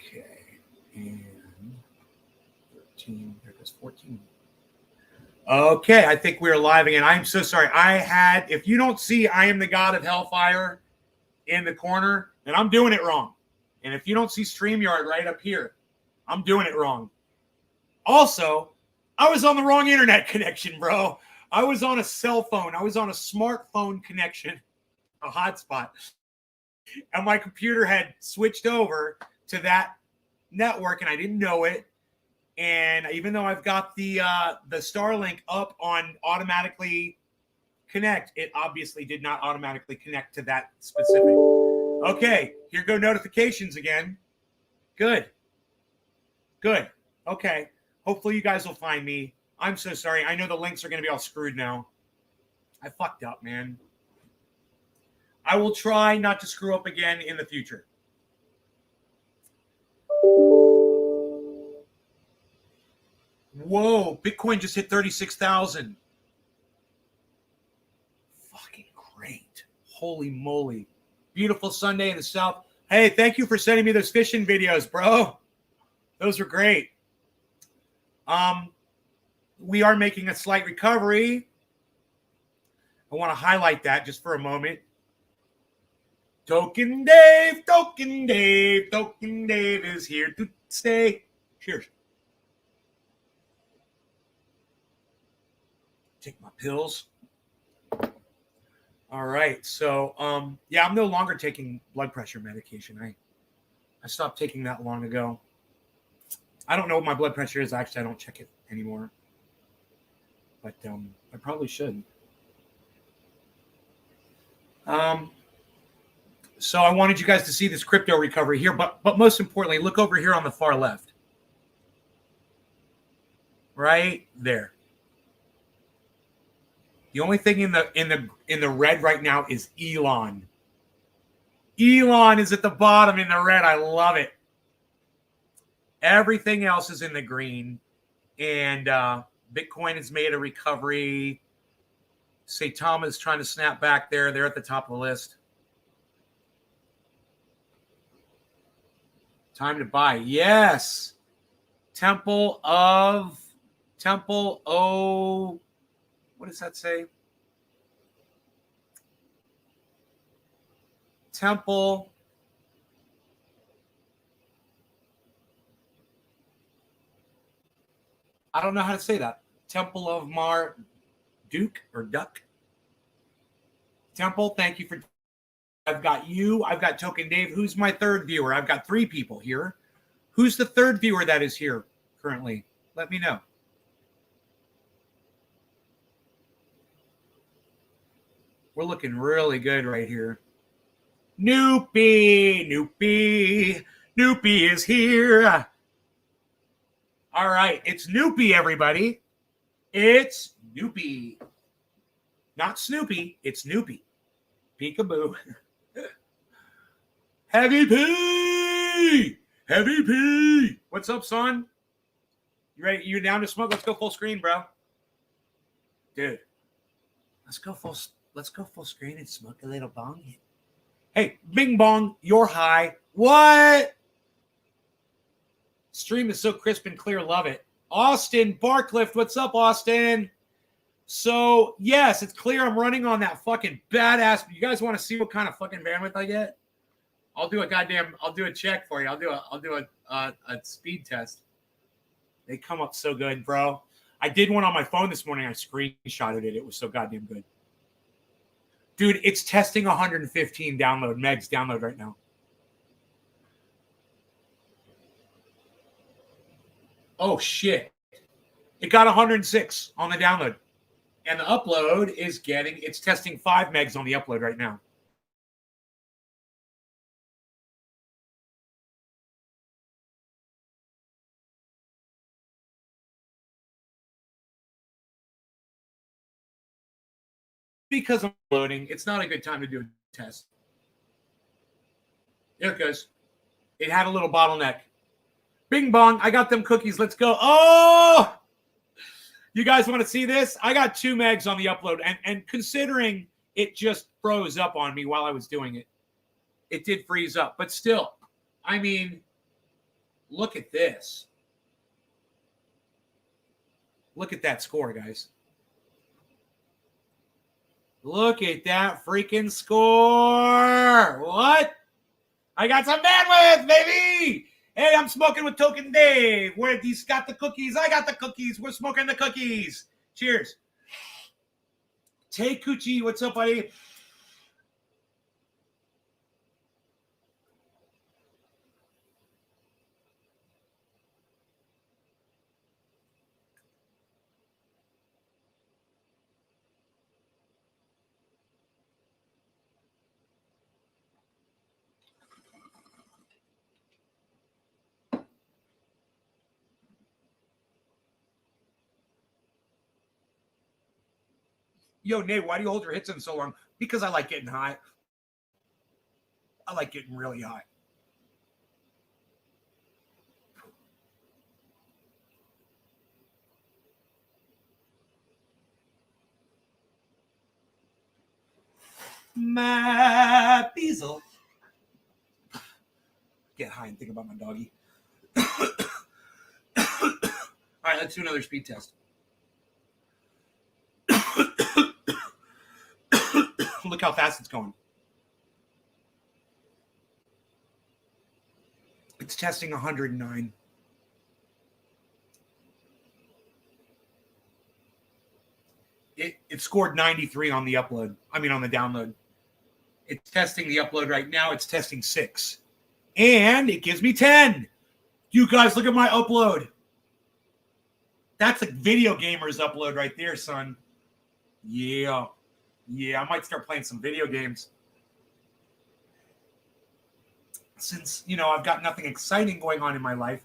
Okay. And 13. There goes 14. Okay, I think we're live again. I'm so sorry. If you don't see I am the God of Hellfire in the corner, then I'm doing it wrong. And if you don't see StreamYard right up here, I'm doing it wrong. Also, I was on the wrong internet connection, bro. I was on a cell phone. I was on a smartphone connection, a hotspot. And my computer had switched over to that network, and I didn't know it. And even though I've got the Starlink up on automatically connect, it obviously did not automatically connect to that specific. Okay, here go notifications again. Good. Okay. Hopefully you guys will find me. I'm so sorry. I know the links are going to be all screwed now. I fucked up, man. I will try not to screw up again in the future. Whoa, Bitcoin just hit 36,000. Fucking great. Holy moly. Beautiful Sunday in the South. Hey, thank you for sending me those fishing videos, bro. Those were great. We are making a slight recovery. I want to highlight that just for a moment. Token Dave is here to stay. Cheers. Take my pills. All right. So, yeah, I'm no longer taking blood pressure medication. I stopped taking that long ago. I don't know what my blood pressure is. Actually, I don't check it anymore. But I probably should. So I wanted you guys to see this crypto recovery here, but most importantly, look over here on the far left. Right there. The only thing in the red right now is Elon. Elon is at the bottom in the red. I love it. Everything else is in the green. And Bitcoin has made a recovery. Saitama is trying to snap back there. They're at the top of the list. Time to buy. Yes. Temple O. What does that say? Temple. I don't know how to say that. Temple of Marduk or Duck. Temple, thank you for. I've got you. I've got Token Dave. Who's my third viewer? I've got 3 people here. Who's the third viewer that is here currently? Let me know. We're looking really good right here. Noopy is here. All right, it's Noopy, everybody. It's Noopy. Not Snoopy, it's Noopy. Peekaboo. Heavy P. What's up, son? You ready? You down to smoke? Let's go full screen, bro. Dude, let's go full screen and smoke a little bong. Hey, Bing Bong, you're high. What? Stream is so crisp and clear. Love it. Austin Barcliff, what's up, Austin? So, yes, it's clear I'm running on that fucking badass. You guys want to see what kind of fucking bandwidth I get? I'll do a check for you. I'll do a speed test. They come up so good, bro. I did one on my phone this morning. I screenshotted it. It was so goddamn good. Dude, it's testing 115 megs download right now. Oh, shit. It got 106 on the download. And the upload is it's testing 5 megs on the upload right now. Because I'm loading, it's not a good time to do a test. There it goes. It had a little bottleneck. Bing bong, I got them cookies. Let's go. Oh! You guys want to see this? I got 2 megs on the upload. And considering it just froze up on me while I was doing it, it did freeze up. But still, I mean, Look at this. Look at that score, guys. Look at that freaking score. What? I got some bandwidth, baby. Hey, I'm smoking with Token Dave. Where he's got the cookies. I got the cookies. We're smoking the cookies. Cheers. Tay Coochie, what's up, buddy? Yo, Nate, why do you hold your hits in so long? Because I like getting high. I like getting really high. My Beazle. Get high and think about my doggy. All right, let's do another speed test. Look how fast it's going. It's testing 109. It scored 93 on the upload. I mean, on the download. It's testing the upload right now. It's testing 6. And it gives me 10. You guys, look at my upload. That's a video gamer's upload right there, son. Yeah. Yeah, I might start playing some video games. Since, I've got nothing exciting going on in my life.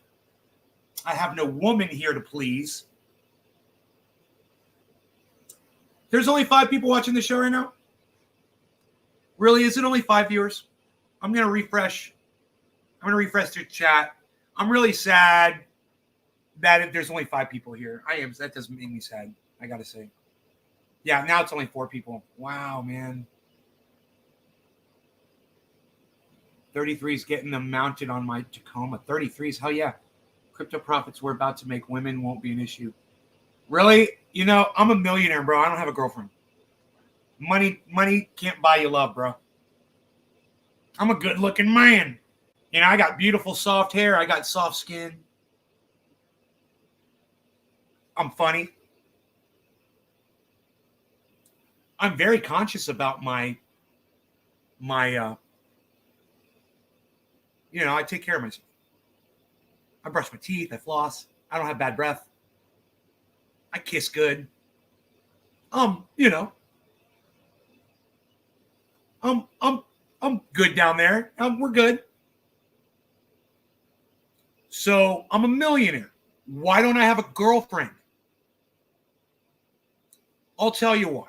I have no woman here to please. There's only 5 people watching the show right now? Really? Is it only 5 viewers? I'm going to refresh. I'm going to refresh the chat. I'm really sad that there's only 5 people here. That doesn't make me sad, I got to say. Yeah, now it's only 4 people. Wow, man. 33's getting them mounted on my Tacoma. 33's, hell yeah. Crypto profits we're about to make. Women won't be an issue. Really? I'm a millionaire, bro. I don't have a girlfriend. Money can't buy you love, bro. I'm a good-looking man. I got beautiful soft hair. I got soft skin. I'm funny. I'm very conscious about my I take care of myself. I brush my teeth. I floss. I don't have bad breath. I kiss good. I'm good down there. We're good. So I'm a millionaire. Why don't I have a girlfriend? I'll tell you why.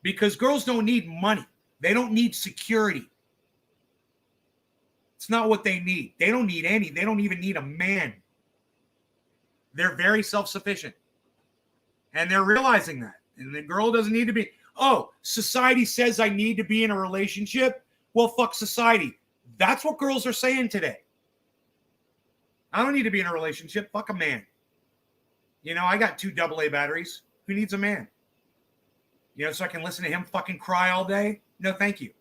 Because girls don't need money. They don't need security. It's not what they need. They don't need any. They don't even need a man. They're very self-sufficient. And they're realizing that. And the girl doesn't need to be, society says I need to be in a relationship. Well, fuck society. That's what girls are saying today. I don't need to be in a relationship. Fuck a man. I got 2 AA batteries. Who needs a man? So I can listen to him fucking cry all day? No, thank you.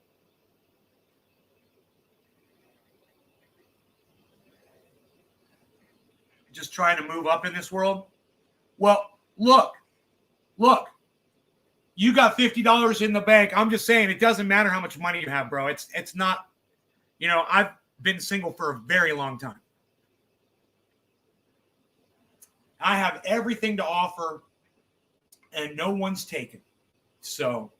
Just trying to move up in this world? Well, look. You got $50 in the bank. I'm just saying it doesn't matter how much money you have, bro. It's not, I've been single for a very long time. I have everything to offer and no one's taken. So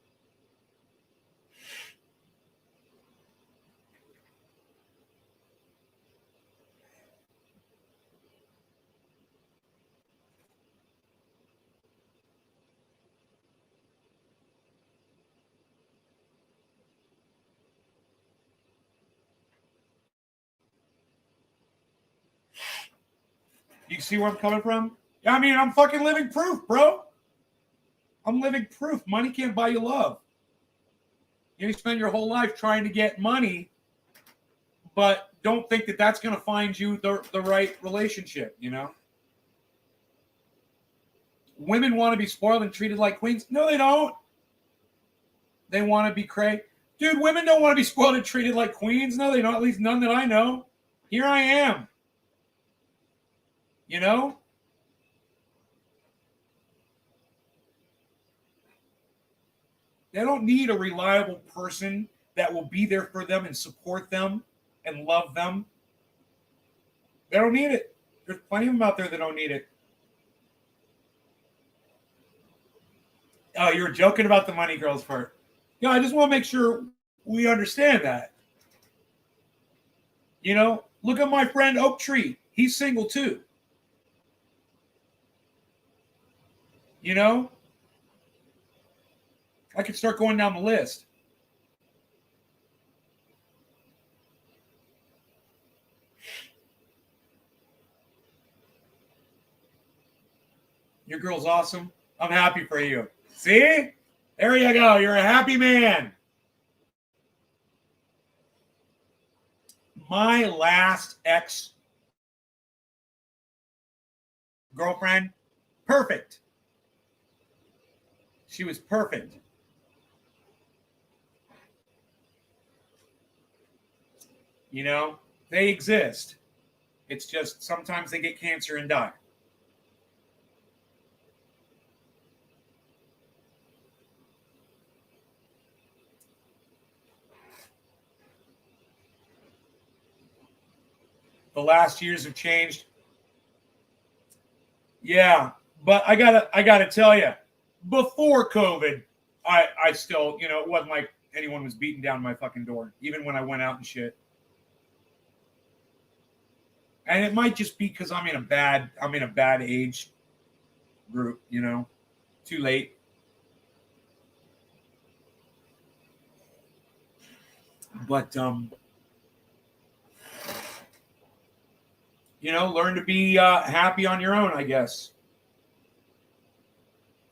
you see where I'm coming from? I mean, I'm fucking living proof, bro. I'm living proof. Money can't buy you love. You spend your whole life trying to get money, but don't think that that's going to find you the right relationship, you know? Women want to be spoiled and treated like queens. No, they don't. They want to be cray. Dude, women don't want to be spoiled and treated like queens. No, they don't. At least none that I know. Here I am. You know? They don't need a reliable person that will be there for them and support them and love them. They don't need it. There's plenty of them out there that don't need it. Oh, you were joking about the money girls part. Yeah, I just want to make sure we understand that. You know, look at my friend Oak Tree. He's single too. You know? I could start going down the list. Your girl's awesome. I'm happy for you. See? There you go. You're a happy man. My last ex-girlfriend, perfect. She was perfect. You know, they exist. It's just sometimes they get cancer and die. The last years have changed. Yeah, but I gotta tell you, before COVID, I still, you know, it wasn't like anyone was beating down my fucking door, even when I went out and shit. And it might just be because I'm in a bad age group, you know, too late. But you know, learn to be happy on your own, I guess.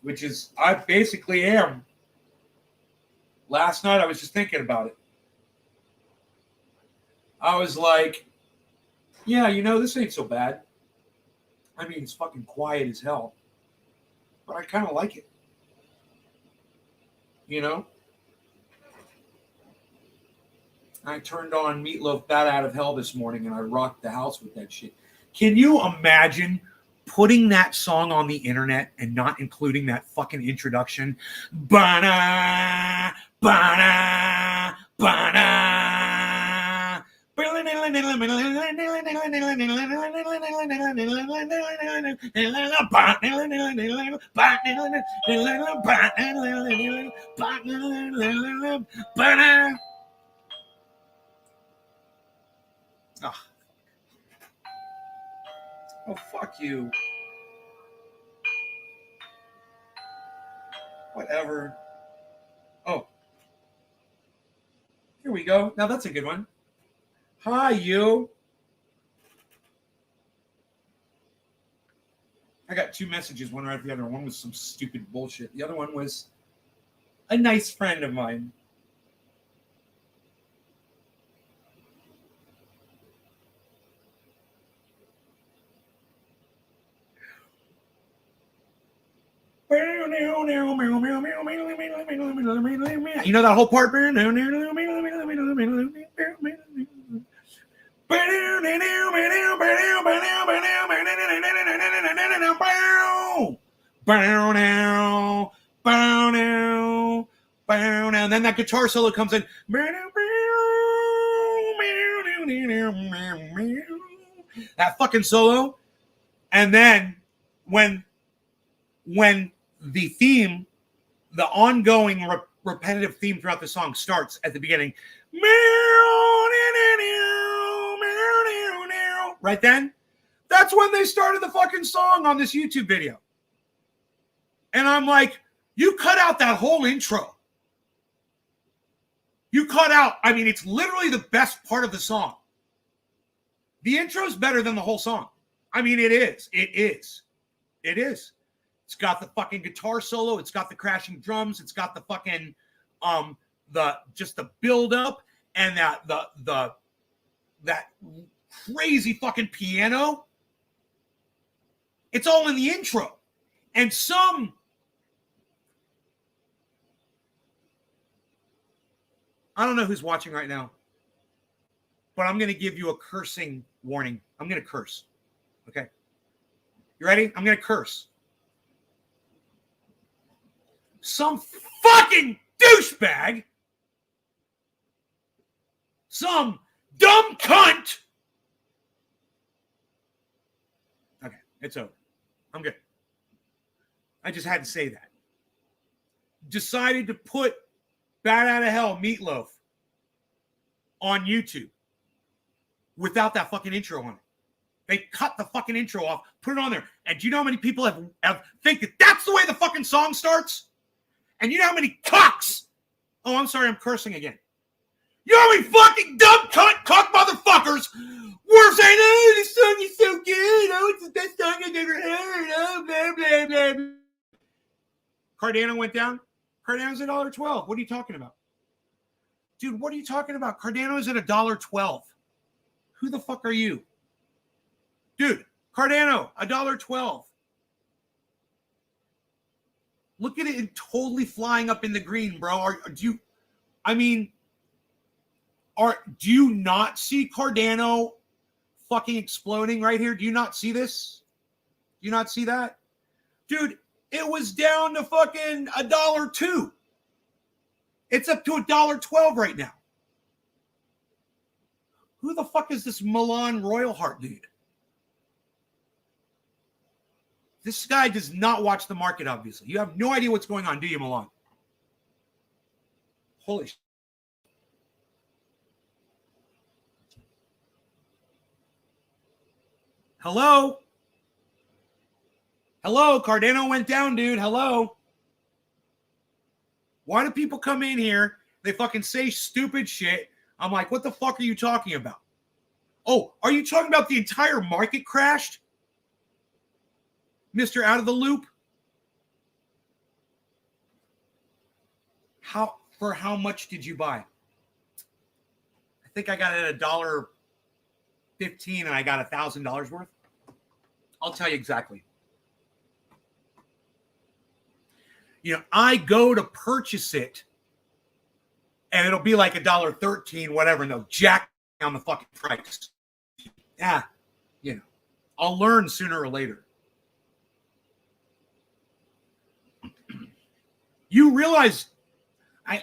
Which is, I basically am. Last night I was just thinking about it. I was like, yeah, you know, this ain't so bad. I mean, it's fucking quiet as hell. But I kind of like it. You know? I turned on Meatloaf Bat Out of Hell this morning and I rocked the house with that shit. Can you imagine putting that song on the internet and not including that fucking introduction? Ba-na, ba-na, ba-na. Oh, fuck you. Whatever. Oh. Here we go. Now that's a good one. Hi, you. I got two messages, one right after the other. One was some stupid bullshit. The other one was a nice friend of mine. You know that whole part? And then that guitar solo comes in. That fucking solo. And then when the theme, the ongoing repetitive theme throughout the song starts at the beginning, right then, that's when they started the fucking song on this YouTube video. And I'm like, you cut out that whole intro. You cut out, I mean, it's literally the best part of the song. The intro is better than the whole song. I mean, it is. It is. It is. It's got the fucking guitar solo. It's got the crashing drums. It's got the fucking, the build up and that the that crazy fucking piano. It's all in the intro. And I don't know who's watching right now, but I'm going to give you a cursing warning. I'm going to curse. Okay. You ready? I'm going to curse. Some fucking douchebag, some dumb cunt. Okay, it's over. I'm good. I just had to say that. Decided to put Bat Out of Hell Meatloaf on YouTube without that fucking intro on it. They cut the fucking intro off, put it on there. And do you know how many people have think that that's the way the fucking song starts? And you know how many cocks? Oh, I'm sorry, I'm cursing again. You know how many fucking dumb cock motherfuckers were saying, oh, this song is so good. Oh, it's the best song I've ever heard. Oh, blah, blah, blah. Cardano went down. Cardano's at $1.12. What are you talking about? Dude, what are you talking about? Cardano's at $1.12. Who the fuck are you? Dude, Cardano, $1.12. Look at it totally flying up in the green, bro. Do you not see Cardano fucking exploding right here? Do you not see this? Do you not see that? Dude, it was down to fucking $1.02. It's up to $1.12 right now. Who the fuck is this Milan Royal Heart dude? This guy does not watch the market, obviously. You have no idea what's going on, do you, Milan? Holy shit. Hello? Hello? Cardano went down, dude. Hello? Why do people come in here? They fucking say stupid shit. I'm like, what the fuck are you talking about? Oh, are you talking about the entire market crashed? Mr. Out of the Loop? For how much did you buy? I think I got it at $1.15 and I got $1,000 worth. I'll tell you exactly. You know, I go to purchase it and it'll be like $1.13, whatever, and they'll jack on the fucking price. Yeah, you know, I'll learn sooner or later. You realize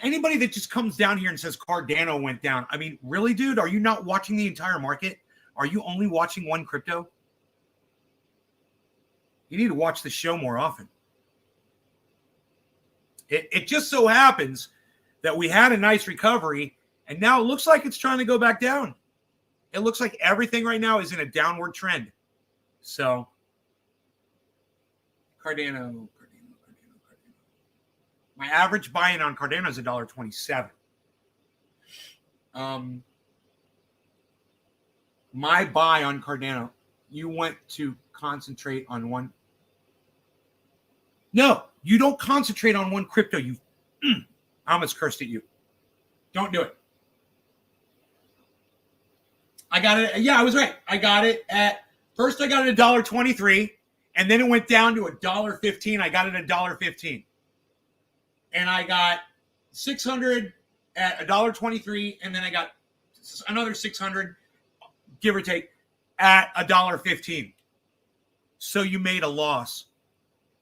anybody that just comes down here and says Cardano went down. I mean, really, dude, are you not watching the entire market? Are you only watching one crypto? You need to watch the show more often. It just so happens that we had a nice recovery, and now it looks like it's trying to go back down. It looks like everything right now is in a downward trend. So, Cardano. My average buy-in on Cardano is $1.27. My buy on Cardano, you went to concentrate on one. No, you don't concentrate on one crypto. I almost cursed at you. Don't do it. I got it. Yeah, I was right. I got it at first. I got it at $1.23, and then it went down to $1.15. I got it at $1.15. And I got 600 at $1.23, and then I got another 600, give or take, at $1.15. So you made a loss.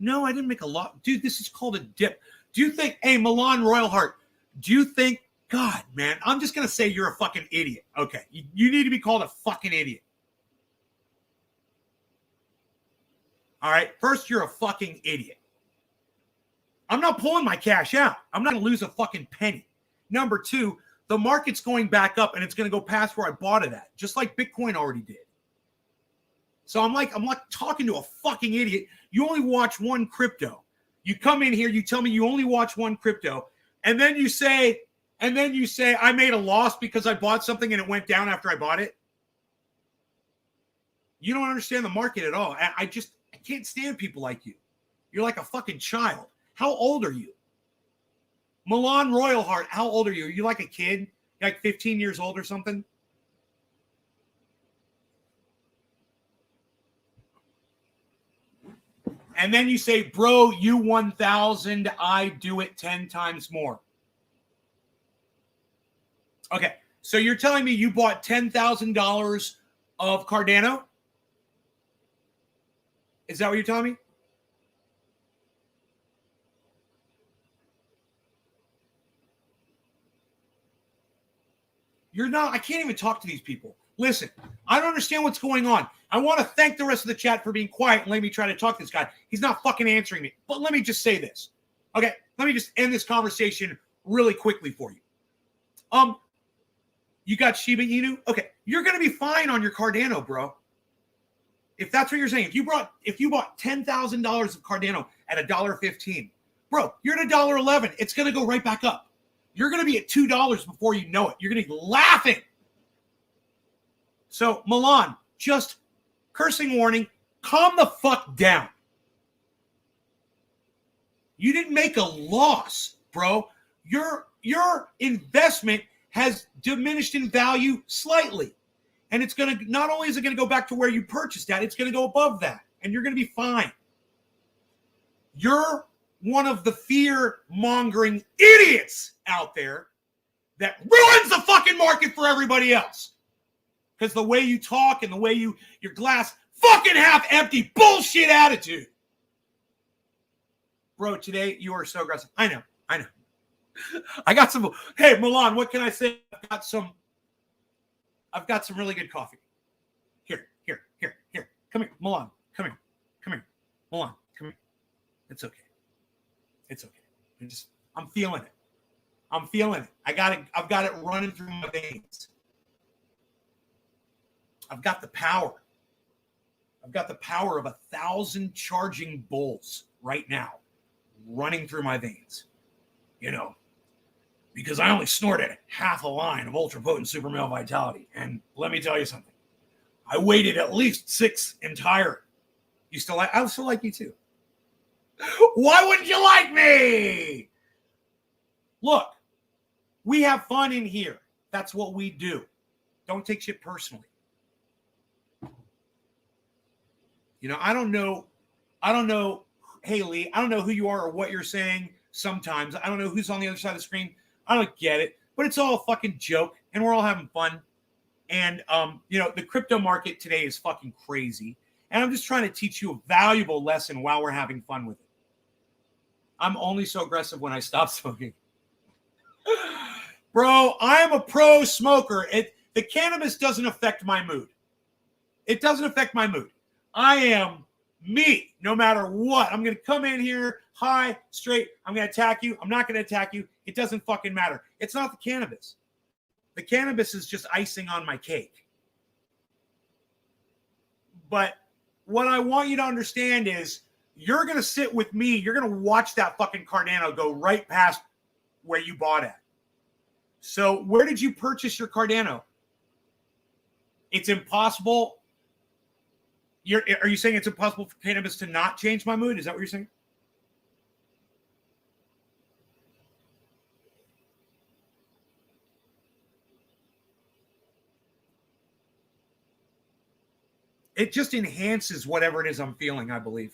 No, I didn't make a loss. Dude, this is called a dip. Do you think, hey, Milan Royal Heart, do you think, God, man, I'm just going to say you're a fucking idiot. Okay, you need to be called a fucking idiot. All right, first, you're a fucking idiot. I'm not pulling my cash out. I'm not going to lose a fucking penny. Number two, the market's going back up and it's going to go past where I bought it at, just like Bitcoin already did. So I'm like talking to a fucking idiot. You only watch one crypto. You come in here, you tell me you only watch one crypto, and then you say I made a loss because I bought something and it went down after I bought it. You don't understand the market at all. I can't stand people like you. You're like a fucking child. How old are you? Milan Royal Heart, how old are you? Are you like a kid? You're like 15 years old or something? And then you say, bro, you 1,000, I do it 10 times more. Okay, so you're telling me you bought $10,000 of Cardano? Is that what you're telling me? You're not, I can't even talk to these people. Listen, I don't understand what's going on. I want to thank the rest of the chat for being quiet and let me try to talk to this guy. He's not fucking answering me. But let me just say this. Okay, let me just end this conversation really quickly for you. You got Shiba Inu? Okay, you're going to be fine on your Cardano, bro. If that's what you're saying, if you bought $10,000 of Cardano at $1.15, bro, you're at $1.11. It's going to go right back up. You're going to be at $2 before you know it. You're going to be laughing. So, Milan, just cursing warning, calm the fuck down. You didn't make a loss, bro. Your investment has diminished in value slightly. And it's going to, not only is it going to go back to where you purchased at, it's going to go above that. And you're going to be fine. You're one of the fear-mongering idiots out there that ruins the fucking market for everybody else. Because the way you talk and the way your glass fucking half empty bullshit attitude. Bro, today you are so aggressive. I know. I got some, hey, Milan, what can I say? I've got some really good coffee. Here. Come here, Milan. Come here. Milan, come here. It's okay. I'm feeling it. I've got it running through my veins. I've got the power. I've got the power of 1,000 charging bulls right now running through my veins. You know, because I only snorted half a line of ultra potent super male vitality. And let me tell you something. I waited at least 6 entire. I still like you too. Why wouldn't you like me? Look, we have fun in here. That's what we do. Don't take shit personally. You know, I don't know, Haley, I don't know who you are or what you're saying sometimes. I don't know who's on the other side of the screen. I don't get it, but it's all a fucking joke and we're all having fun. And, you know, the crypto market today is fucking crazy. And I'm just trying to teach you a valuable lesson while we're having fun with it. I'm only so aggressive when I stop smoking. Bro, I'm a pro smoker. The cannabis doesn't affect my mood. It doesn't affect my mood. I am me, no matter what. I'm going to come in here high, straight. I'm going to attack you. I'm not going to attack you. It doesn't fucking matter. It's not the cannabis. The cannabis is just icing on my cake. But what I want you to understand is you're going to sit with me. You're going to watch that fucking Cardano go right past where you bought at. So where did you purchase your Cardano? It's impossible. Are you saying it's impossible for cannabis to not change my mood? Is that what you're saying? It just enhances whatever it is I'm feeling, I believe.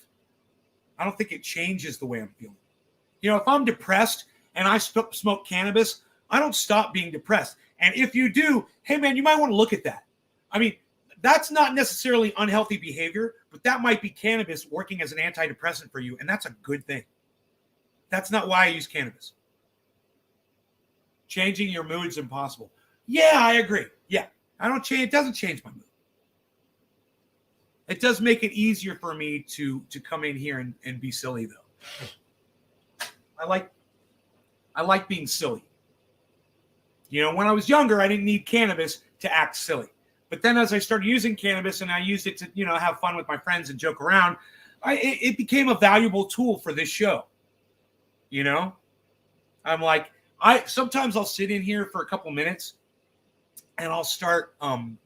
I don't think it changes the way I'm feeling. You know, if I'm depressed and I smoke cannabis, I don't stop being depressed. And if you do, hey, man, you might want to look at that. I mean, that's not necessarily unhealthy behavior, but that might be cannabis working as an antidepressant for you, and that's a good thing. That's not why I use cannabis. Changing your mood's impossible. Yeah, I agree. Yeah, it doesn't change my mood. It does make it easier for me to come in here and be silly, though. I like being silly. You know, when I was younger, I didn't need cannabis to act silly. But then as I started using cannabis and I used it to, you know, have fun with my friends and joke around, it became a valuable tool for this show. You know, I'm like, sometimes I'll sit in here for a couple minutes and I'll start, I'll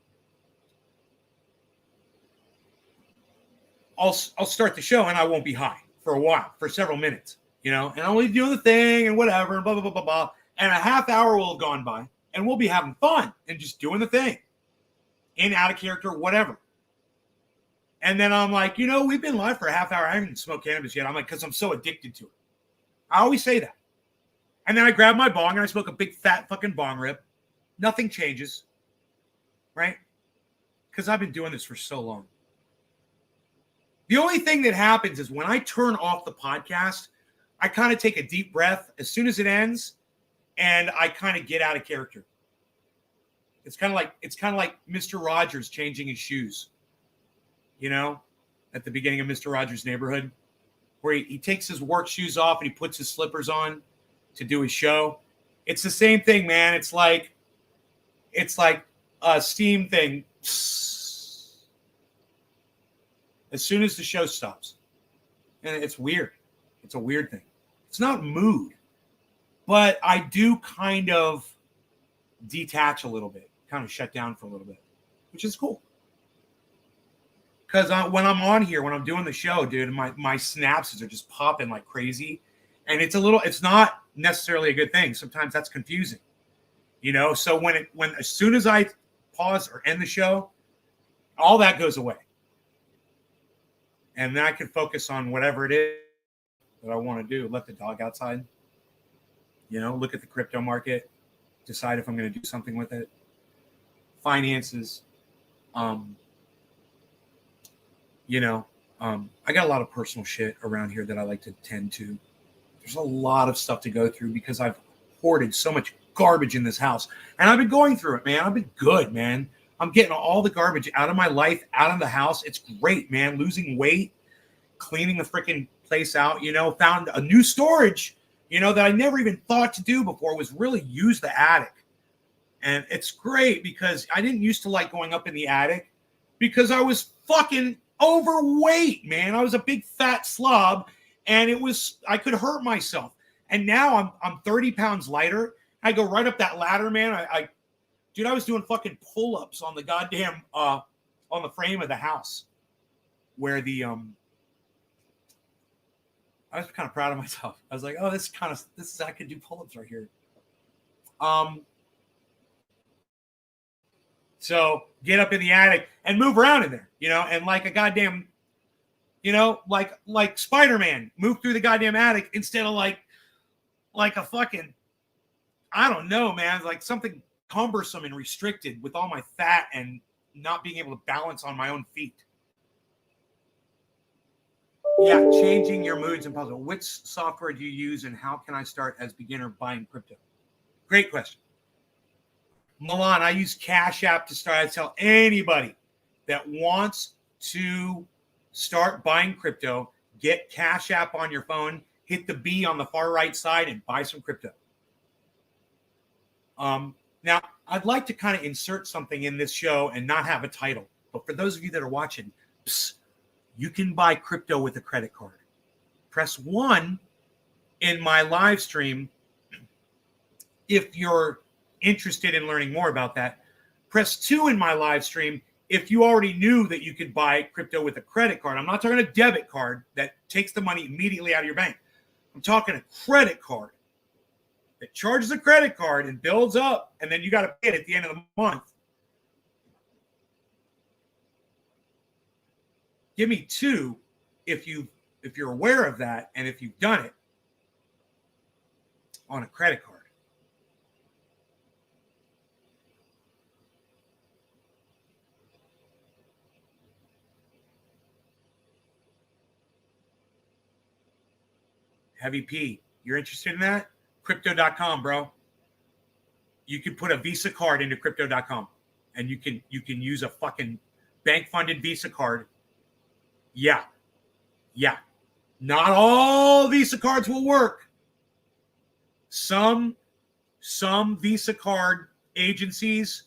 start the show and I won't be high for a while, for several minutes, you know, and I'll be doing the thing and whatever, and blah, blah, blah, blah, blah. And a half hour will have gone by and we'll be having fun and just doing the thing. In, out of character, whatever. And then I'm like, we've been live for a half hour. I haven't smoked cannabis yet. I'm like, because I'm so addicted to it. I always say that. And then I grab my bong and I smoke a big fat fucking bong rip. Nothing changes. Right? Because I've been doing this for so long. The only thing that happens is when I turn off the podcast, I kind of take a deep breath as soon as it ends, and I kind of get out of character. It's kind of like Mr. Rogers changing his shoes. At the beginning of Mr. Rogers' Neighborhood, where he takes his work shoes off and he puts his slippers on to do his show. It's the same thing, man. It's like a steam thing. As soon as the show stops. And it's weird. It's a weird thing. It's not mood, but I do kind of detach a little bit, kind of shut down for a little bit, which is cool. Because when I'm on here, when I'm doing the show, dude, my synapses are just popping like crazy. And it's not necessarily a good thing. Sometimes that's confusing, So as soon as I pause or end the show, all that goes away. And then I can focus on whatever it is that I want to do. Let the dog outside, look at the crypto market, decide if I'm going to do something with it. Finances, I got a lot of personal shit around here that I like to tend to. There's a lot of stuff to go through because I've hoarded so much garbage in this house. And I've been going through it, man. I've been good, man. I'm getting all the garbage out of my life, out of the house. It's great, man. Losing weight, cleaning the freaking place out, found a new storage, that I never even thought to do before, was really use the attic. And it's great because I didn't used to like going up in the attic because I was fucking overweight, man. I was a big fat slob and I could hurt myself. And now I'm 30 pounds lighter. I go right up that ladder, man. I was doing fucking pull-ups on the goddamn, on the frame of the house where I was kind of proud of myself. I was like, oh, I could do pull-ups right here. So get up in the attic and move around in there, and like a goddamn, like Spider-Man, move through the goddamn attic instead of like a fucking, I don't know, man, like something cumbersome and restricted with all my fat and not being able to balance on my own feet. Yeah, changing your moods and puzzle. Which software do you use and how can I start as beginner buying crypto? Great question. Milan, I use Cash App to start. I tell anybody that wants to start buying crypto, get Cash App on your phone, hit the B on the far right side and buy some crypto. Now, I'd like to kind of insert something in this show and not have a title. But for those of you that are watching, you can buy crypto with a credit card. Press 1 in my live stream if you're interested in learning more about that. Press 2 in my live stream if you already knew that you could buy crypto with a credit card. I'm not talking a debit card that takes the money immediately out of your bank. I'm talking a credit card that charges a credit card and builds up, and then you got to pay it at the end of the month. Give me 2 if you're aware of that and if you've done it on a credit card. Heavy P, you're interested in that? Crypto.com, bro. You can put a Visa card into crypto.com and you can use a fucking bank-funded Visa card. Yeah. Not all Visa cards will work. Some Visa card agencies,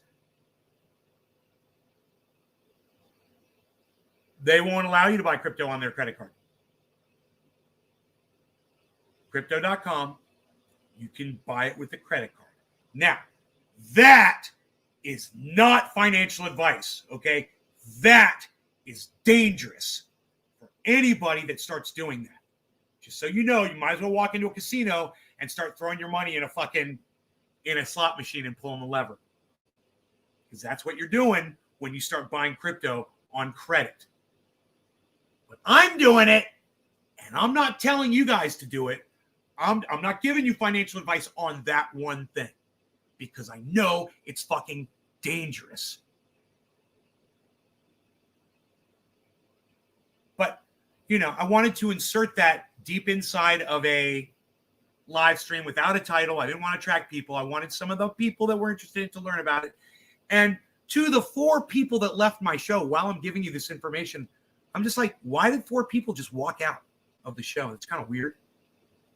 they won't allow you to buy crypto on their credit card. Crypto.com, you can buy it with a credit card. Now, that is not financial advice, okay? That is dangerous for anybody that starts doing that. Just so you know, you might as well walk into a casino and start throwing your money in a slot machine and pulling the lever. Because that's what you're doing when you start buying crypto on credit. But I'm doing it, and I'm not telling you guys to do it. I'm not giving you financial advice on that one thing because I know it's fucking dangerous. But, you know, I wanted to insert that deep inside of a live stream without a title. I didn't want to attract people. I wanted some of the people that were interested to learn about it. And to the 4 people that left my show while I'm giving you this information, I'm just like, why did 4 people just walk out of the show? It's kind of weird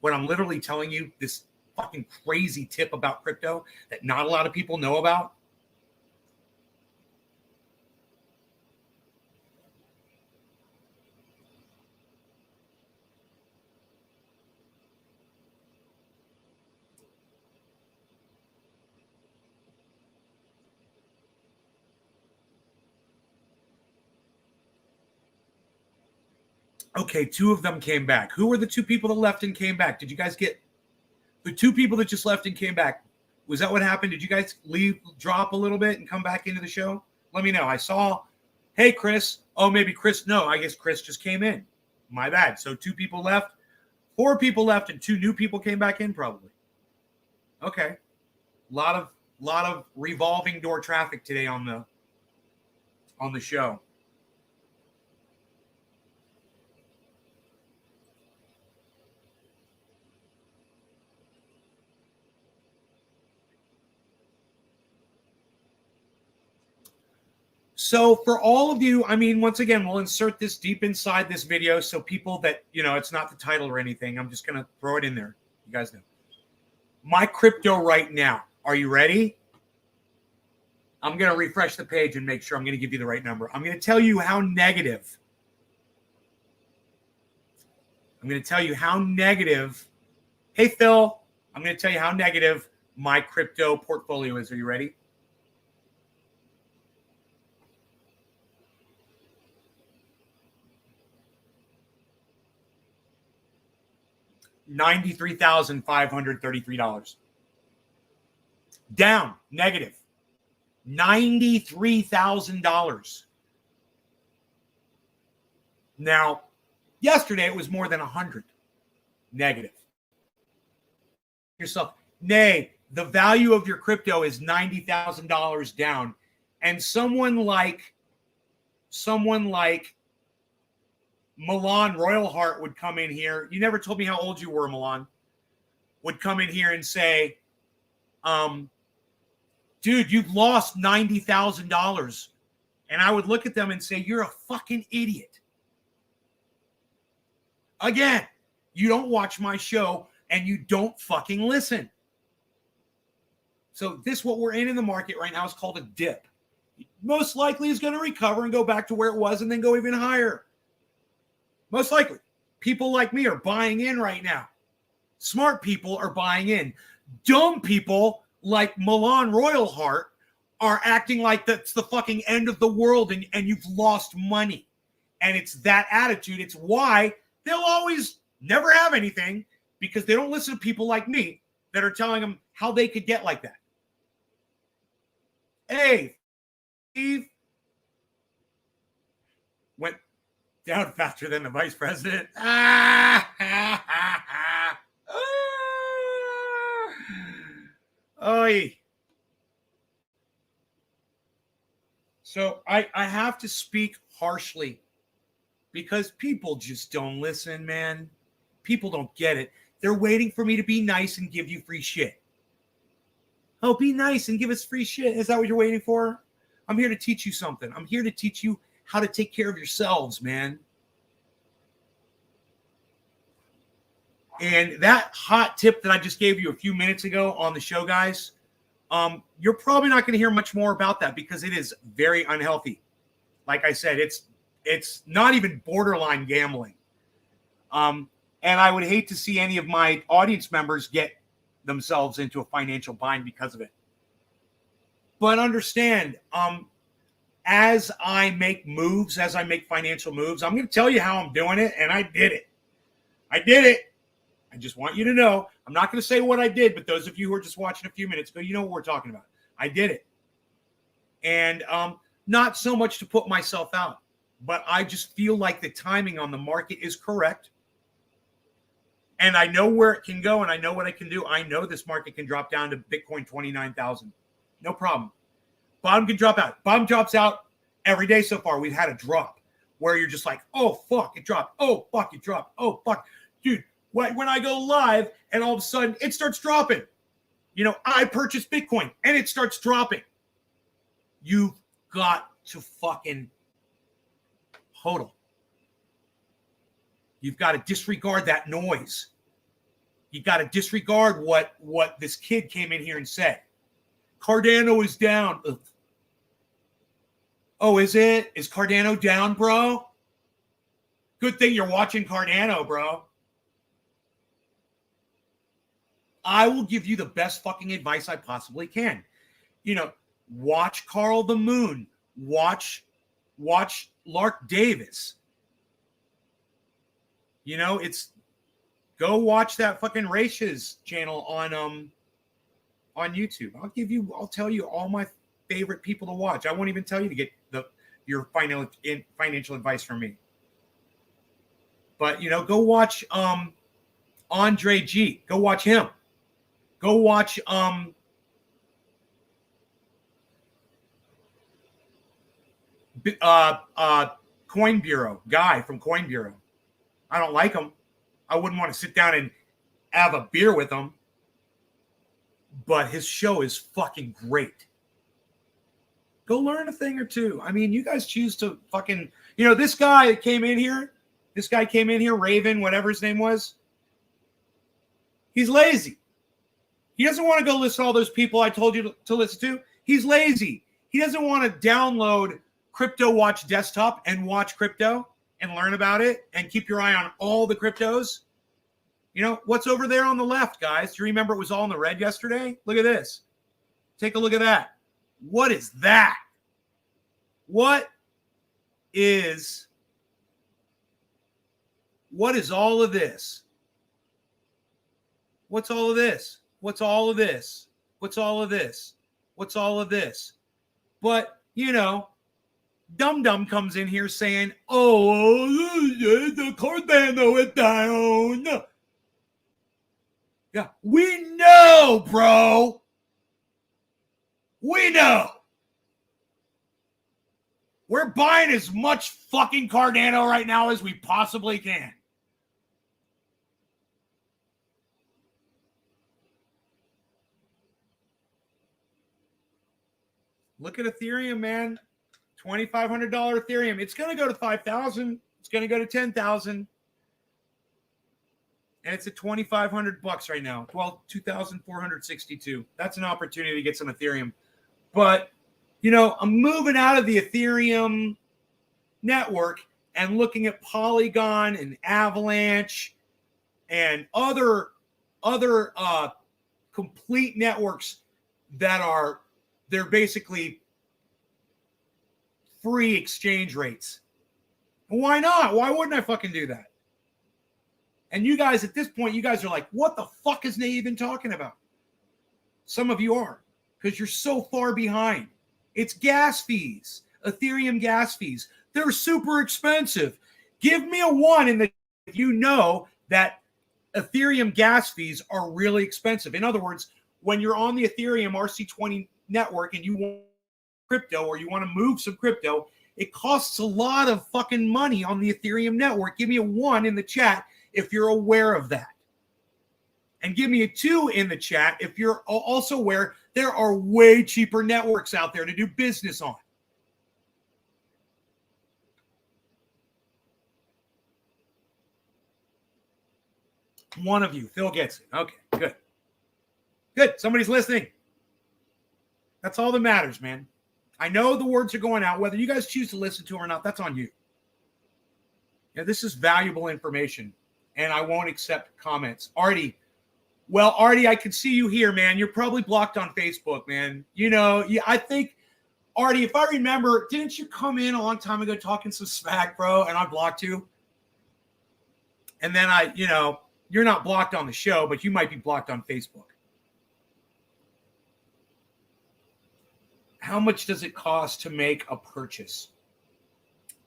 when I'm literally telling you this fucking crazy tip about crypto that not a lot of people know about. Okay, 2 of them came back. Who were the 2 people that left and came back? Did you guys get the 2 people that just left and came back? Was that what happened? Did you guys leave, drop a little bit and come back into the show? Let me know. I saw, hey, Chris. Oh, maybe Chris. No, I guess Chris just came in. My bad. So 2 people left, 4 people left, and 2 new people came back in probably. Okay. Lot of revolving door traffic today on the show. So for all of you, I mean, once again, we'll insert this deep inside this video so people that, you know, it's not the title or anything. I'm just going to throw it in there. You guys know. My crypto right now. Are you ready? I'm going to refresh the page and make sure I'm going to give you the right number. I'm going to tell you how negative. I'm going to tell you how negative. Hey, Phil, I'm going to tell you how negative my crypto portfolio is. Are you ready? $93,533. Down, negative. $93,000. Now, yesterday it was more than 100. Negative. Yourself, nay, the value of your crypto is $90,000 down. And someone like Milan Royalheart would come in here. You never told me how old you were, Milan. Would come in here and say, dude, you've lost $90,000. And I would look at them and say, you're a fucking idiot. Again, you don't watch my show and you don't fucking listen. So this, what we're in the market right now, is called a dip. Most likely is going to recover and go back to where it was and then go even higher. Most likely. People like me are buying in right now. Smart people are buying in. Dumb people like Milan Royalheart are acting like that's the fucking end of the world and you've lost money. And it's that attitude. It's why they'll always never have anything, because they don't listen to people like me that are telling them how they could get like that. Hey, Steve went down faster than the vice president. Oy. So I have to speak harshly because people just don't listen, man. People don't get it. They're waiting for me to be nice and give you free shit. Oh, be nice and give us free shit. Is that what you're waiting for? I'm here to teach you something. I'm here to teach you how to take care of yourselves, man. And that hot tip that I just gave you a few minutes ago on the show, guys, you're probably not going to hear much more about that because it is very unhealthy. Like I said, it's not even borderline gambling. And I would hate to see any of my audience members get themselves into a financial bind because of it. But understand, as I make moves, as I make financial moves, I'm going to tell you how I'm doing it, and I did it. I did it. I just want you to know. I'm not going to say what I did, but those of you who are just watching a few minutes ago, you know what we're talking about. I did it. And not so much to put myself out, but I just feel like the timing on the market is correct. And I know where it can go, and I know what I can do. I know this market can drop down to Bitcoin 29,000. No problem. Bottom can drop out. Bottom drops out every day so far. We've had a drop where you're just like, oh, fuck, it dropped. Oh, fuck, it dropped. Oh, fuck. Dude, when I go live and all of a sudden it starts dropping. I purchased Bitcoin and it starts dropping. You've got to fucking hodl. You've got to disregard that noise. You've got to disregard what this kid came in here and said. Cardano is down. Ugh. Oh, is it? Is Cardano down, bro? Good thing you're watching Cardano, bro. I will give you the best fucking advice I possibly can. Watch Carl the Moon. Watch Lark Davis. Go watch that fucking Rach's channel on YouTube. I'll tell you all my favorite people to watch. I won't even tell you to get your financial advice from me. But go watch Andre G. Go watch him. Go watch Coin Bureau guy from Coin Bureau. I don't like him. I wouldn't want to sit down and have a beer with him. But his show is fucking great. Go learn a thing or two. I mean, you guys choose to fucking, this guy that came in here, Raven, whatever his name was. He's lazy. He doesn't want to go listen to all those people I told you to listen to. He's lazy. He doesn't want to download Crypto Watch Desktop and watch crypto and learn about it and keep your eye on all the cryptos. What's over there on the left, guys? Do you remember it was all in the red yesterday? Look at this. Take a look at that. What is that? What is all of this? What's all of this? What's all of this? What's all of this? What's all of this? But, Dum Dum comes in here saying, oh, the Cardano went down. Yeah, we know, bro. We know. We're buying as much fucking Cardano right now as we possibly can. Look at Ethereum, man. $2,500 Ethereum. It's going to go to 5,000. It's going to go to 10,000. And it's at $2,500 right now. Well, 2,462. That's an opportunity to get some Ethereum. But, I'm moving out of the Ethereum network and looking at Polygon and Avalanche and other complete networks that they're basically free exchange rates. Why not? Why wouldn't I fucking do that? And you guys, at this point, you guys are like, what the fuck is Nate even talking about? Some of you are, because you're so far behind. It's gas fees, Ethereum gas fees. They're super expensive. Give me a 1 if you know that Ethereum gas fees are really expensive. In other words, when you're on the Ethereum RC20 network and you want crypto or you want to move some crypto, it costs a lot of fucking money on the Ethereum network. Give me a 1 in the chat if you're aware of that. And give me a 2 in the chat if you're also aware there are way cheaper networks out there to do business on. One of you. Phil gets it. Okay, good. Good. Somebody's listening. That's all that matters, man. I know the words are going out. Whether you guys choose to listen to them or not, that's on you. Yeah, this is valuable information, and I won't accept comments. Artie, I can see you here, man. You're probably blocked on Facebook, man. I think, Artie, if I remember, didn't you come in a long time ago talking some smack, bro, and I blocked you? And then you're not blocked on the show, but you might be blocked on Facebook. How much does it cost to make a purchase?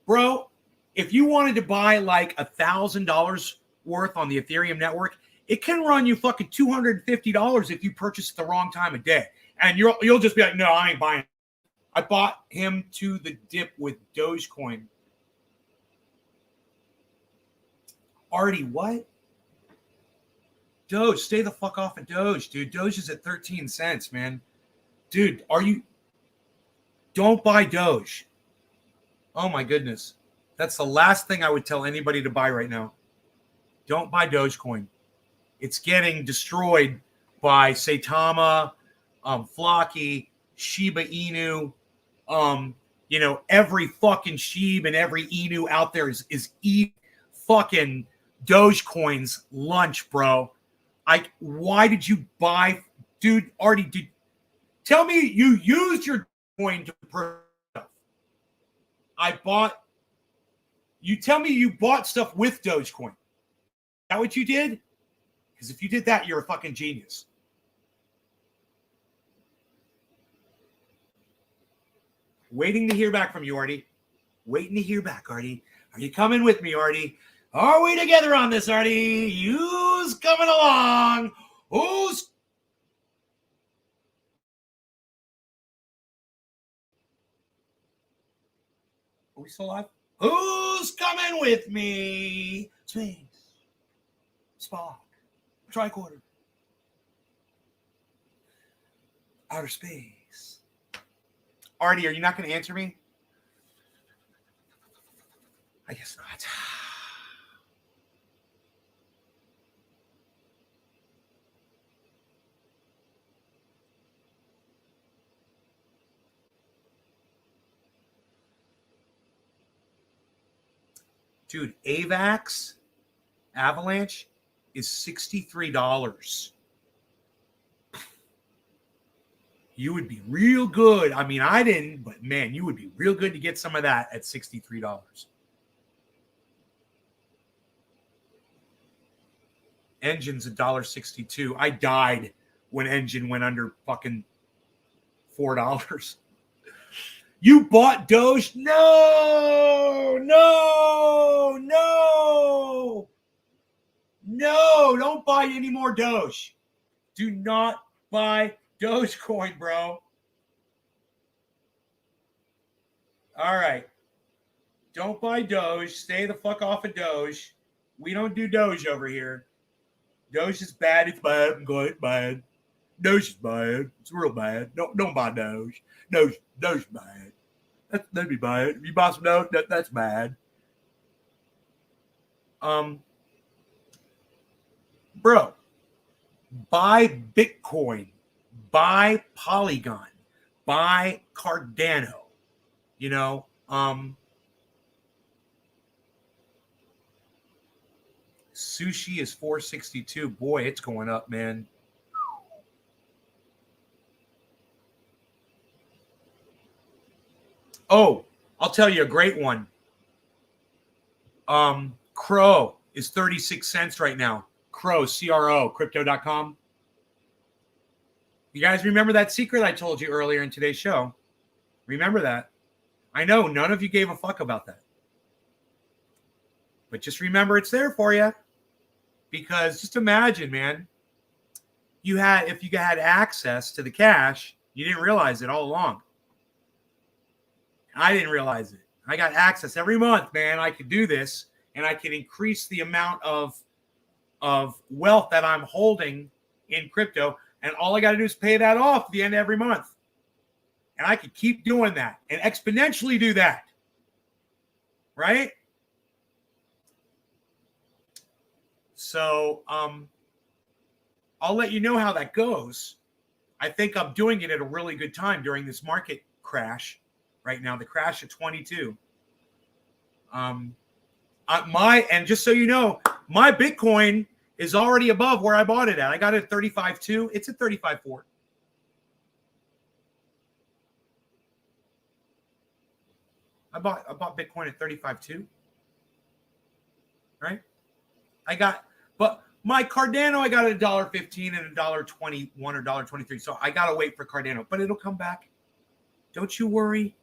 Bro, if you wanted to buy like $1,000 worth on the Ethereum network, it can run you fucking $250 if you purchase at the wrong time of day. And you'll just be like, no, I ain't buying it. I bought him to the dip with Dogecoin. Artie, what? Doge, stay the fuck off of Doge, dude. Doge is at 13 cents, man. Dude, don't buy Doge. Oh my goodness. That's the last thing I would tell anybody to buy right now. Don't buy Dogecoin. It's getting destroyed by Saitama, Flocky, Shiba Inu. Every fucking Sheeb and every Inu out there is eating fucking Dogecoin's lunch, bro. Why did you buy, dude? Artie, tell me you used your coin to purchase stuff. You tell me you bought stuff with Dogecoin. Is that what you did? Because if you did that, you're a fucking genius. Waiting to hear back from you, Artie. Waiting to hear back, Artie. Are you coming with me, Artie? Are we together on this, Artie? Who's coming along? Are we still live? Who's coming with me? Sphinx. Spock. Tricorder. Outer space. Artie, are you not going to answer me? I guess not. Dude, Avalanche is $63. You would be real good. I mean, I didn't, but man, you would be real good to get some of that at $63. Engine's $1.62. I died when Engine went under fucking $4. You bought Doge? No, don't buy any more Doge. Do not buy Dogecoin, bro. All right. Don't buy Doge. Stay the fuck off of Doge. We don't do Doge over here. Doge is bad. It's bad. I'm going, it's bad. Doge is bad. It's real bad. Don't buy Doge. Doge is bad. That'd be bad. If you buy some Doge, that's bad. Bro, buy Bitcoin, buy Polygon, buy Cardano. Sushi is $4.62. Boy, it's going up, man. Oh, I'll tell you a great one. Crow is 36 cents right now. Crow, CRO, crypto.com. You guys remember that secret I told you earlier in today's show? Remember that? I know none of you gave a fuck about that. But just remember it's there for you. Because just imagine, man, if you had access to the cash, you didn't realize it all along. I didn't realize it. I got access every month, man. I could do this, and I could increase the amount of wealth that I'm holding in crypto, and all I got to do is pay that off at the end of every month. And I could keep doing that and exponentially do that. Right? So I'll let you know how that goes. I think I'm doing it at a really good time during this market crash right now, the crash at 22. And just so you know, my Bitcoin is already above where I bought it at. I got it at 35.2. It's at 35.4. I bought Bitcoin at 35.2. Right? But my Cardano, I got at $1.15 and $1.21 or $1.23. So I gotta wait for Cardano, but it'll come back. Don't you worry.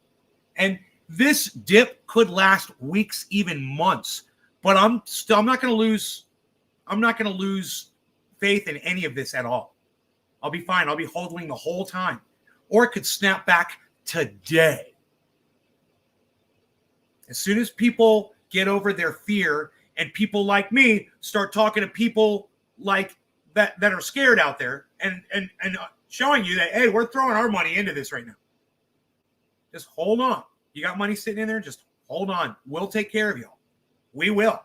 And This dip could last weeks, even months, but I'm not going to lose faith in any of this at all. I'll be fine. I'll be holding the whole time. Or it could snap back today. As soon as people get over their fear and people like me start talking to people like that are scared out there and showing you that, hey, we're throwing our money into this right now. Just hold on. You got money sitting in there? Just hold on. We'll take care of y'all. We will.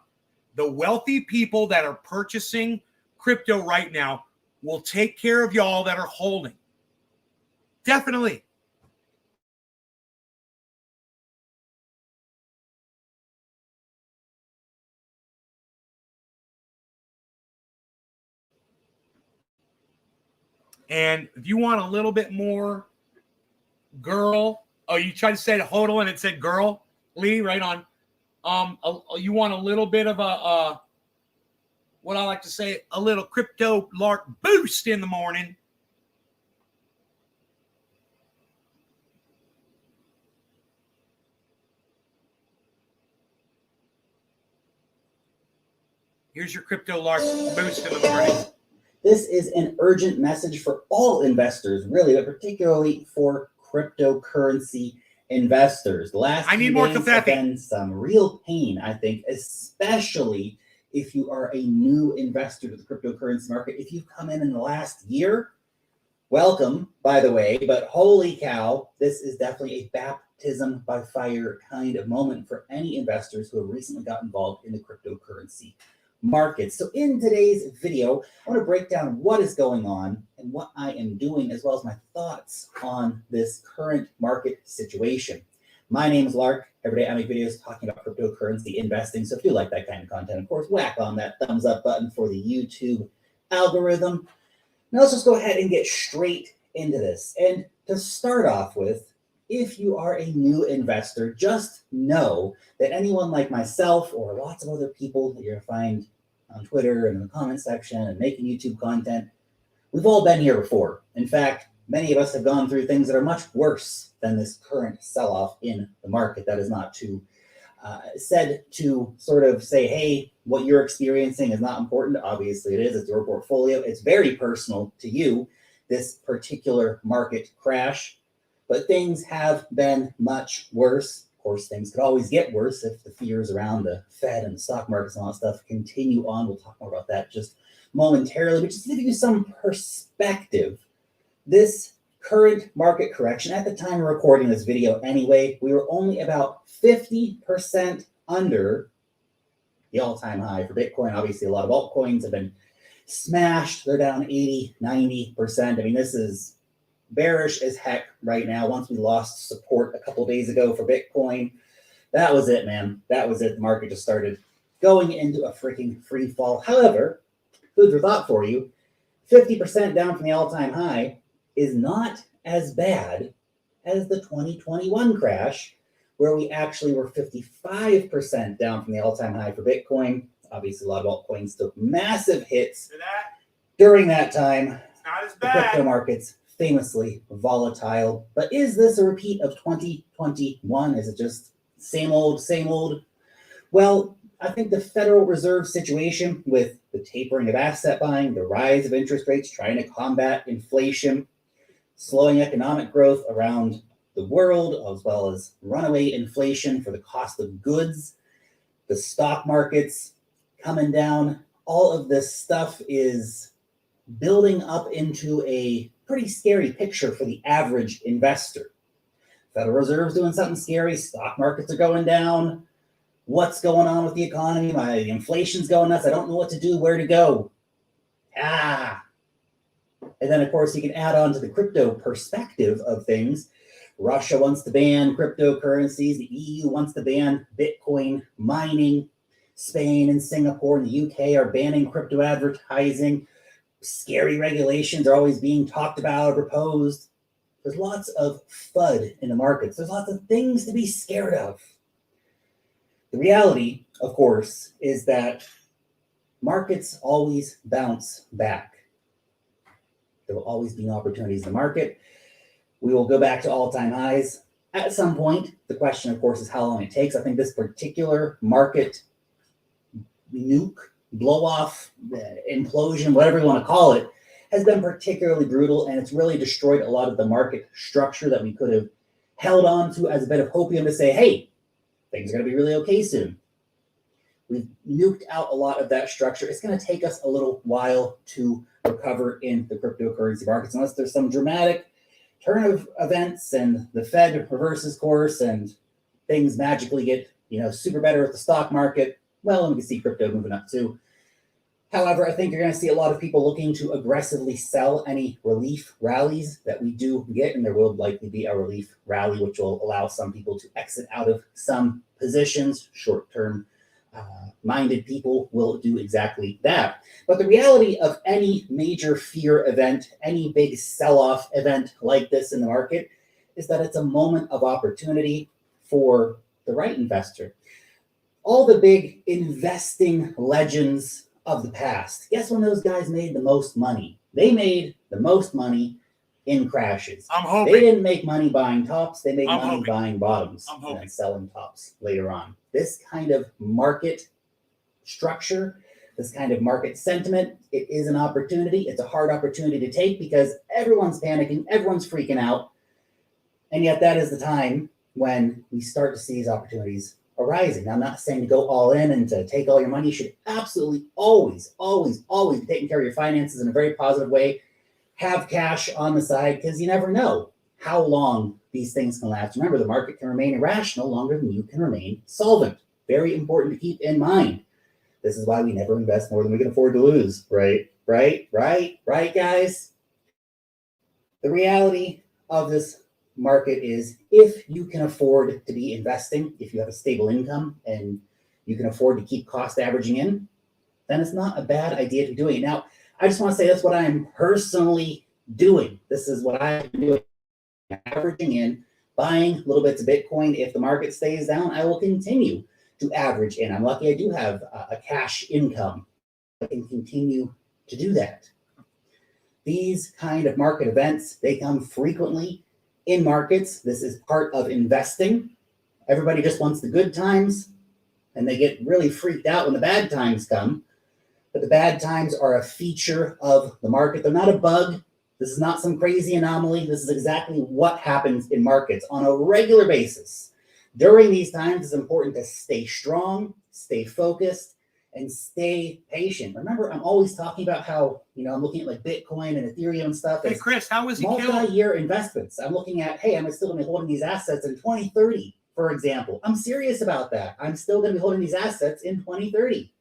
The wealthy people that are purchasing crypto right now will take care of y'all that are holding. Definitely. And if you want a little bit more girl, oh, you tried to say hodl and it said girl, Lee, right on. You want a little bit of a what I like to say, a little crypto lark boost in the morning. Here's your crypto lark boost in the morning. This is an urgent message for all investors, really, but particularly for cryptocurrency investors. The last few days have been some real pain, I think, especially if you are a new investor to the cryptocurrency market. If you've come in the last year, welcome, by the way, but holy cow, this is definitely a baptism by fire kind of moment for any investors who have recently got involved in the cryptocurrency market. So in today's video, I want to break down what is going on and what I am doing, as well as my thoughts on this current market situation. My name is Lark. Every day I make videos talking about cryptocurrency investing. So if you like that kind of content, of course, whack on that thumbs up button for the YouTube algorithm. Now let's just go ahead and get straight into this. And to start off with, if you are a new investor, just know that anyone like myself or lots of other people that you're going to find on Twitter and in the comment section and making YouTube content, we've all been here before. In fact, many of us have gone through things that are much worse than this current sell-off in the market. That is not said to sort of say, hey, what you're experiencing is not important. Obviously it is. It's your portfolio. It's very personal to you, this particular market crash. But things have been much worse. Of course, things could always get worse if the fears around the Fed and the stock markets and all that stuff continue on. We'll talk more about that just momentarily. But just to give you some perspective, this current market correction, at the time of recording this video anyway, we were only about 50% under the all-time high for Bitcoin. Obviously, a lot of altcoins have been smashed. They're down 80, 90%. I mean, this is bearish as heck right now. Once we lost support a couple days ago for Bitcoin, that was it, man. That was it. The market just started going into a freaking free fall. However, food for thought for you, 50% down from the all-time high is not as bad as the 2021 crash, where we actually were 55% down from the all-time high for Bitcoin. Obviously, a lot of altcoins took massive hits during that time. It's not as The bad. crypto markets famously volatile. But is this a repeat of 2021? Is it just same old, same old? Well, I think the Federal Reserve situation with the tapering of asset buying, the rise of interest rates, trying to combat inflation, slowing economic growth around the world, as well as runaway inflation for the cost of goods, the stock markets coming down, all of this stuff is building up into a pretty scary picture for the average investor. Federal Reserve's doing something scary. Stock markets are going down. What's going on with the economy? My inflation's going nuts. I don't know what to do, where to go. And then, of course, you can add on to the crypto perspective of things. Russia wants to ban cryptocurrencies. The EU wants to ban Bitcoin mining. Spain and Singapore and the UK are banning crypto advertising. Scary regulations are always being talked about or proposed. There's lots of FUD in the markets. There's lots of things to be scared of. The reality, of course, is that markets always bounce back. There will always be opportunities in the market. We will go back to all-time highs. At some point, the question, of course, is how long it takes. I think this particular market nuke, blow off, implosion, whatever you want to call it, has been particularly brutal, and it's really destroyed a lot of the market structure that we could have held on to as a bit of hopium to say, hey, things are going to be really okay soon. We've nuked out a lot of that structure. It's going to take us a little while to recover in the cryptocurrency markets, unless there's some dramatic turn of events and the Fed reverses course and things magically get, super better with the stock market. Well, and we can see crypto moving up too. However, I think you're going to see a lot of people looking to aggressively sell any relief rallies that we do get, and there will likely be a relief rally, which will allow some people to exit out of some positions. Short-term minded people will do exactly that. But the reality of any major fear event, any big sell-off event like this in the market, is that it's a moment of opportunity for the right investor. All the big investing legends of the past, guess when those guys made the most money? They made the most money in crashes. I'm hoping. They didn't make money buying tops. They made money hoping. Buying bottoms and selling tops later on. This kind of market structure, this kind of market sentiment, it is an opportunity. It's a hard opportunity to take because everyone's panicking, everyone's freaking out. And yet that is the time when we start to see these opportunities arising. Now, I'm not saying to go all in and to take all your money. You should absolutely always, always, always be taking care of your finances in a very positive way. Have cash on the side because you never know how long these things can last. Remember, the market can remain irrational longer than you can remain solvent. Very important to keep in mind. This is why we never invest more than we can afford to lose, right? Right, guys? The reality of this market is if you can afford to be investing, if you have a stable income and you can afford to keep cost averaging in, then it's not a bad idea to be doing it. Now, I just want to say that's what I am personally doing. This is what I'm doing. Averaging in, buying little bits of Bitcoin. If the market stays down, I will continue to average in. I'm lucky I do have a cash income. I can continue to do that. These kind of market events, they come frequently in markets. This is part of investing. Everybody just wants the good times, and they get really freaked out when the bad times come. But the bad times are a feature of the market. They're not a bug. This is not some crazy anomaly. This is exactly what happens in markets on a regular basis. During these times, it's important to stay strong, stay focused, and stay patient. Remember, I'm always talking about how, I'm looking at like Bitcoin and Ethereum and stuff. Hey, Chris, how was he killed? Multi-year investments. I'm looking at, hey, I'm still going to be holding these assets in 2030, for example. I'm serious about that. I'm still going to be holding these assets in 2030.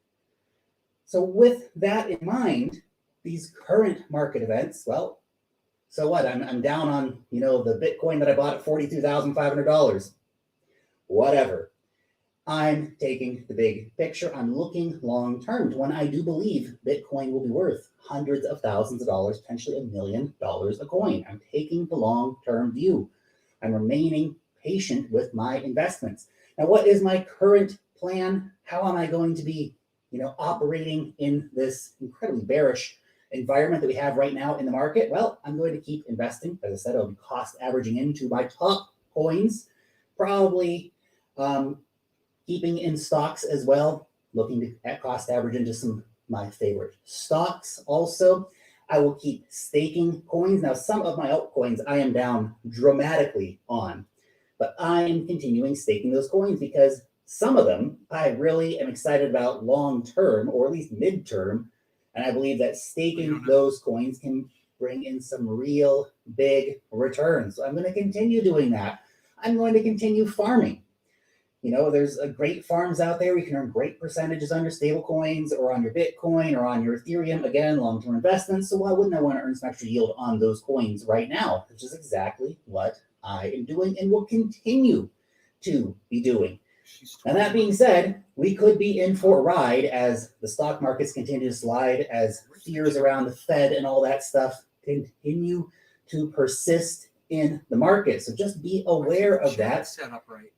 So with that in mind, these current market events, well, so what? I'm down on, the Bitcoin that I bought at $42,500. Whatever. I'm taking the big picture. I'm looking long term to when I do believe Bitcoin will be worth hundreds of thousands of dollars, potentially $1 million a coin. I'm taking the long term view. I'm remaining patient with my investments. Now, what is my current plan? How am I going to be, operating in this incredibly bearish environment that we have right now in the market? Well, I'm going to keep investing. As I said, I'll be cost averaging into my top coins, probably keeping in stocks as well, looking at cost average into some of my favorite stocks. Also, I will keep staking coins. Now, some of my altcoins I am down dramatically on, but I am continuing staking those coins because some of them I really am excited about long term, or at least midterm. And I believe that staking those coins can bring in some real big returns. So I'm going to continue doing that. I'm going to continue farming. There's great farms out there. You can earn great percentages on your stable coins or on your Bitcoin or on your Ethereum. Again, long-term investments. So why wouldn't I want to earn some extra yield on those coins right now? Which is exactly what I am doing and will continue to be doing. And that being said, we could be in for a ride as the stock markets continue to slide, as fears around the Fed and all that stuff continue to persist in the market. So just be aware of that.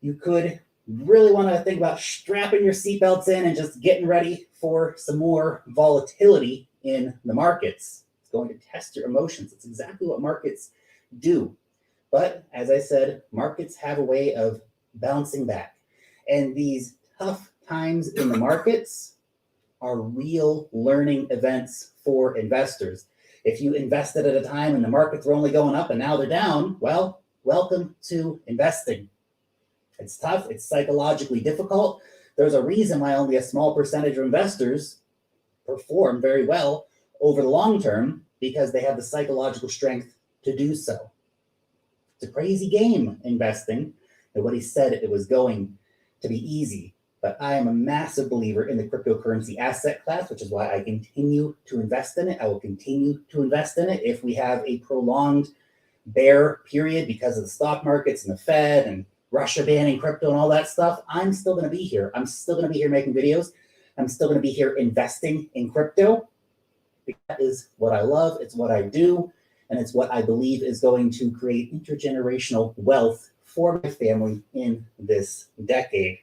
You could really want to think about strapping your seatbelts in and just getting ready for some more volatility in the markets. It's going to test your emotions. It's exactly what markets do. But as I said, markets have a way of bouncing back. And these tough times in the markets are real learning events for investors. If you invested at a time and the markets were only going up and now they're down, well, welcome to investing. It's tough. It's psychologically difficult. There's a reason why only a small percentage of investors perform very well over the long term, because they have the psychological strength to do so. It's a crazy game, investing. Nobody said it was going to be easy, but I am a massive believer in the cryptocurrency asset class, which is why I continue to invest in it. I will continue to invest in it. If we have a prolonged bear period because of the stock markets and the Fed and Russia banning crypto and all that stuff, I'm still going to be here. I'm still going to be here making videos. I'm still going to be here investing in crypto. That is what I love. It's what I do. And it's what I believe is going to create intergenerational wealth for my family in this decade.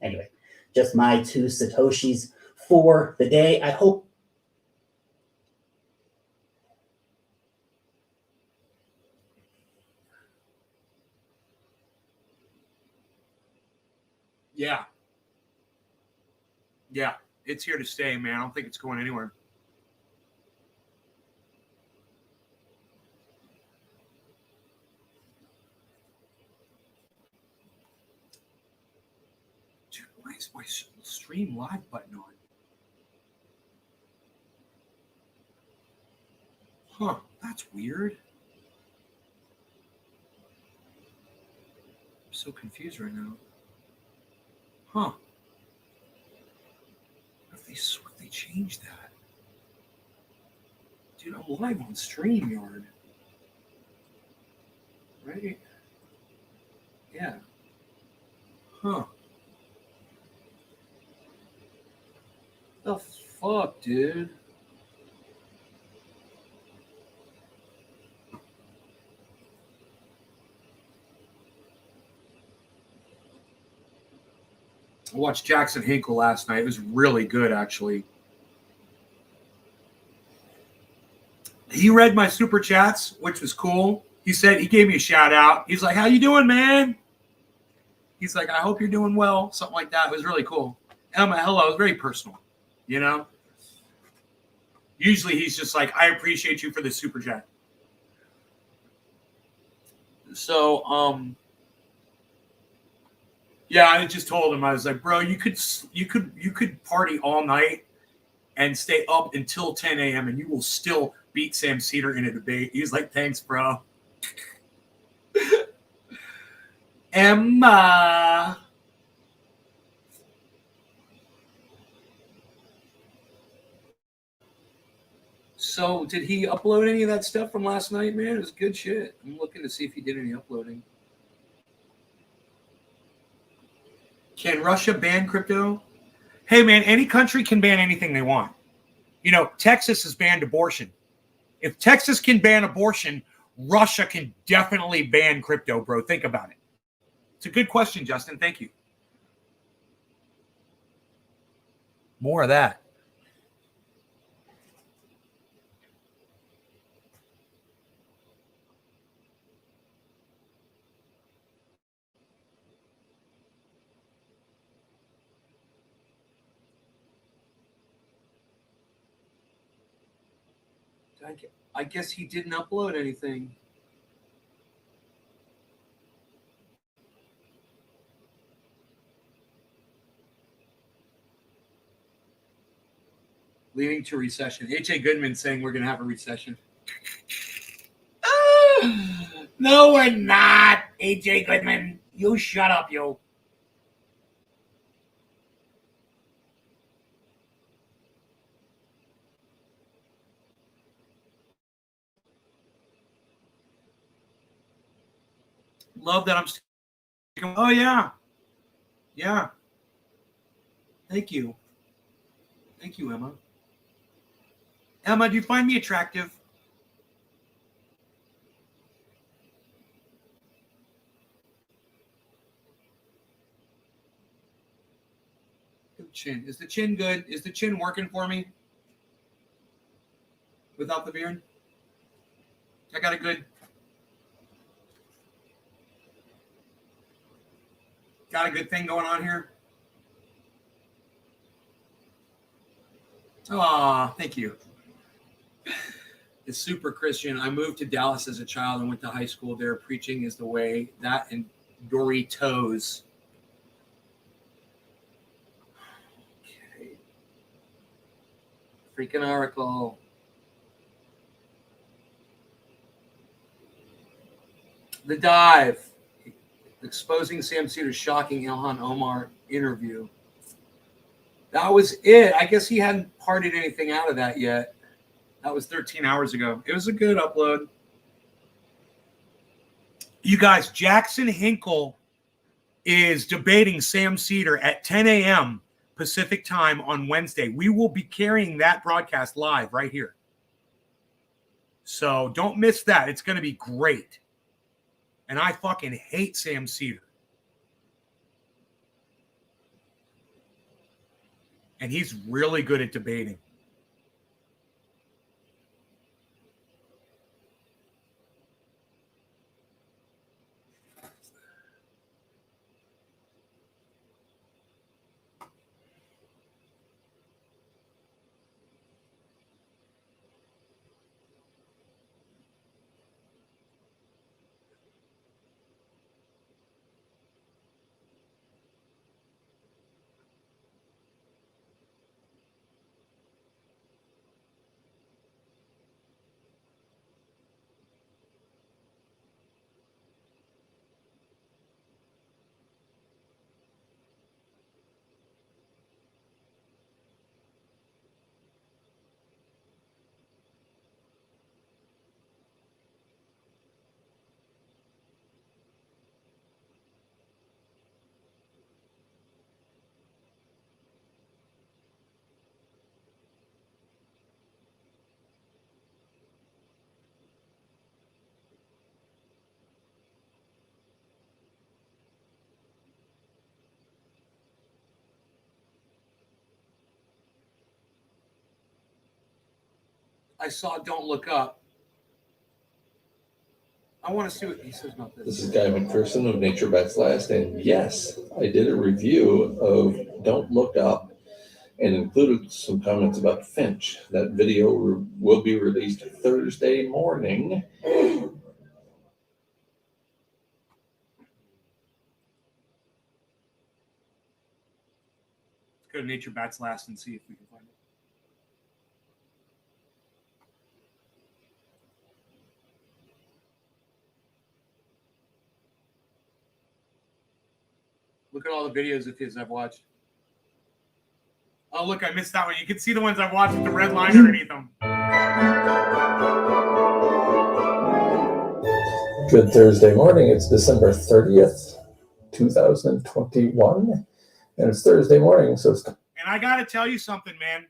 Anyway, just my 2 Satoshis for the day. I hope. Yeah. Yeah, it's here to stay, man. I don't think it's going anywhere. Dude, why is my stream live button on? Huh, that's weird. I'm so confused right now. Huh. What if they changed that? Dude, I'm live on StreamYard. Right? Yeah. Huh. The fuck, dude? I watched Jackson Hinkle last night. It was really good, actually. He read my super chats, which was cool. He said, he gave me a shout out. He's like, how you doing, man? He's like, I hope you're doing well. Something like that. It was really cool. And I'm like, hello. It was very personal, you know? Usually he's just like, I appreciate you for the super chat. So, yeah, I just told him, I was like, bro, you could party all night and stay up until 10 a.m. and you will still beat Sam Cedar in a debate. He's like, thanks, bro. Emma. So did he upload any of that stuff from last night, man? It was good shit. I'm looking to see if he did any uploading. Can Russia ban crypto? Hey, man, any country can ban anything they want. You know, Texas has banned abortion. If Texas can ban abortion, Russia can definitely ban crypto, bro. Think about it. It's a good question, Justin. Thank you. More of that. I guess he didn't upload anything. Leading to recession. H.A. Goodman saying we're going to have a recession. No, we're not, H.A. Goodman. You shut up, you. Love that I'm still. Oh, yeah. Yeah. Thank you. Thank you, Emma. Emma, do you find me attractive? Good chin. Is the chin good? Is the chin working for me? Without the beard? I got a good. Got a good thing going on here? Aw, thank you. It's super Christian. I moved to Dallas as a child and went to high school there. Preaching is the way. That and Doritos. Okay. Freaking article. The Dive. Exposing Sam Cedar's shocking Ilhan Omar interview. That was it. I guess he hadn't partied anything out of that yet. That was 13 hours ago. It was a good upload. You guys, Jackson Hinkle is debating Sam Cedar at 10 a.m. Pacific time on Wednesday. We will be carrying that broadcast live right here. So don't miss that. It's going to be great. And I fucking hate Sam Cedar. And he's really good at debating. I saw Don't Look Up. I want to see what he says about this. This is Guy McPherson of Nature Bats Last, and yes, I did a review of Don't Look Up and included some comments about Finch. That video will be released Thursday morning. Let's go to Nature Bats Last and see if we can find it. Look at all the videos of his I've watched. Oh, look, I missed that one. You can see the ones I've watched with the red line underneath them. Good Thursday morning. It's December 30th, 2021. And it's Thursday morning, so it's... And I got to tell you something, man.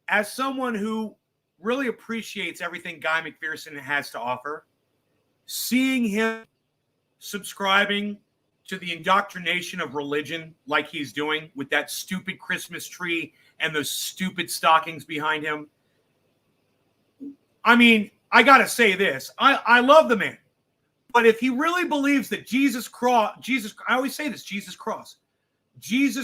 As someone who really appreciates everything Guy McPherson has to offer, seeing him subscribing to the indoctrination of religion like he's doing with that stupid Christmas tree and those stupid stockings behind him. I mean, I got to say this. I love the man. But if he really believes that I always say this, Jesus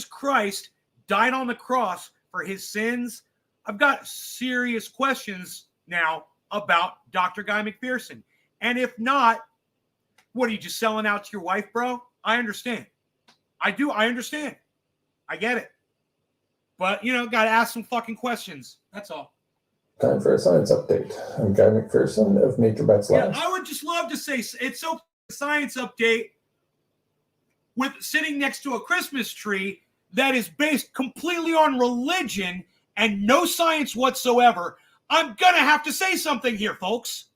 Christ died on the cross for his sins, I've got serious questions now about Dr. Guy McPherson. And if not, what are you just selling out to your wife, bro? I understand. I do. I understand. I get it. But, got to ask some fucking questions. That's all. Time for a science update. I'm Guy McPherson of Nature Bats Last. I would just love to say it's so science update with sitting next to a Christmas tree that is based completely on religion and no science whatsoever. I'm going to have to say something here, folks.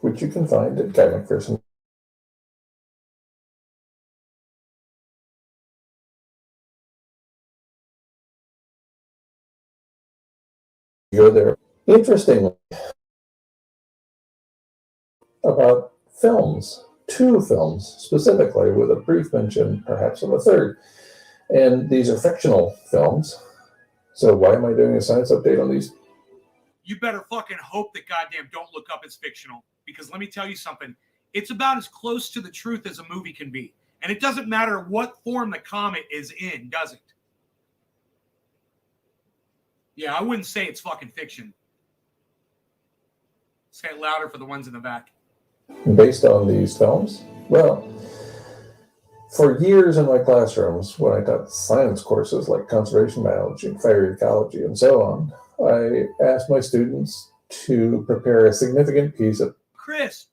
Which you can find at Guy McPherson. Go there. Interestingly, about films, 2 films specifically, with a brief mention perhaps of a third. And these are fictional films. So why am I doing a science update on these? you better fucking hope that goddamn Don't Look Up is fictional. Because let me tell you something. It's about as close to the truth as a movie can be. And it doesn't matter what form the comet is in, does it? Yeah, I wouldn't say it's fucking fiction. Say it louder for the ones in the back. Based on these films? Well, for years in my classrooms, when I taught science courses like conservation biology and fire ecology and so on, I asked my students to prepare a significant piece of... Chris,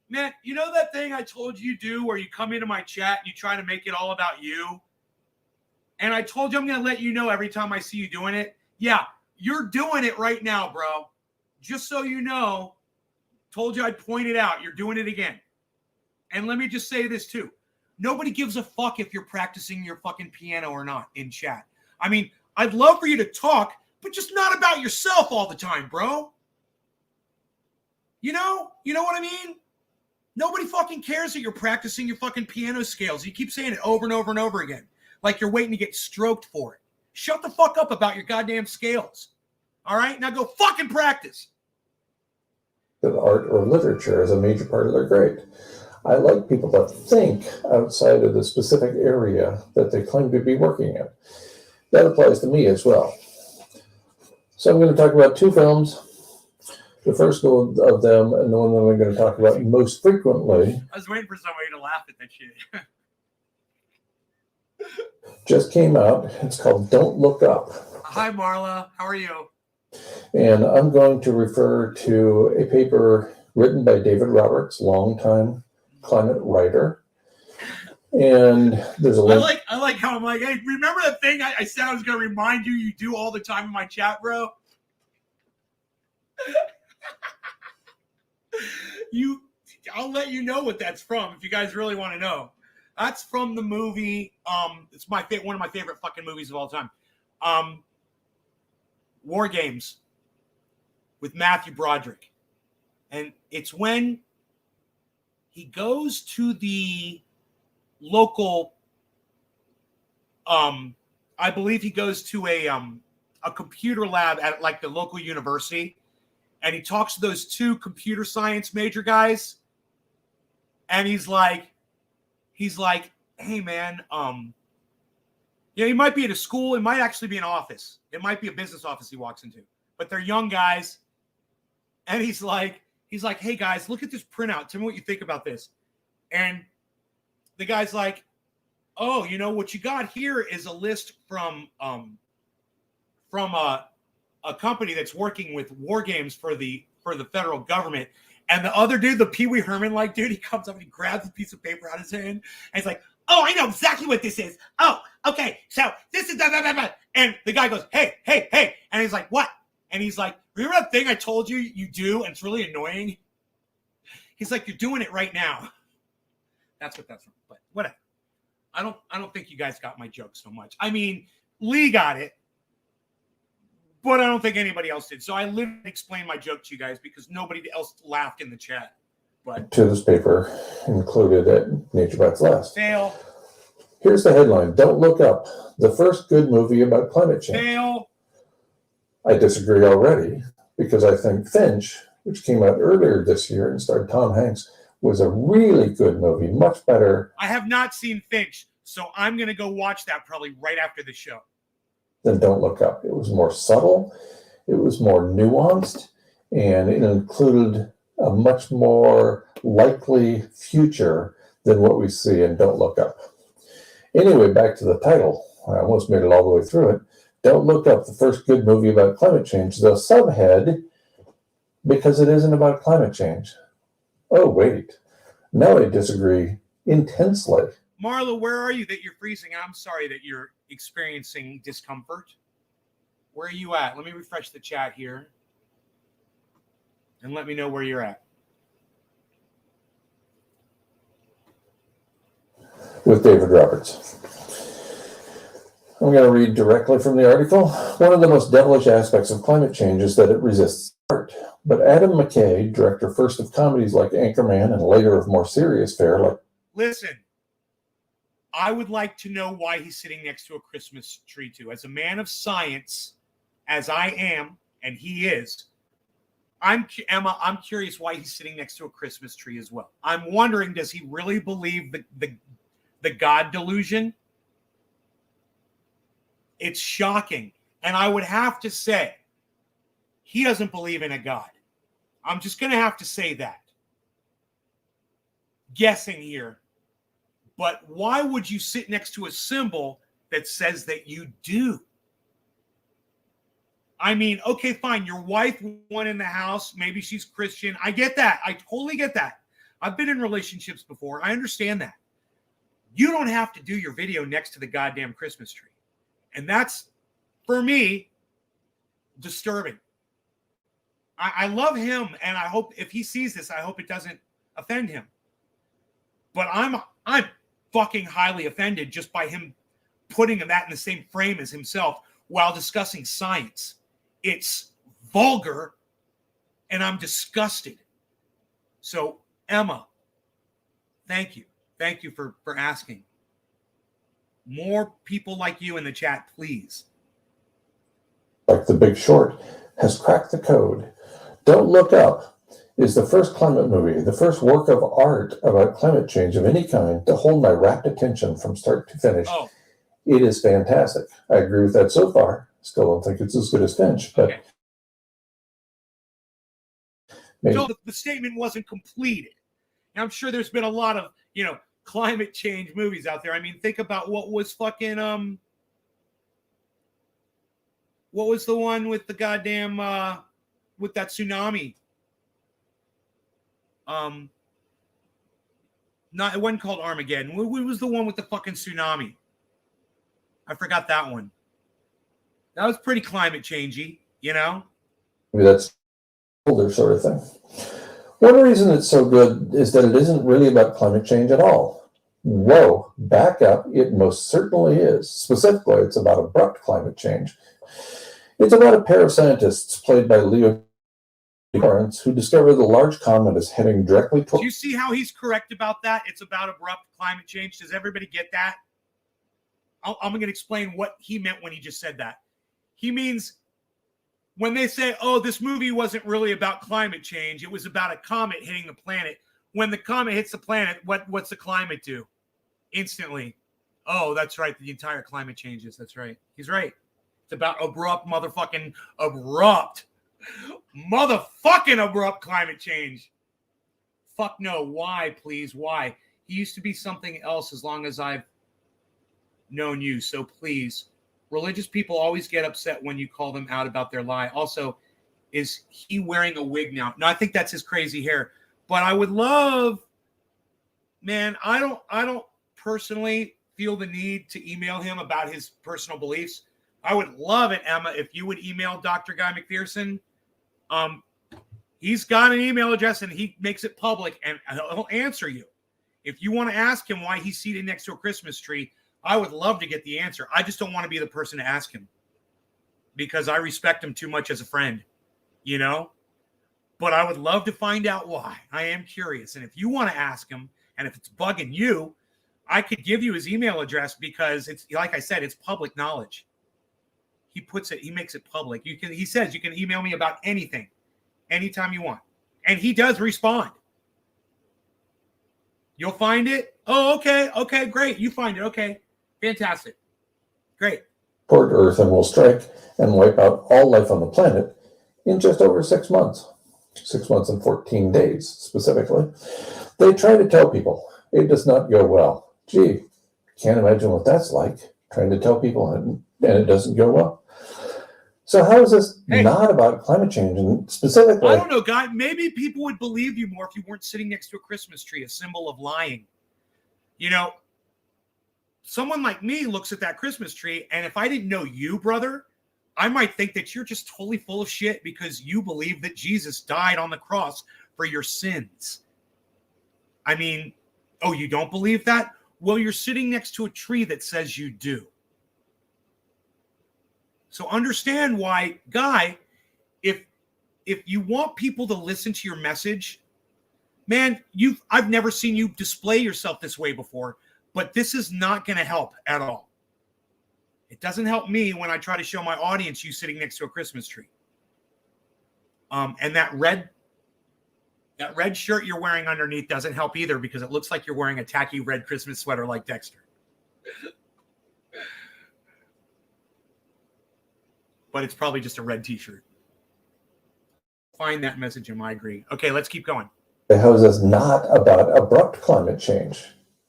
man, you know that thing I told you do where you come into my chat and you try to make it all about you? And I told you I'm going to let you know every time I see you doing it. Yeah, you're doing it right now, bro. Just so you know, told you I'd point it out. You're doing it again. And let me just say this too. Nobody gives a fuck if you're practicing your fucking piano or not in chat. I mean, I'd love for you to talk, but just not about yourself all the time, bro. You know what I mean? Nobody fucking cares that you're practicing your fucking piano scales. You keep saying it over and over and over again, like you're waiting to get stroked for it. Shut the fuck up about your goddamn scales. All right? Now go fucking practice. That art or literature is a major part of their grade. I like people that think outside of the specific area that they claim to be working in. That applies to me as well. So I'm going to talk about two films. The first of them, and the one that I'm going to talk about most frequently. I was waiting for somebody to laugh at that shit. Just came out. It's called Don't Look Up. Hi, Marla. How are you? And I'm going to refer to a paper written by David Roberts, longtime climate writer. And there's a link. I like how I'm like, hey, remember that thing I said I was going to remind you do all the time in my chat, bro? I'll let you know what that's from if you guys really want to know. That's from the movie. It's one of my favorite fucking movies of all time. War Games with Matthew Broderick. And it's when he goes to the local, I believe he goes to a computer lab at like the local university, and he talks to those two computer science major guys, and he's like, hey man, he might be at a school, it might actually be an office, it might be a business office he walks into, but they're young guys, and he's like, hey guys, look at this printout. Tell me what you think about this. And the guy's like, oh, what you got here is a list from a company that's working with war games for the federal government. And the other dude, the Pee Wee Herman dude, he comes up and he grabs a piece of paper out of his hand and he's like, oh, I know exactly what this is. Oh, okay. So this is blah, blah, blah, blah. And the guy goes, hey. And he's like, what? And he's like, remember that thing I told you do? And it's really annoying. He's like, you're doing it right now. That's what that's from. But whatever. I don't think you guys got my joke so much. I mean, Lee got it, but I don't think anybody else did. So I literally explained my joke to you guys because nobody else laughed in the chat. But to this paper included at Nature Bites Last. Fail. Here's the headline: Don't Look Up, the first good movie about climate change. Fail. I disagree already because I think Finch, which came out earlier this year and starred Tom Hanks, was a really good movie, much better. I have not seen Finch, so I'm going to go watch that probably right after the show. Than Don't Look Up. It was more subtle, it was more nuanced, and it included a much more likely future than what we see in Don't Look Up. Anyway, back to the title. I almost made it all the way through it. Don't Look Up, the first good movie about climate change. The subhead, because it isn't about climate change. Oh, wait. Now I disagree intensely. Marla, where are you that you're freezing? I'm sorry that you're experiencing discomfort. Where are you at? Let me refresh the chat here. And let me know where you're at. With David Roberts. I'm going to read directly from the article. One of the most devilish aspects of climate change is that it resists art. But Adam McKay, director first of comedies like Anchorman and later of more serious fare like... Listen, I would like to know why he's sitting next to a Christmas tree too. As a man of science, as I am, and he is, Emma, I'm curious why he's sitting next to a Christmas tree as well. I'm wondering, does he really believe the God delusion? It's shocking. And I would have to say, he doesn't believe in a God. I'm just going to have to say that. Guessing here. But why would you sit next to a symbol that says that you do? I mean, okay, fine. Your wife won in the house. Maybe she's Christian. I get that. I totally get that. I've been in relationships before. I understand that. You don't have to do your video next to the goddamn Christmas tree. And that's, for me, disturbing. I love him, and I hope if he sees this, I hope it doesn't offend him. But I'm fucking highly offended just by him putting that in the same frame as himself while discussing science. It's vulgar, and I'm disgusted. So, Emma, thank you. Thank you for asking. More people like you in the chat, please. Like The Big Short has cracked the code. Don't Look Up is the first climate movie, the first work of art about climate change of any kind to hold my rapt attention from start to finish. Oh. It is fantastic. I agree with that so far. Still don't think it's as good as Finch, but okay. So the statement wasn't completed. And I'm sure there's been a lot of, climate change movies out there. I mean, think about what was fucking what was the one with the goddamn with that tsunami? It wasn't called Armageddon. What was the one with the fucking tsunami? I forgot that one. That was pretty climate changey, Maybe that's older sort of thing. One reason it's so good is that it isn't really about climate change at all. Whoa, back up, it most certainly is. Specifically, it's about abrupt climate change. It's about a pair of scientists played by CLARENCE who discovered the large comet is heading directly toward... Do you see how he's correct about that? It's about abrupt climate change. Does everybody get that? I'm going to explain what he meant when he just said that. He means when they say, oh, this movie wasn't really about climate change, it was about a comet hitting the planet. When the comet hits the planet, what's the climate do? Instantly. Oh, that's right. The entire climate changes. That's right. He's right. It's about abrupt climate change. Fuck no. Why, please? Why? He used to be something else as long as I've known you. So please, religious people always get upset when you call them out about their lie. Also, is he wearing a wig now? No, I think that's his crazy hair. But I would love, man, I don't personally feel the need to email him about his personal beliefs. I would love it, Emma, if you would email Dr. Guy McPherson. He's got an email address and he makes it public and he'll answer you. If you want to ask him why he's seated next to a Christmas tree, I would love to get the answer. I just don't want to be the person to ask him because I respect him too much as a friend, But I would love to find out why. I am curious. And if you want to ask him, and if it's bugging you, I could give you his email address because it's, like I said, it's public knowledge. He makes it public. He says you can email me about anything, anytime you want. And he does respond. You'll find it? Oh, okay. Okay, great. You find it. Okay. Fantastic. Great. Toward Earth and will strike and wipe out all life on the planet in just over 6 months. 6 months and 14 days, specifically. They try to tell people it does not go well. Gee, can't imagine what that's like, trying to tell people and it doesn't go well. So how is this not about climate change? And specifically... I don't know, Guy. Maybe people would believe you more if you weren't sitting next to a Christmas tree, a symbol of lying. Someone like me looks at that Christmas tree, and if I didn't know you, brother, I might think that you're just totally full of shit because you believe that Jesus died on the cross for your sins. I mean, oh, you don't believe that? Well, you're sitting next to a tree that says you do. So understand why, Guy, if you want people to listen to your message, man, I've never seen you display yourself this way before, but this is not going to help at all. It doesn't help me when I try to show my audience you sitting next to a Christmas tree. And that red shirt you're wearing underneath doesn't help either, because it looks like you're wearing a tacky red Christmas sweater like Dexter. But it's probably just a red t-shirt. Find that message in my agree. Okay, let's keep going. The house is not about abrupt climate change.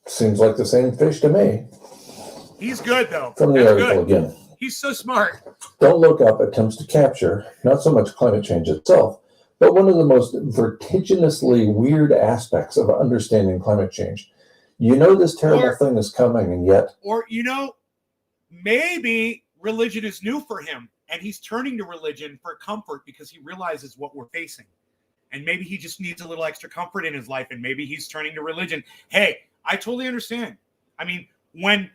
Seems like the same fish to me. He's good, though. From the article again. He's so smart. Don't Look Up attempts to capture not so much climate change itself, but one of the most vertiginously weird aspects of understanding climate change. You know this terrible thing is coming, and yet... Or, maybe religion is new for him, and he's turning to religion for comfort because he realizes what we're facing. And maybe he just needs a little extra comfort in his life, and maybe he's turning to religion. Hey, I totally understand. I mean, when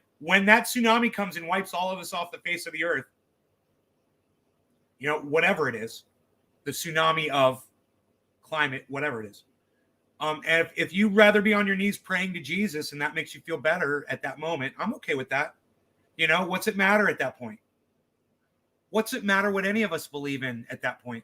that tsunami comes and wipes all of us off the face of the earth, whatever it is, the tsunami of climate, whatever it is. And if you'd rather be on your knees praying to Jesus and that makes you feel better at that moment, I'm okay with that. What's it matter at that point? What's it matter what any of us believe in at that point?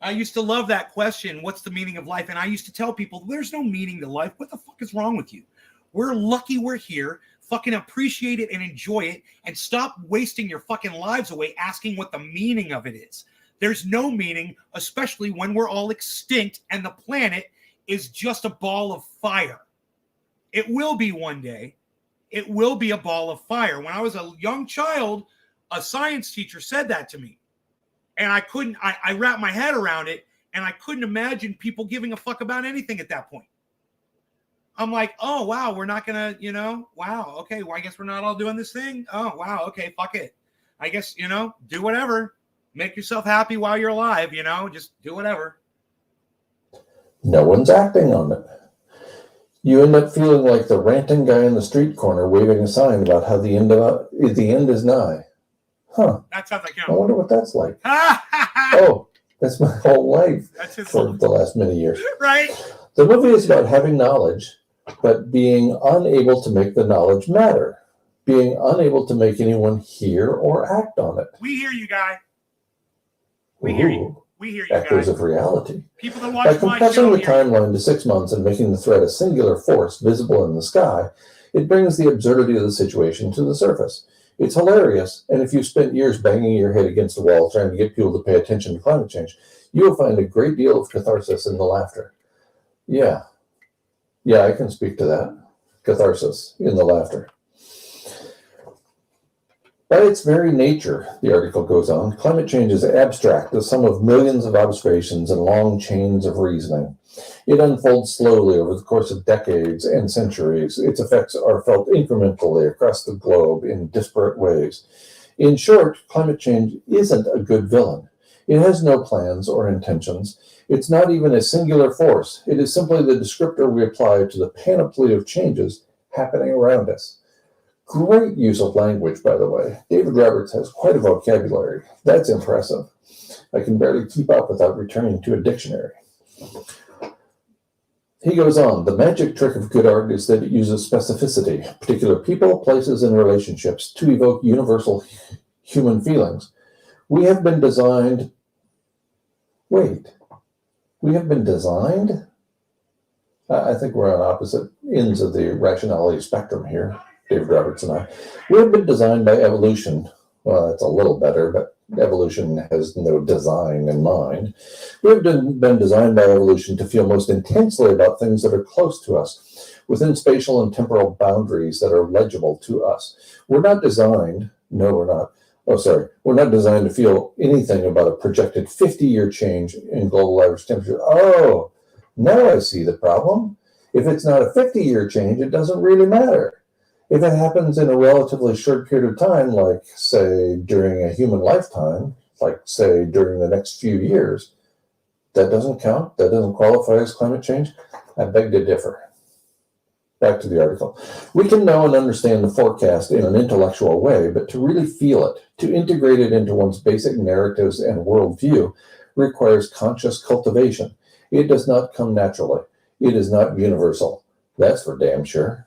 I used to love that question, what's the meaning of life? And I used to tell people, there's no meaning to life. What the fuck is wrong with you? We're lucky we're here. Fucking appreciate it and enjoy it, and stop wasting your fucking lives away asking what the meaning of it is. There's no meaning, especially when we're all extinct and the planet is just a ball of fire. It will be one day. It will be a ball of fire. When I was a young child, a science teacher said that to me. And I wrapped my head around it, and I couldn't imagine people giving a fuck about anything at that point. I'm like, oh, wow, we're not going to, wow, okay, well, I guess we're not all doing this thing. Oh, wow, okay, fuck it. I guess, do whatever. Make yourself happy while you're alive, just do whatever. No one's acting on it. You end up feeling like the ranting guy in the street corner waving a sign about how the end is nigh. Huh. That sounds like him. I wonder what that's like. Oh, that's my whole life for the last many years. Right? The movie is about having knowledge, but being unable to make the knowledge matter. Being unable to make anyone hear or act on it. We hear you, guy. We hear you. We hear you, actors of reality. People that watch by compressing the timeline to 6 months and making the threat a singular force visible in the sky, it brings the absurdity of the situation to the surface. It's hilarious, and if you spent years banging your head against the wall trying to get people to pay attention to climate change, you will find a great deal of catharsis in the laughter. Yeah, I can speak to that. Catharsis in the laughter. By its very nature, the article goes on, climate change is abstract, the sum of millions of observations and long chains of reasoning. It unfolds slowly over the course of decades and centuries. Its effects are felt incrementally across the globe in disparate ways. In short, climate change isn't a good villain. It has no plans or intentions. It's not even a singular force. It is simply the descriptor we apply to the panoply of changes happening around us. Great use of language, by the way. David Roberts has quite a vocabulary. That's impressive. I can barely keep up without returning to a dictionary. He goes on, the magic trick of good art is that it uses specificity, particular people, places, and relationships to evoke universal human feelings. We have been designed... Wait. We have been designed? I think we're on opposite ends of the rationality spectrum here. David Roberts and I. We have been designed by evolution. Well, that's a little better, but evolution has no design in mind. We have been designed by evolution to feel most intensely about things that are close to us, within spatial and temporal boundaries that are legible to us. We're not designed, we're not designed to feel anything about a projected 50-year change in global average temperature. Oh, now I see the problem. If it's not a 50-year change, it doesn't really matter. If it happens in a relatively short period of time, like, say, during a human lifetime, like, say, during the next few years, that doesn't count? That doesn't qualify as climate change? I beg to differ. Back to the article. We can know and understand the forecast in an intellectual way, but to really feel it, to integrate it into one's basic narratives and worldview, requires conscious cultivation. It does not come naturally. It is not universal. That's for damn sure.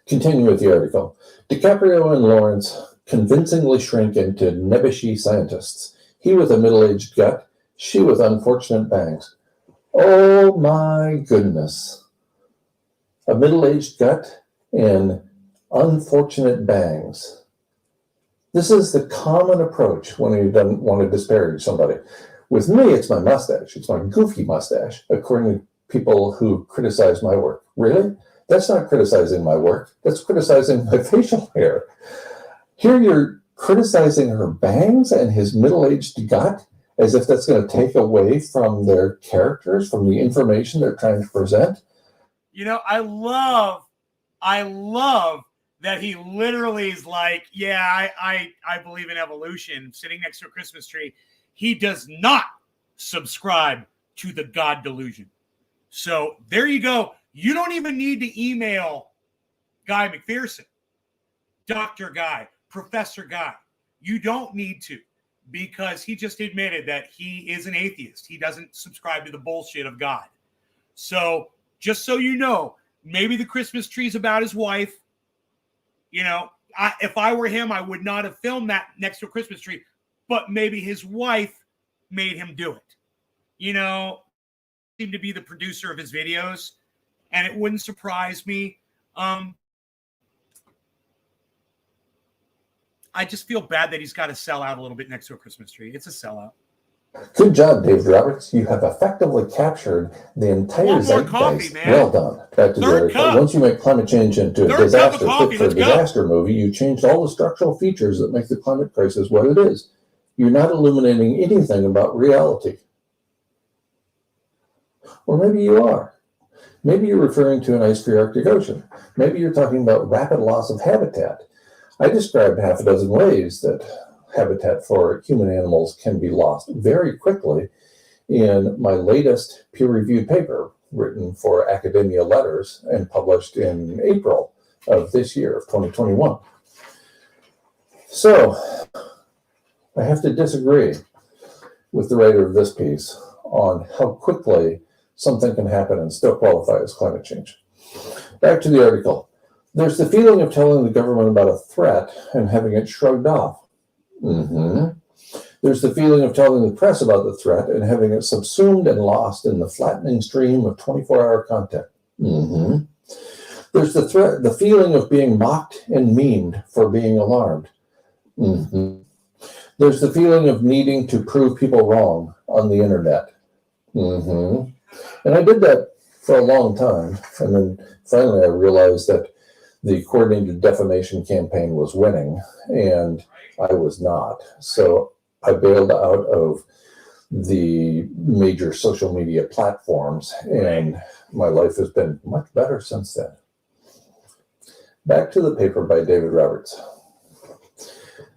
Continue with the article. DiCaprio and Lawrence convincingly shrink into nebbishy scientists. He with a middle-aged gut, she with unfortunate bangs. Oh my goodness. A middle-aged gut and unfortunate bangs. This is the common approach when you don't want to disparage somebody. With me, it's my mustache. It's my goofy mustache, according to people who criticize my work. Really? That's not criticizing my work. That's criticizing my facial hair. Here you're criticizing her bangs and his middle-aged gut as if that's going to take away from their characters, from the information they're trying to present. You know, I love that he literally is like, yeah, I believe in evolution, sitting next to a Christmas tree. He does not subscribe to the God delusion. So there you go. You don't even need to email Guy McPherson, Dr. Guy, Professor Guy. You don't need to, because he just admitted that he is an atheist. He doesn't subscribe to the bullshit of God. So just so you know, maybe the Christmas tree's about his wife. You know, if I were him, I would not have filmed that next to a Christmas tree, but maybe his wife made him do it. You know, seemed to be the producer of his videos, and it wouldn't surprise me. I just feel bad that he's got to sell out a little bit next to a Christmas tree. It's a sellout. Good job, David Roberts. You have effectively captured the entire zeitgeist. Coffee, man. Well done. Back to the once you make climate change into a disaster fit for a disaster movie, you changed all the structural features that make the climate crisis what it is. You're not illuminating anything about reality. Or maybe you are. Maybe you're referring to an ice-free Arctic Ocean. Maybe you're talking about rapid loss of habitat. I described half a dozen ways that habitat for human animals can be lost very quickly in my latest peer-reviewed paper, written for Academia Letters and published in April of this year, of 2021. So, I have to disagree with the writer of this piece on how quickly something can happen and still qualify as climate change. Back to the article. There's the feeling of telling the government about a threat and having it shrugged off. There's the feeling of telling the press about the threat and having it subsumed and lost in the flattening stream of 24-hour content. There's the feeling of being mocked and memed for being alarmed. There's the feeling of needing to prove people wrong on the internet. And I did that for a long time. And then finally I realized that the coordinated defamation campaign was winning, and I was not. So I bailed out of the major social media platforms, and my life has been much better since then. Back to the paper by David Roberts.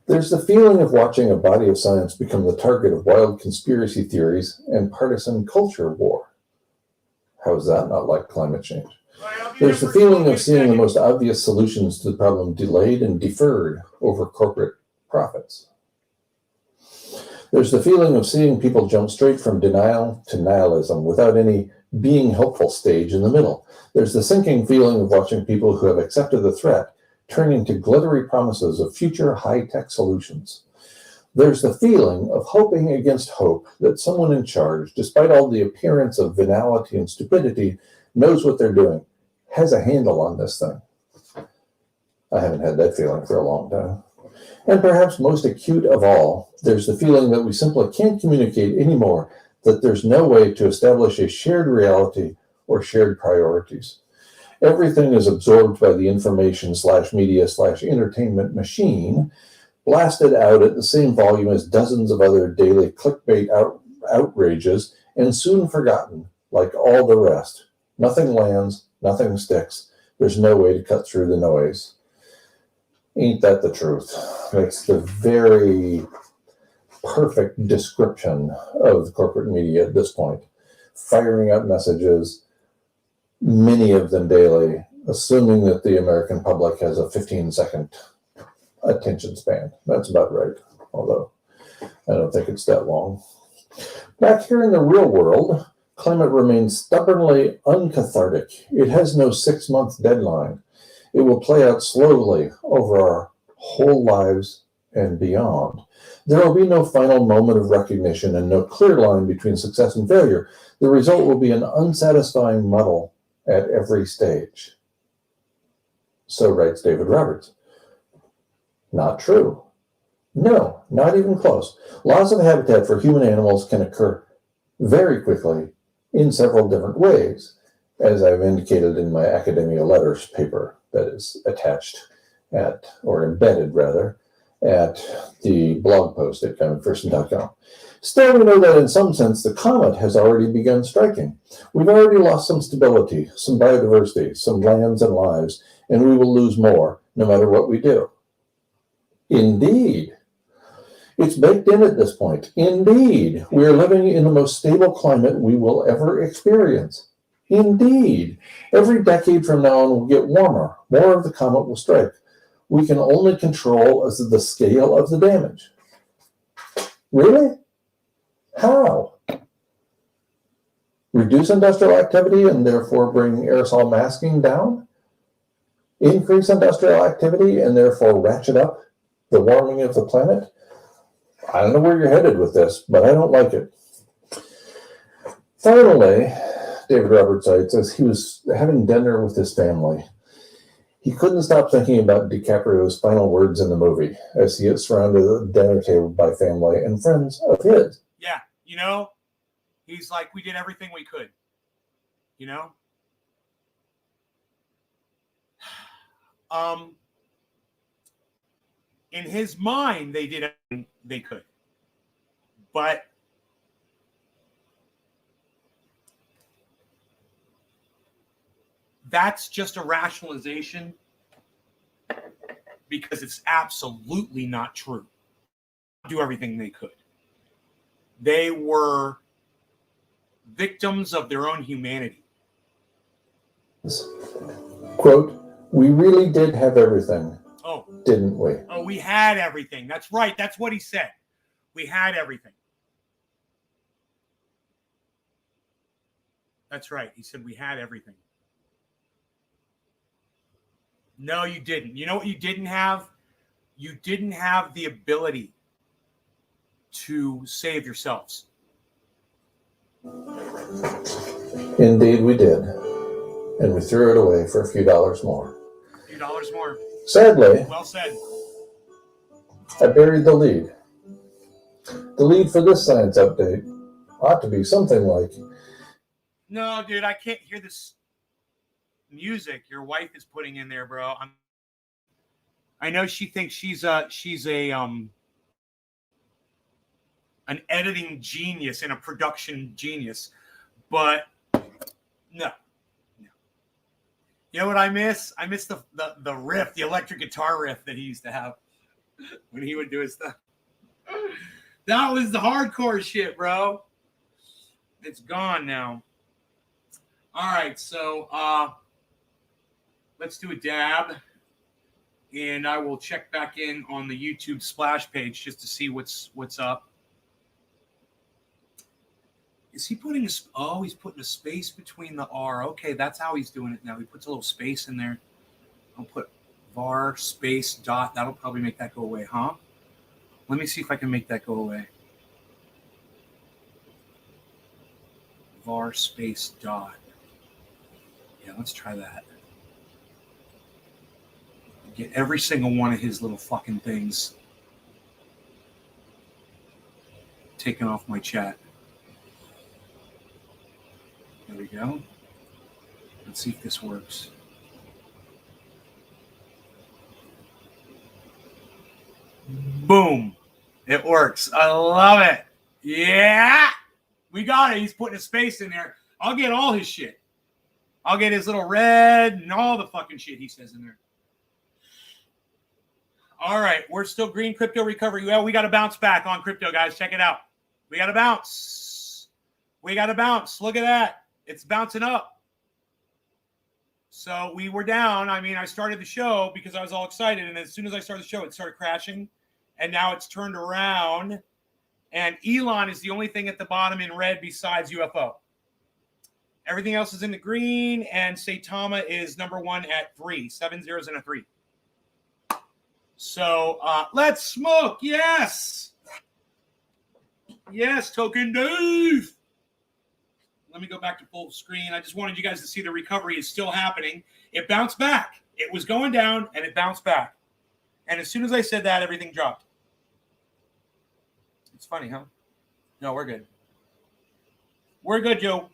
There's the feeling of watching a body of science become the target of wild conspiracy theories and partisan culture war. How is that not like climate change? There's the feeling of seeing the most obvious solutions to the problem delayed and deferred over corporate profits. There's the feeling of seeing people jump straight from denial to nihilism without any being helpful stage in the middle. There's the sinking feeling of watching people who have accepted the threat turning to glittery promises of future high-tech solutions. There's the feeling of hoping against hope that someone in charge, despite all the appearance of venality and stupidity, knows what they're doing, has a handle on this thing. I haven't had that feeling for a long time. And perhaps most acute of all, there's the feeling that we simply can't communicate anymore, that there's no way to establish a shared reality or shared priorities. Everything is absorbed by the information/media/entertainment machine, blasted out at the same volume as dozens of other daily clickbait outrages, and soon forgotten, like all the rest. Nothing lands, nothing sticks. There's no way to cut through the noise. Ain't that the truth? That's the very perfect description of the corporate media at this point. Firing out messages, many of them daily, assuming that the American public has a 15-second attention span. That's about right, although I don't think it's that long. Back here in the real world, climate remains stubbornly uncathartic. It has no 6-month deadline. It will play out slowly over our whole lives and beyond. There will be no final moment of recognition and no clear line between success and failure. The result will be an unsatisfying muddle at every stage. So writes David Roberts. Not true. No, not even close. Loss of habitat for human animals can occur very quickly in several different ways, as I've indicated in my Academia Letters paper that is attached at, or embedded rather, at the blog post at comingfirst.com. Still, we know that in some sense the comet has already begun striking. We've already lost some stability, some biodiversity, some lands and lives, and we will lose more no matter what we do. Indeed. It's baked in at this point. Indeed, we are living in the most stable climate we will ever experience. Indeed, every decade from now on will get warmer. More of the comet will strike. We can only control the scale of the damage. Really? How? Reduce industrial activity and therefore bring aerosol masking down? Increase industrial activity and therefore ratchet up the warming of the planet? I don't know where you're headed with this, but I don't like it. Finally, David Roberts writes, as he was having dinner with his family, he couldn't stop thinking about DiCaprio's final words in the movie as he is surrounded at the dinner table by family and friends of his. Yeah, you know, he's like, we did everything we could, you know? In his mind, they did everything they could. But that's just a rationalization because it's absolutely not true. Do everything they could. They were victims of their own humanity. Quote, we really did have everything. Oh, didn't we? Oh, we had everything. That's right. That's what he said. We had everything. That's right. He said we had everything. No, you didn't. You know what you didn't have? You didn't have the ability to save yourselves. Indeed, we did. And we threw it away for a few dollars more. A few dollars more. Sadly, well said. I buried the lead. The lead for this science update ought to be something like, no, dude, I can't hear this music your wife is putting in there, bro. I know she thinks she's an editing genius and a production genius, but no. You know what I miss? I miss the riff, the electric guitar riff that he used to have when he would do his stuff. That was the hardcore shit, bro. It's gone now. All right, so let's do a dab, and I will check back in on the YouTube splash page just to see what's up. Is he putting he's putting a space between the R. Okay, that's how he's doing it now. He puts a little space in there. I'll put var space dot. That'll probably make that go away, huh? Let me see if I can make that go away. Var space dot. Yeah, let's try that. Get every single one of his little fucking things taken off my chat. There we go. Let's see if this works. Boom. It works. I love it. Yeah. We got it. He's putting a space in there. I'll get all his shit. I'll get his little red and all the fucking shit he says in there. All right. We're still green crypto recovery. Well, we got to bounce back on crypto, guys. Check it out. We got to bounce. We got to bounce. Look at that. It's bouncing up. So we were down. I mean, I started the show because I was all excited. And as soon as I started the show, it started crashing. And now it's turned around. And Elon is the only thing at the bottom in red besides UFO. Everything else is in the green. And Saitama is number one at 3. 7 zeros and a 3. So let's smoke. Yes. Yes, Token Dave. Let me go back to full screen. I just wanted you guys to see the recovery is still happening. It bounced back. It was going down, and it bounced back. And as soon as I said that, everything dropped. It's funny, huh? No, we're good. We're good, Joe.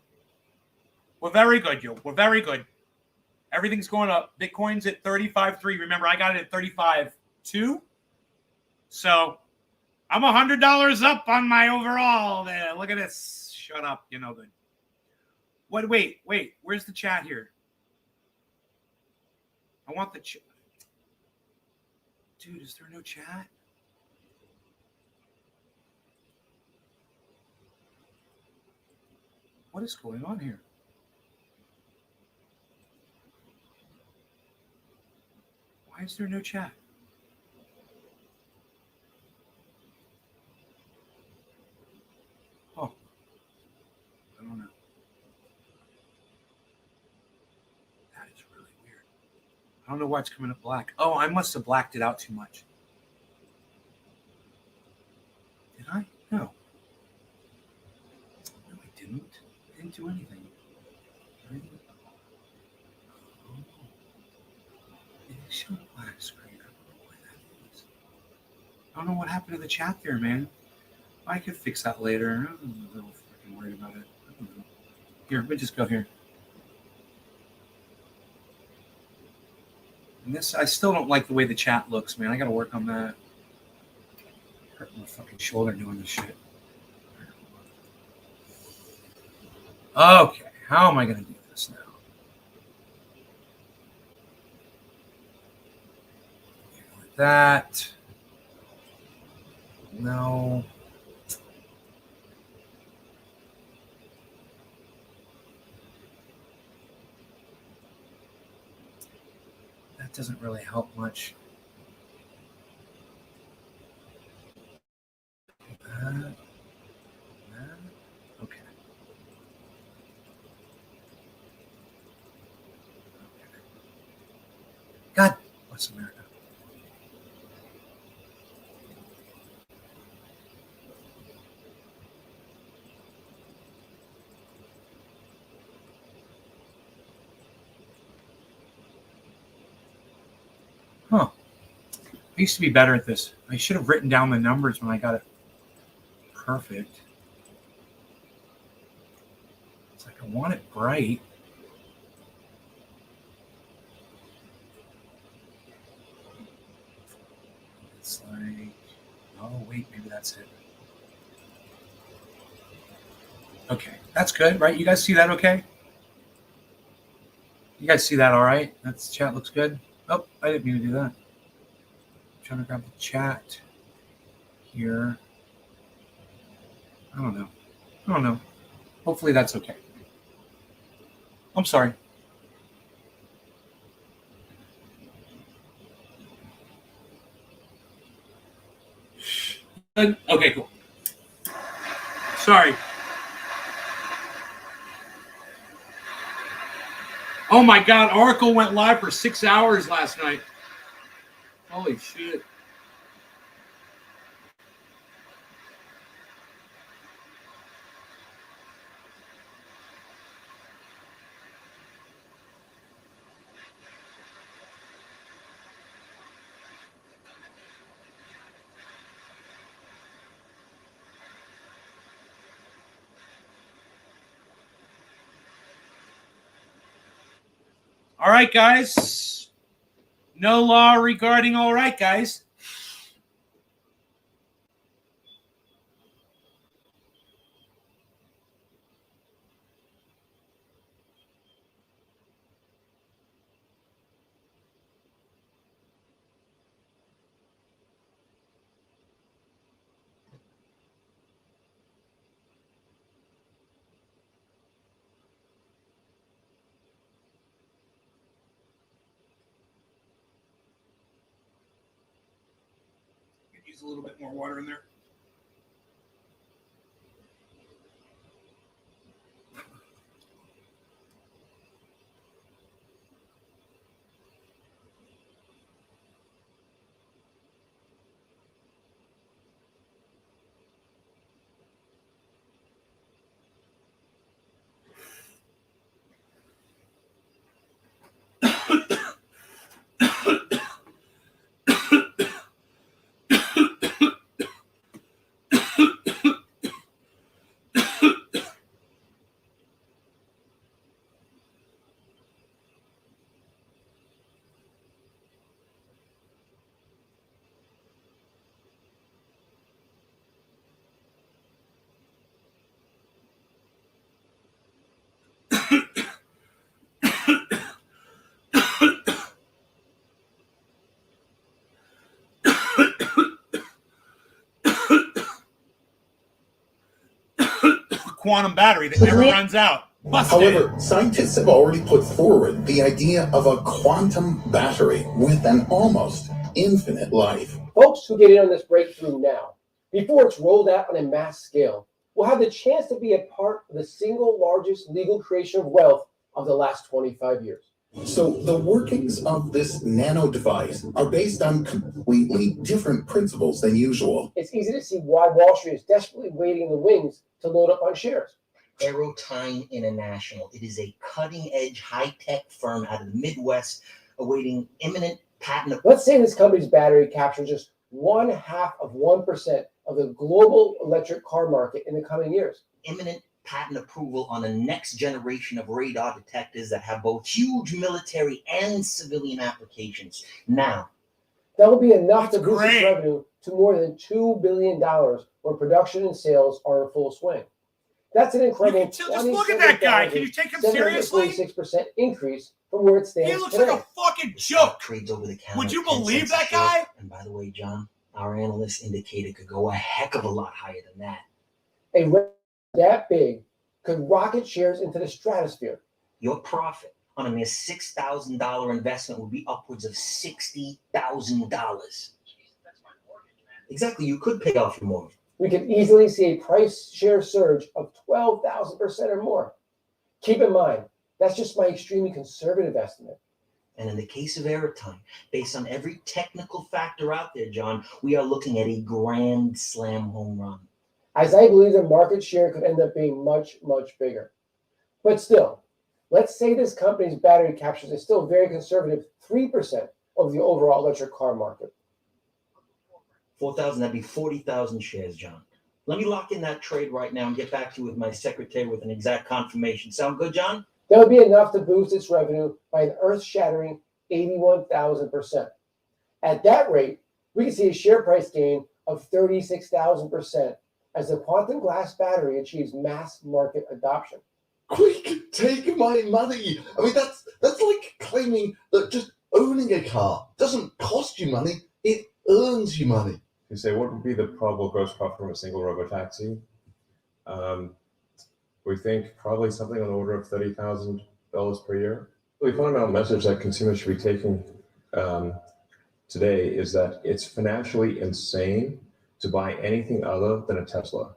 We're very good, Joe. We're very good. Everything's going up. Bitcoin's at 35.3. Remember, I got it at 35.2. So I'm $100 up on my overall there. Look at this. Shut up. You know good. What? Wait. Where's the chat here? I want the chat. Dude, is there no chat? What is going on here? Why is there no chat? Oh, I don't know. That is really weird. I don't know why it's coming up black. Oh, I must have blacked it out too much. Did I? No. No, I didn't. I didn't do anything. Show black screen. I don't know why that is. I don't know what happened to the chat there, man. I could fix that later. I'm a little freaking worried about it. I don't know. Here, let me just go here. And this, I still don't like the way the chat looks, man. I got to work on that. Hurting my fucking shoulder doing this shit. Okay, how am I going to do this now? Like that. No. That doesn't really help much. Okay. God bless America. Huh. I used to be better at this. I should have written down the numbers when I got it perfect. It's like I want it bright. It's like, oh, wait, maybe that's it. Okay, that's good, right? You guys see that okay? You guys see that all right? That's chat looks good. Oh, I didn't mean to do that. I'm trying to grab the chat here. I don't know. Hopefully that's okay. I'm sorry. Good. Okay, cool. Sorry. Oh my God, Oracle went live for 6 hours last night. Holy shit. All right, guys. No law regarding all right, guys. Use a little bit more water in there. quantum battery that never runs out. Busted. However, scientists have already put forward the idea of a quantum battery with an almost infinite life. Folks who get in on this breakthrough now, before it's rolled out on a mass scale, will have the chance to be a part of the single largest legal creation of wealth of the last 25 years. So the workings of this nano device are based on completely different principles than usual. It's easy to see why Wall Street is desperately waiting in the wings to load up on shares. Aerotime International. It is a cutting-edge, high-tech firm out of the Midwest awaiting imminent patent. Let's say this company's battery captures just 0.5% of the global electric car market in the coming years. Imminent patent approval on the next generation of radar detectors that have both huge military and civilian applications. Now, that will be enough to That's boost its great. revenue to more than $2 billion when production and sales are in full swing. That's an incredible Just look at that guy. Can you take him seriously? 746% increase from where it stands He looks today. like a fucking joke. trades over the counter. Would you 10 believe cents that a share. guy? And by the way, John, our analysts indicate it could go a heck of a lot higher than that. A revenue that big could rocket shares into the stratosphere. Your profit on a mere $6,000 investment would be upwards of $60,000. Exactly, you could pay off your mortgage. We could easily see a price share surge of 12,000% or more. Keep in mind, that's just my extremely conservative estimate. And in the case of airtime, based on every technical factor out there, John, we are looking at a grand slam home run. As I believe the market share could end up being much, much bigger. But still, let's say this company's battery captures a still very conservative 3% of the overall electric car market. 4,000, that'd be 40,000 shares, John. Let me lock in that trade right now and get back to you with my secretary with an exact confirmation. Sound good, John? That would be enough to boost its revenue by an earth-shattering 81,000%. At that rate, we could see a share price gain of 36,000% as the quantum glass battery achieves mass market adoption. Quick, take my money. I mean, that's like claiming that just owning a car doesn't cost you money, it earns you money. You say, what would be the probable gross profit from a single robotaxi? We think probably something on the order of $30,000 per year. The fundamental message that consumers should be taking today is that it's financially insane to buy anything other than a Tesla.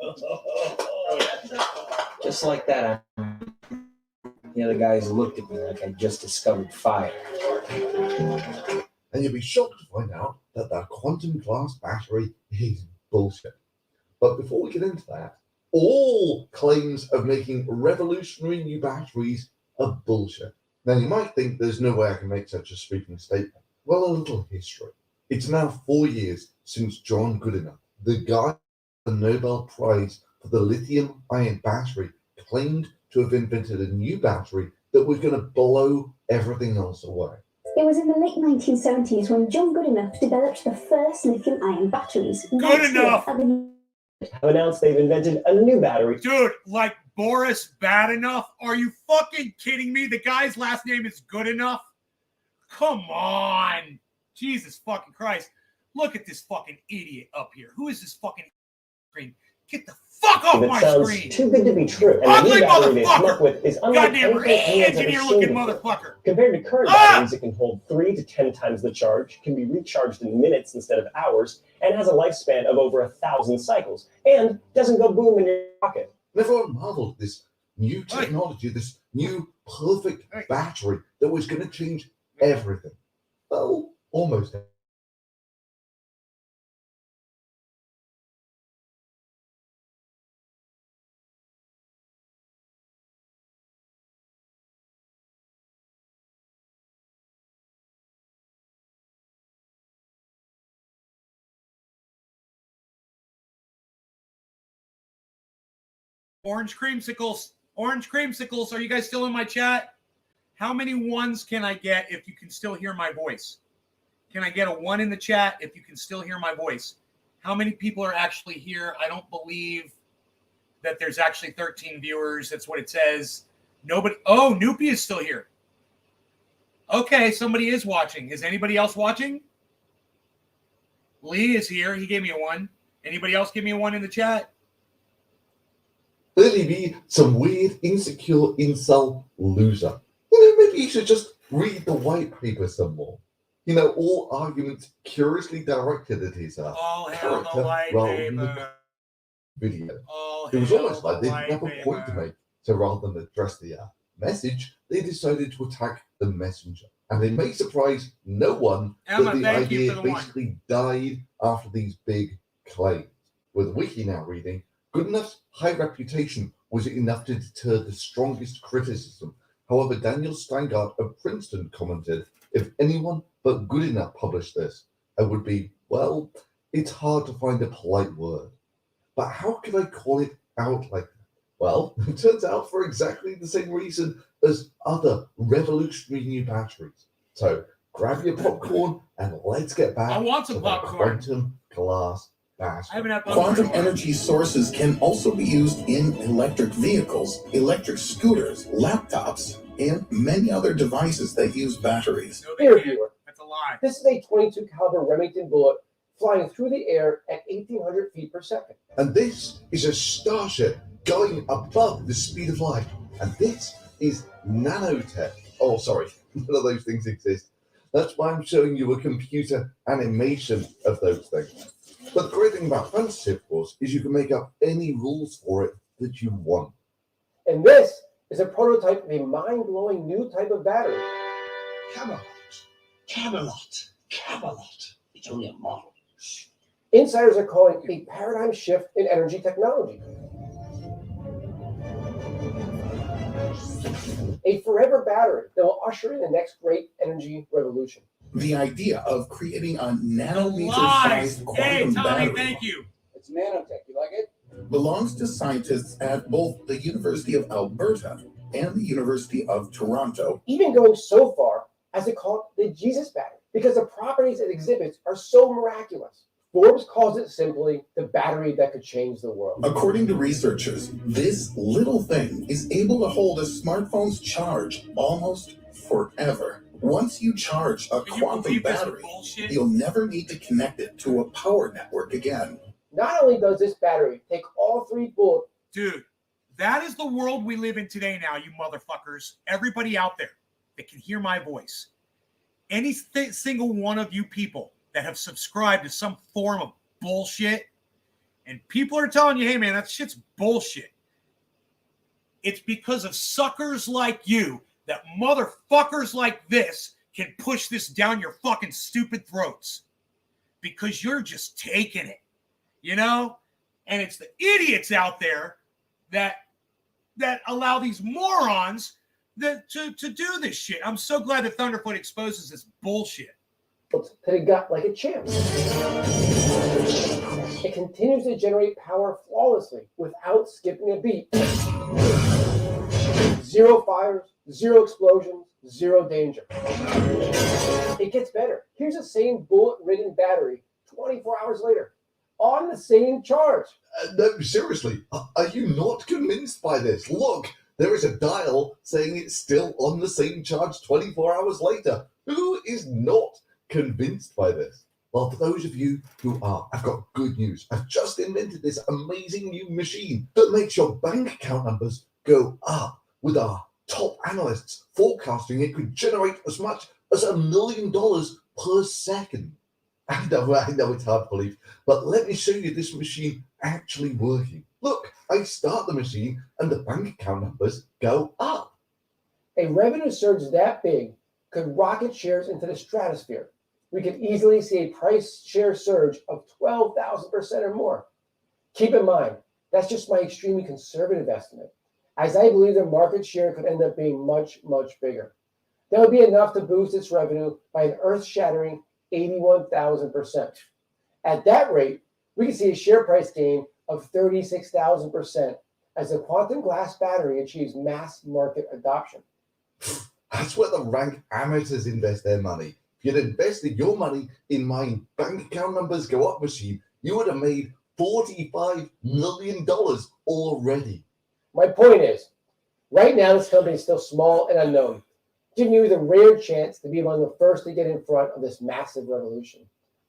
Just like that, the other guys looked at me like I just discovered fire. And you'll be shocked to find out that that quantum glass battery is bullshit. But before we get into that, all claims of making revolutionary new batteries are bullshit. Now, you might think there's no way I can make such a sweeping statement. Well, a little history. It's now 4 years since John Goodenough, the guy with the Nobel Prize for the lithium-ion battery, claimed to have invented a new battery that was going to blow everything else away. It was in the late 1970s when John Goodenough developed the first lithium-ion batteries. Goodenough! Have announced they've invented a new battery. Dude, like Boris Bad Enough? Are you fucking kidding me? The guy's last name is Goodenough? Come on. Jesus fucking Christ. Look at this fucking idiot up here. Who is this fucking screen? Get the fuck off my screen. Too good to be true. And Ugly the new battery they've come up motherfucker. with is unlike Goddamn anything anyone's ever engineer-looking seen before. motherfucker. Compared to current batteries, it can hold 3 to 10 times the charge, can be recharged in minutes instead of hours, and has a lifespan of over 1,000 cycles, and doesn't go boom in your pocket. And everyone marveled at this new technology, this new perfect battery that was going to change everything. Well, almost everything. Orange creamsicles. Orange creamsicles. Are you guys still in my chat? How many ones can I get if you can still hear my voice? Can I get a 1 in the chat if you can still hear my voice? How many people are actually here? I don't believe that there's actually 13 viewers. That's what it says. Nobody. Oh, Noopy is still here. Okay, somebody is watching. Is anybody else watching? Lee is here. He gave me a 1. Anybody else give me a 1 in the chat? clearly be some weird, insecure incel loser. Maybe you should just read the white paper some more. All arguments curiously directed at his all hail the character white rather than the paper. video. All It was hail almost like the they didn't have a white point to paper. make. So rather than address the message, they decided to attack the messenger. And it may surprise no one Emma, that the thank you idea for the one. basically died after these big claims. With Wiki now reading, Goodenough's high reputation was enough to deter the strongest criticism. However, Daniel Steingart of Princeton commented, if anyone but Goodenough published this, it would be, well, it's hard to find a polite word. But how could I call it out like that? Well, it turns out for exactly the same reason as other revolutionary new batteries. So grab your popcorn and let's get back I want some to popcorn. the quantum glass battery. I haven't had popcorn. Quantum energy sources can also be used in electric vehicles, electric scooters, laptops, and many other devices that use batteries. No, Here, they can't. viewer. That's a lie. This is a 22 caliber Remington bullet flying through the air at 1,800 feet per second. And this is a starship going above the speed of light. And this is nanotech. Oh, sorry, none of those things exist. That's why I'm showing you a computer animation of those things. But the great thing about fantasy, of course, is you can make up any rules for it that you want. And this is a prototype of a mind-blowing new type of battery. Camelot. It's only a model. Insiders are calling it a paradigm shift in energy technology. A forever battery that will usher in the next great energy revolution. The idea of creating a nanometer-sized quantum Tommy, battery thank you. It's nanotech. You like it? belongs to scientists at both the University of Alberta and the University of Toronto. Even going so far as to call it the Jesus battery, because the properties it exhibits are so miraculous. Forbes calls it simply the battery that could change the world. According to researchers, this little thing is able to hold a smartphone's charge almost forever. Once you charge a quantum battery, you'll never need to connect it to a power network again. Not only does this battery take all three bullets. Dude, that is the world we live in today now, you motherfuckers. Everybody out there that can hear my voice. Any single one of you people that have subscribed to some form of bullshit, and people are telling you, hey, man, that shit's bullshit. It's because of suckers like you that motherfuckers like this can push this down your fucking stupid throats because you're just taking it, you know? And it's the idiots out there that allow these morons to do this shit. I'm so glad that Thunderfoot exposes this bullshit. To the gut like a champ. It continues to generate power flawlessly without skipping a beat. Zero fires, zero explosions, zero danger. It gets better. Here's the same bullet-ridden battery 24 hours later on the same charge. No, seriously, are you not convinced by this? Look, there is a dial saying it's still on the same charge 24 hours later. Who is not convinced by this? Well, for those of you who are, I've got good news. I've just invented this amazing new machine that makes your bank account numbers go up, with our top analysts forecasting it could generate as much as $1 million per second. I know it's hard to believe, but let me show you this machine actually working. Look, I start the machine and the bank account numbers go up. A revenue surge that big could rocket shares into the stratosphere. We could easily see a price share surge of 12,000% or more. Keep in mind, that's just my extremely conservative estimate, as I believe the market share could end up being much, much bigger. That would be enough to boost its revenue by an earth-shattering 81,000%. At that rate, we could see a share price gain of 36,000% as the quantum glass battery achieves mass market adoption. That's where the rank amateurs invest their money. If you'd invested your money in my bank account numbers go up machine, you would have made $45 million already. My point is, right now this company is still small and unknown, giving you the rare chance to be among the first to get in front of this massive revolution.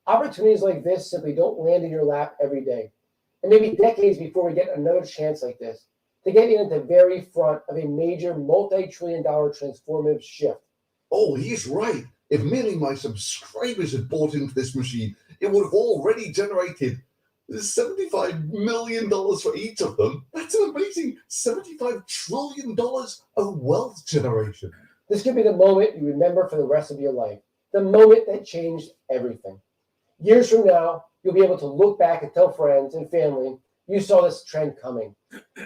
Opportunities like this simply don't land in your lap every day. And maybe decades before we get another chance like this, to get in at the very front of a major multi-trillion-dollar transformative shift. Oh, he's right. If merely my subscribers had bought into this machine, it would have already generated $75 million for each of them. That's an amazing $75 trillion of wealth generation. This could be the moment you remember for the rest of your life, the moment that changed everything. Years from now, you'll be able to look back and tell friends and family you saw this trend coming.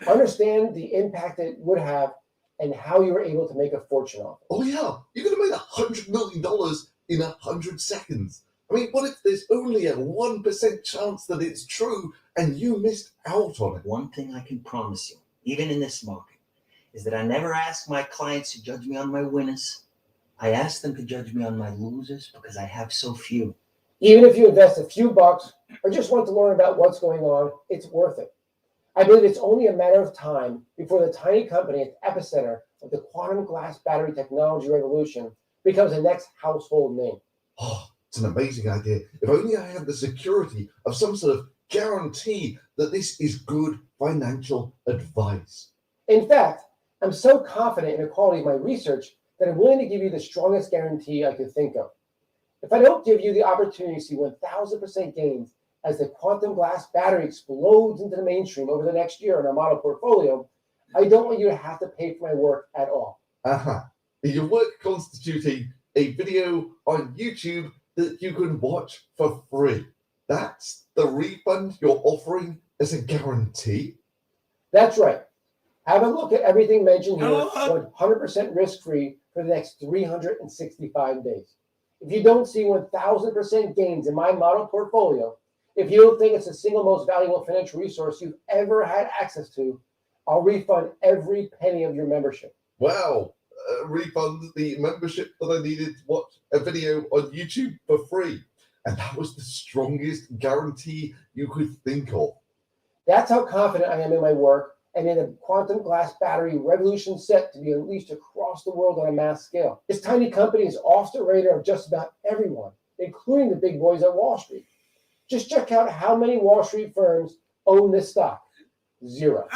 Understand the impact it would have and how you were able to make a fortune off it. Oh yeah, you could have made $100 million in 100 seconds. I mean, what if there's only a 1% chance that it's true and you missed out on it? One thing I can promise you, even in this market, is that I never ask my clients to judge me on my winners. I ask them to judge me on my losers because I have so few. Even if you invest a few bucks or just want to learn about what's going on, it's worth it. I believe it's only a matter of time before the tiny company at the epicenter of the quantum glass battery technology revolution becomes the next household name. Oh, it's an amazing idea. If only I had the security of some sort of guarantee that this is good financial advice. In fact, I'm so confident in the quality of my research that I'm willing to give you the strongest guarantee I could think of. If I don't give you the opportunity to see 1000% gains as the quantum glass battery explodes into the mainstream over the next year in our model portfolio, I don't want you to have to pay for my work at all. Your work constituting a video on YouTube that you can watch for free. That's the refund you're offering as a guarantee? That's right. Have a look at everything mentioned here, 100% risk-free for the next 365 days. If you don't see 1000% gains in my model portfolio, if you don't think it's the single most valuable financial resource you've ever had access to, I'll refund every penny of your membership. Wow. Refund the membership that I needed to watch a video on YouTube for free. And that was the strongest guarantee you could think of. That's how confident I am in my work and in the quantum glass battery revolution set to be unleashed across the world on a mass scale. This tiny company is off the radar of just about everyone, including the big boys at Wall Street. Just check out how many Wall Street firms own this stock. 0.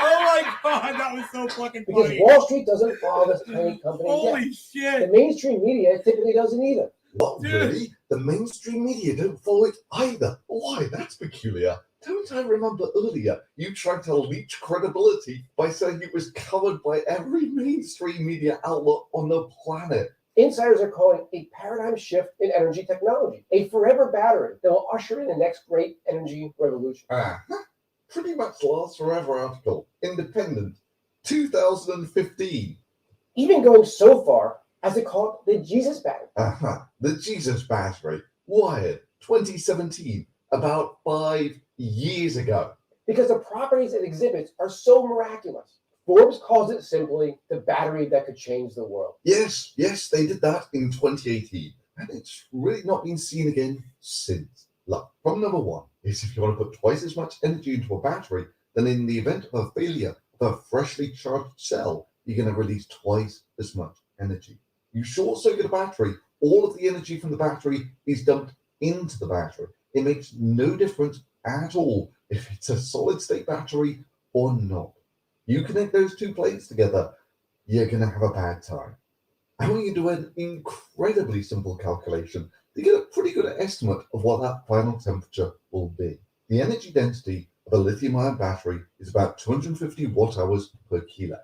Oh my God, that was so fucking because funny. Wall Street doesn't follow this tiny company Holy yet. shit. The mainstream media typically doesn't either. What, really? The mainstream media don't follow it either. Why, that's peculiar. Don't I remember earlier you tried to leech credibility by saying it was covered by every mainstream media outlet on the planet? Insiders are calling a paradigm shift in energy technology, a forever battery that will usher in the next great energy revolution. Pretty much last forever article. Independent. 2015. Even going so far as to call it the Jesus battery. The Jesus battery. Wired. 2017. About 5 years ago. Because the properties it exhibits are so miraculous. Forbes calls it simply the battery that could change the world. Yes, they did that in 2018. And it's really not been seen again since. Look, problem number one is if you want to put twice as much energy into a battery, then in the event of a failure of a freshly charged cell, you're going to release twice as much energy. You short circuit a battery, all of the energy from the battery is dumped into the battery. It makes no difference at all if it's a solid state battery or not. You connect those two plates together, you're going to have a bad time. And when you do an incredibly simple calculation, you get a pretty good estimate of what that final temperature will be. The energy density of a lithium-ion battery is about 250 watt-hours per kilo,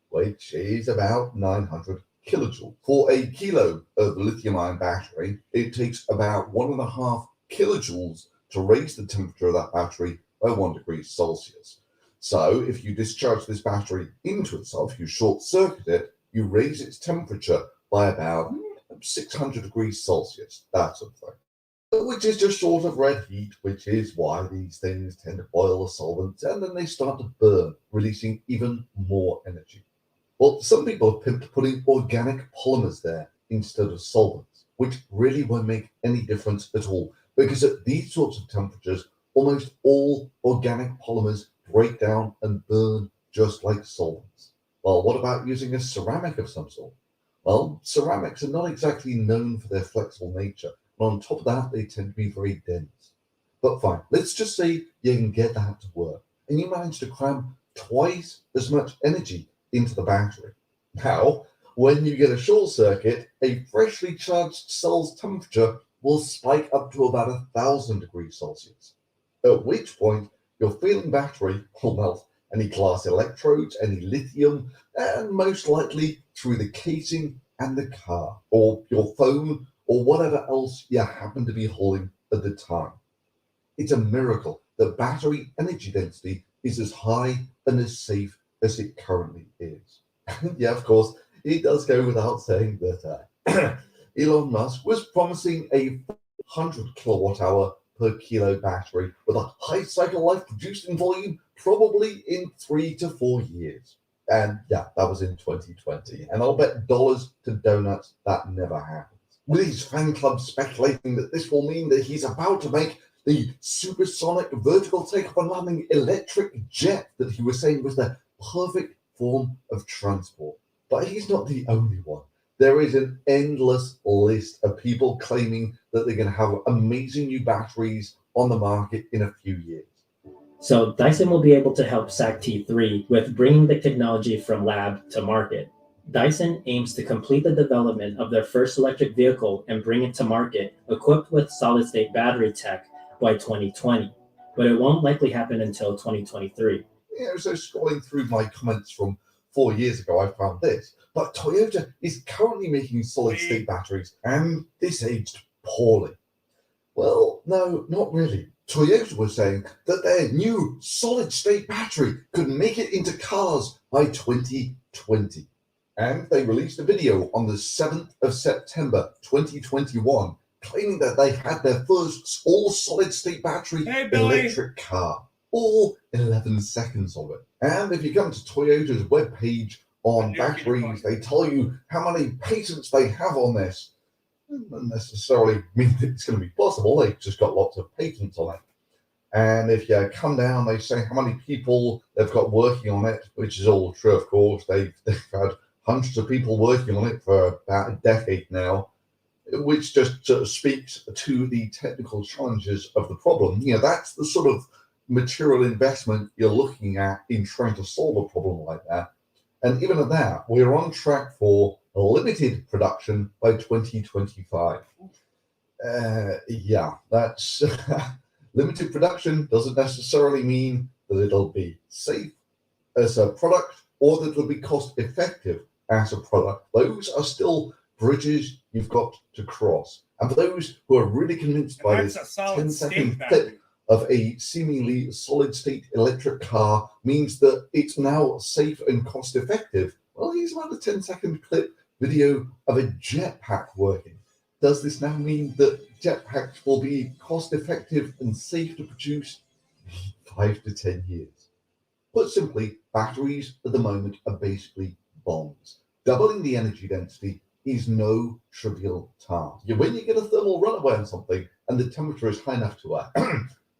which is about 900 kilojoules. For a kilo of lithium-ion battery, it takes about 1.5 kilojoules to raise the temperature of that battery by 1 degree Celsius. So if you discharge this battery into itself, you short circuit it, you raise its temperature by about 600 degrees Celsius, that sort of thing. Which is just short of red heat, which is why these things tend to boil the solvents and then they start to burn, releasing even more energy. Well, some people have pimped putting organic polymers there instead of solvents, which really won't make any difference at all, because at these sorts of temperatures, almost all organic polymers break down and burn just like solvents. Well, what about using a ceramic of some sort? Well, ceramics are not exactly known for their flexible nature, and on top of that, they tend to be very dense. But fine, let's just say you can get that to work, and you manage to cram twice as much energy into the battery. Now, when you get a short circuit, a freshly charged cell's temperature will spike up to about 1,000 degrees Celsius, at which point your failing battery will melt any glass electrodes, any lithium, and most likely through the casing and the car, or your phone, or whatever else you happen to be holding at the time. It's a miracle that battery energy density is as high and as safe as it currently is. Yeah, of course, it does go without saying that Elon Musk was promising a 100 kilowatt hour per kilo battery with a high cycle life produced in volume probably in 3 to 4 years. And yeah, that was in 2020. And I'll bet dollars to donuts that never happens. With his fan club speculating that this will mean that he's about to make the supersonic vertical takeoff and landing electric jet that he was saying was the perfect form of transport. But he's not the only one. There is an endless list of people claiming that they're going to have amazing new batteries on the market in a few years. So Dyson will be able to help SAC-T3 with bringing the technology from lab to market. Dyson aims to complete the development of their first electric vehicle and bring it to market equipped with solid-state battery tech by 2020, but it won't likely happen until 2023. Yeah, so scrolling through my comments from 4 years ago, I found this. But Toyota is currently making solid-state batteries, and this aged poorly. Well, no, not really. Toyota was saying that their new solid-state battery could make it into cars by 2020. And they released a video on the 7th of September 2021 claiming that they had their first all-solid-state battery electric car. All 11 seconds of it. And if you come to Toyota's webpage on batteries, they tell you how many patents they have on this. Doesn't necessarily mean that it's going to be possible. They've just got lots of patents on it. And if you come down, they say how many people they've got working on it, which is all true, of course. They've had hundreds of people working on it for about a decade now, which just sort of speaks to the technical challenges of the problem. You know, that's the sort of material investment you're looking at in trying to solve a problem like that. And even at that, we're on track for limited production by 2025. Yeah, that's limited production doesn't necessarily mean that it'll be safe as a product or that it'll be cost effective as a product. Those are still bridges you've got to cross. And for those who are really convinced by this 10-second clip of a seemingly solid-state electric car means that it's now safe and cost-effective, well, here's about a 10-second clip video of a jetpack working. Does this now mean that jetpacks will be cost-effective and safe to produce? 5 to 10 years. Put simply, batteries at the moment are basically bombs. Doubling the energy density is no trivial task. When you get a thermal runaway on something and the temperature is high enough to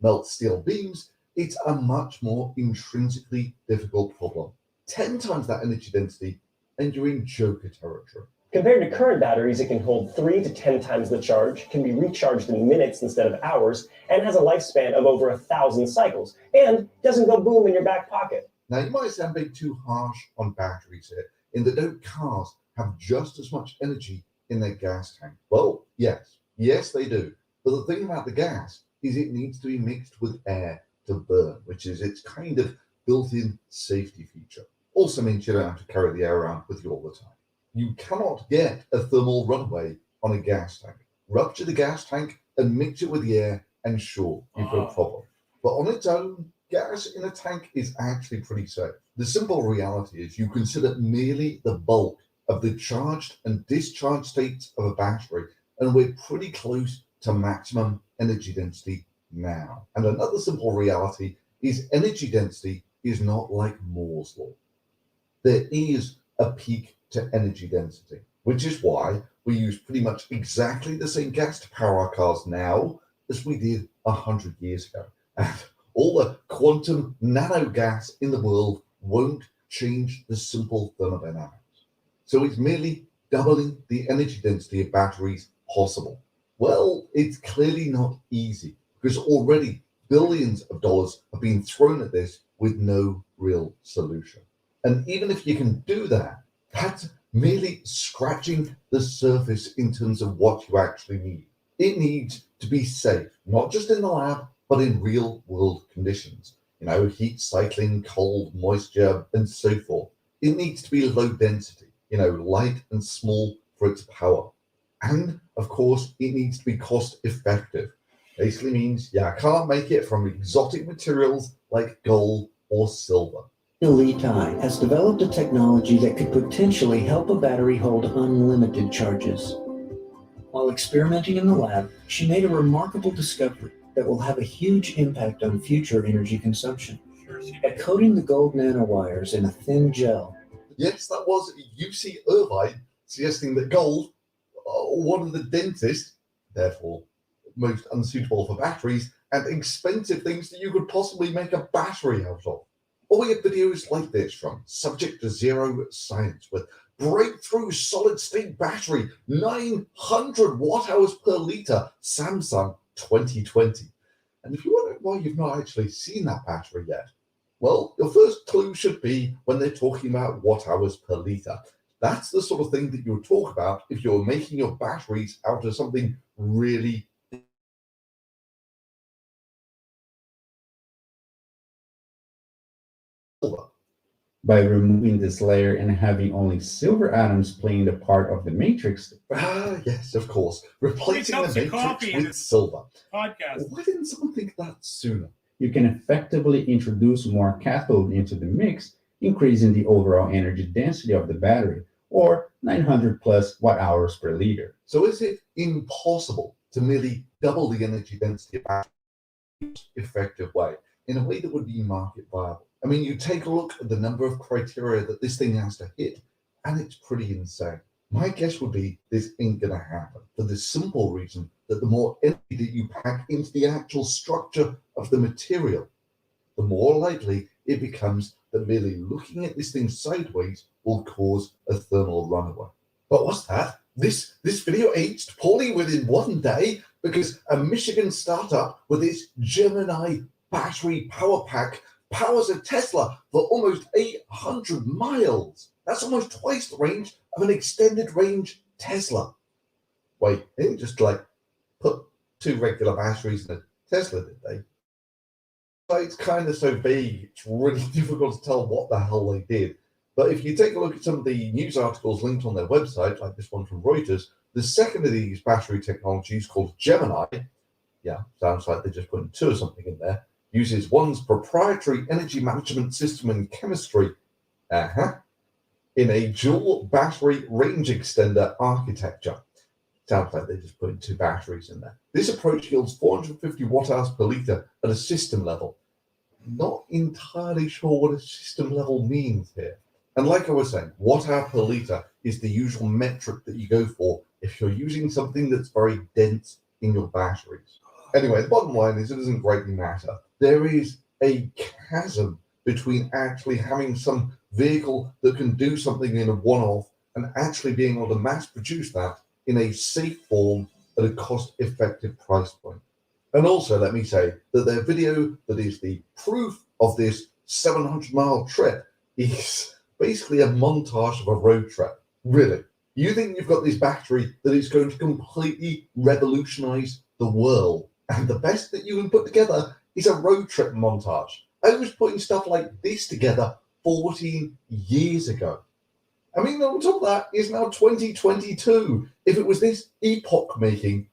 melt steel beams, it's a much more intrinsically difficult problem. 10 times that energy density and you're in Joker territory. Compared to current batteries, it can hold 3 to 10 times the charge, can be recharged in minutes instead of hours, and has a lifespan of over 1,000 cycles, and doesn't go boom in your back pocket. Now, you might say I'm being too harsh on batteries here, in that don't cars have just as much energy in their gas tank? Well, yes, they do. But the thing about the gas is it needs to be mixed with air to burn, which is its kind of built-in safety feature. Also means you don't have to carry the air around with you all the time. You cannot get a thermal runaway on a gas tank. Rupture the gas tank and mix it with the air, and sure, you've got a problem. But on its own, gas in a tank is actually pretty safe. The simple reality is you consider merely the bulk of the charged and discharged states of a battery, and we're pretty close to maximum energy density now. And another simple reality is energy density is not like Moore's law. There is a peak to energy density, which is why we use pretty much exactly the same gas to power our cars now as we did 100 years ago. And all the quantum nano gas in the world won't change the simple thermodynamics. So it's merely doubling the energy density of batteries possible. Well, it's clearly not easy. because already billions of dollars have been thrown at this with no real solution. And even if you can do that, that's merely scratching the surface in terms of what you actually need. It needs to be safe, not just in the lab, but in real world conditions. Heat cycling, cold, moisture, and so forth. It needs to be low density, light and small for its power. And of course, it needs to be cost effective. Basically means, I can't make it from exotic materials like gold or silver. Li Tai has developed a technology that could potentially help a battery hold unlimited charges. While experimenting in the lab, she made a remarkable discovery that will have a huge impact on future energy consumption. By coating the gold nanowires in a thin gel. Yes, that was UC Irvine suggesting that gold, one of the densest, therefore most unsuitable for batteries, and expensive things that you could possibly make a battery out of. Or we have videos like this from Subject to Zero Science with breakthrough solid-state battery, 900 watt-hours per litre, Samsung 2020. And if you wonder why you've not actually seen that battery yet, well, your first clue should be when they're talking about watt-hours per litre. That's the sort of thing that you would talk about if you're making your batteries out of something really silver. By removing this layer and having only silver atoms playing the part of the matrix. Yes, of course. Replacing the matrix with silver. Podcast. Why didn't someone think that sooner? You can effectively introduce more cathode into the mix, increasing the overall energy density of the battery, or 900 plus watt-hours per liter. So is it impossible to merely double the energy density of a battery in an effective way, in a way that would be market viable? I mean, you take a look at the number of criteria that this thing has to hit, and it's pretty insane. My guess would be this ain't gonna happen for the simple reason that the more energy that you pack into the actual structure of the material, the more likely it becomes that merely looking at this thing sideways will cause a thermal runaway. But what's that? This video aged poorly within one day because a Michigan startup with its Gemini battery power pack powers a Tesla for almost 800 miles. That's almost twice the range of an extended range Tesla. Wait, they didn't just put two regular batteries in a Tesla, did they? It's kind of so vague, it's really difficult to tell what the hell they did. But if you take a look at some of the news articles linked on their website, like this one from Reuters, the second of these battery technologies, called Gemini, sounds like they just put two or something in there, uses one's proprietary energy management system and chemistry in a dual battery range extender architecture. Sounds like they just put two batteries in there. This approach yields 450 watt-hours per litre at a system level. Not entirely sure what a system level means here. And like I was saying, watt-hour per litre is the usual metric that you go for if you're using something that's very dense in your batteries. Anyway, the bottom line is it doesn't greatly matter. There is a chasm between actually having some vehicle that can do something in a one-off and actually being able to mass produce that in a safe form at a cost-effective price point. And also, let me say that their video that is the proof of this 700-mile trip is basically a montage of a road trip. Really. You think you've got this battery that is going to completely revolutionize the world, and the best that you can put together is a road trip montage. I was putting stuff like this together 14 years ago. I mean, on top of that, it's now 2022. If it was this epoch-making,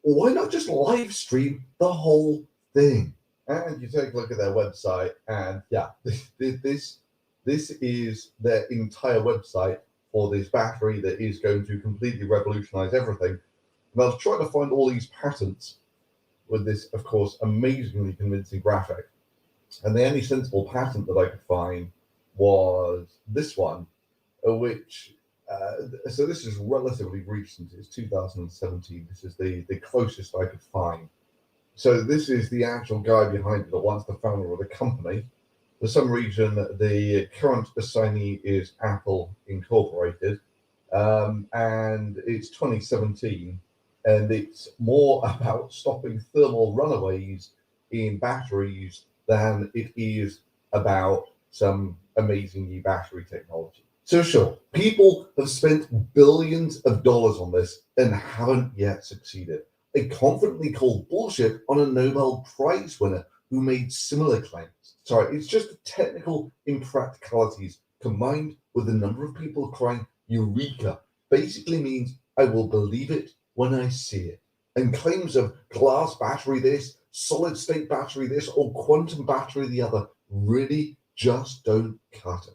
why not just live stream the whole thing? And you take a look at their website, and this is their entire website for this battery that is going to completely revolutionize everything. And I was trying to find all these patents with this, of course, amazingly convincing graphic. And the only sensible patent that I could find was this one, which, so this is relatively recent, it's 2017. This is the closest I could find. So this is the actual guy behind it, or once the founder of the company. For some reason, the current assignee is Apple Incorporated, and it's 2017. and it's more about stopping thermal runaways in batteries than it is about some amazing new battery technology. So sure, people have spent billions of dollars on this and haven't yet succeeded. They confidently called bullshit on a Nobel Prize winner who made similar claims. Sorry, it's just the technical impracticalities combined with the number of people crying Eureka basically means I will believe it when I see it. And claims of glass battery this, solid state battery this, or quantum battery the other really just don't cut it.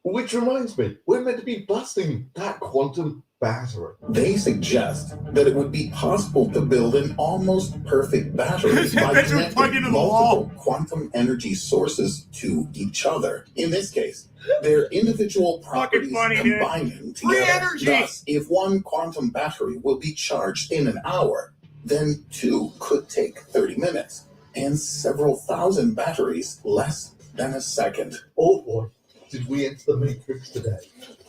Which reminds me, we're meant to be busting that quantum battery. They suggest that it would be possible to build an almost perfect battery by connecting multiple quantum energy sources to each other. In this case, their individual properties combining together. Thus, if one quantum battery will be charged in an hour, then two could take 30 minutes, and several thousand batteries less than a second. Oh boy, did we enter the matrix today.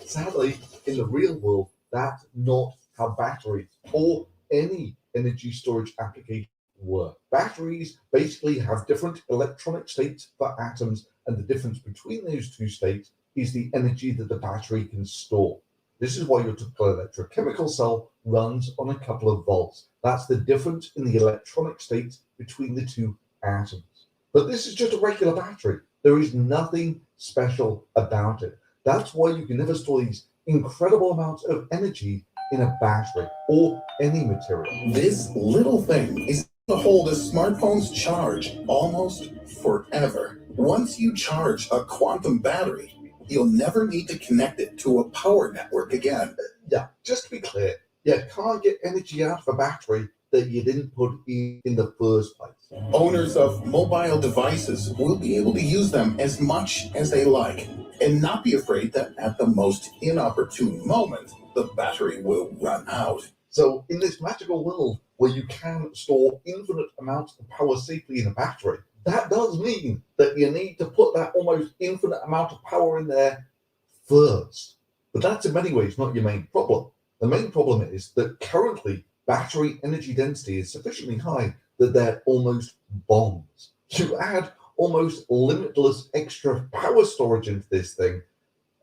Sadly, in the real world, that's not how batteries or any energy storage application work. Batteries basically have different electronic states for atoms, and the difference between those two states is the energy that the battery can store. This is why your typical electrochemical cell runs on a couple of volts. That's the difference in the electronic states between the two atoms. But this is just a regular battery. There is nothing special about it. That's why you can never store these incredible amounts of energy in a battery or any material. This little thing is to hold a smartphone's charge almost forever. Once you charge a quantum battery, you'll never need to connect it to a power network again. Yeah, just to be clear, you can't get energy out of a battery that you didn't put in the first place. Owners of mobile devices will be able to use them as much as they like and not be afraid that at the most inopportune moment, the battery will run out. So in this magical world where you can store infinite amounts of power safely in a battery, that does mean that you need to put that almost infinite amount of power in there first. But that's in many ways not your main problem. The main problem is that currently battery energy density is sufficiently high that they're almost bombs. You add almost limitless extra power storage into this thing,